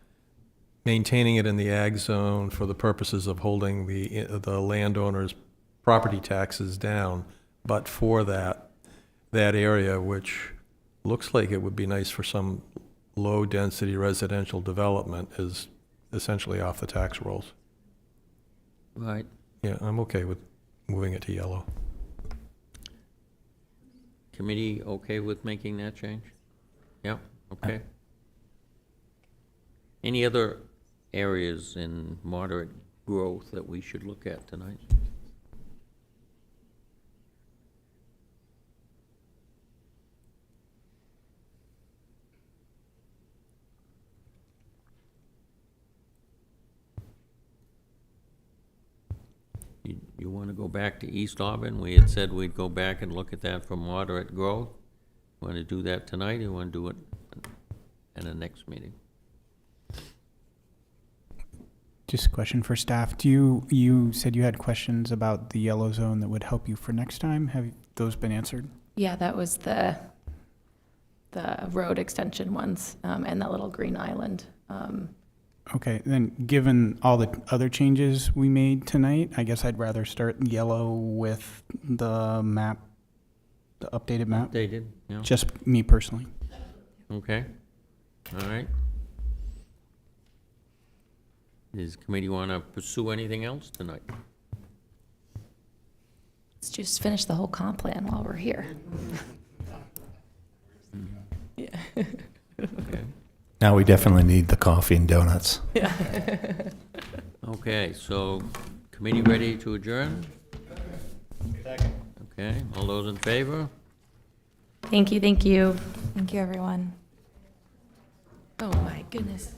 maintaining it in the ag zone for the purposes of holding the landowner's property taxes down, but for that area, which looks like it would be nice for some low-density residential development, is essentially off the tax rolls. Right. Yeah, I'm okay with moving it to yellow. Committee okay with making that change? Yeah, okay. Any other areas in moderate growth that we should look at tonight? You want to go back to East Auburn? We had said we'd go back and look at that for moderate growth. Want to do that tonight, or you want to do it in the next meeting? Just a question for staff. You said you had questions about the yellow zone that would help you for next time. Have those been answered? Yeah, that was the road extension ones, and that little green island. Okay, then given all the other changes we made tonight, I guess I'd rather start yellow with the map, the updated map. Updated, yeah. Just me personally. Okay, all right. Does the committee want to pursue anything else tonight? Let's just finish the whole comp plan while we're here. Yeah. Okay. Now we definitely need the coffee and donuts. Yeah. Okay, so committee ready to adjourn? Second. Okay, all those in favor? Thank you, thank you. Thank you, everyone. Oh, my goodness.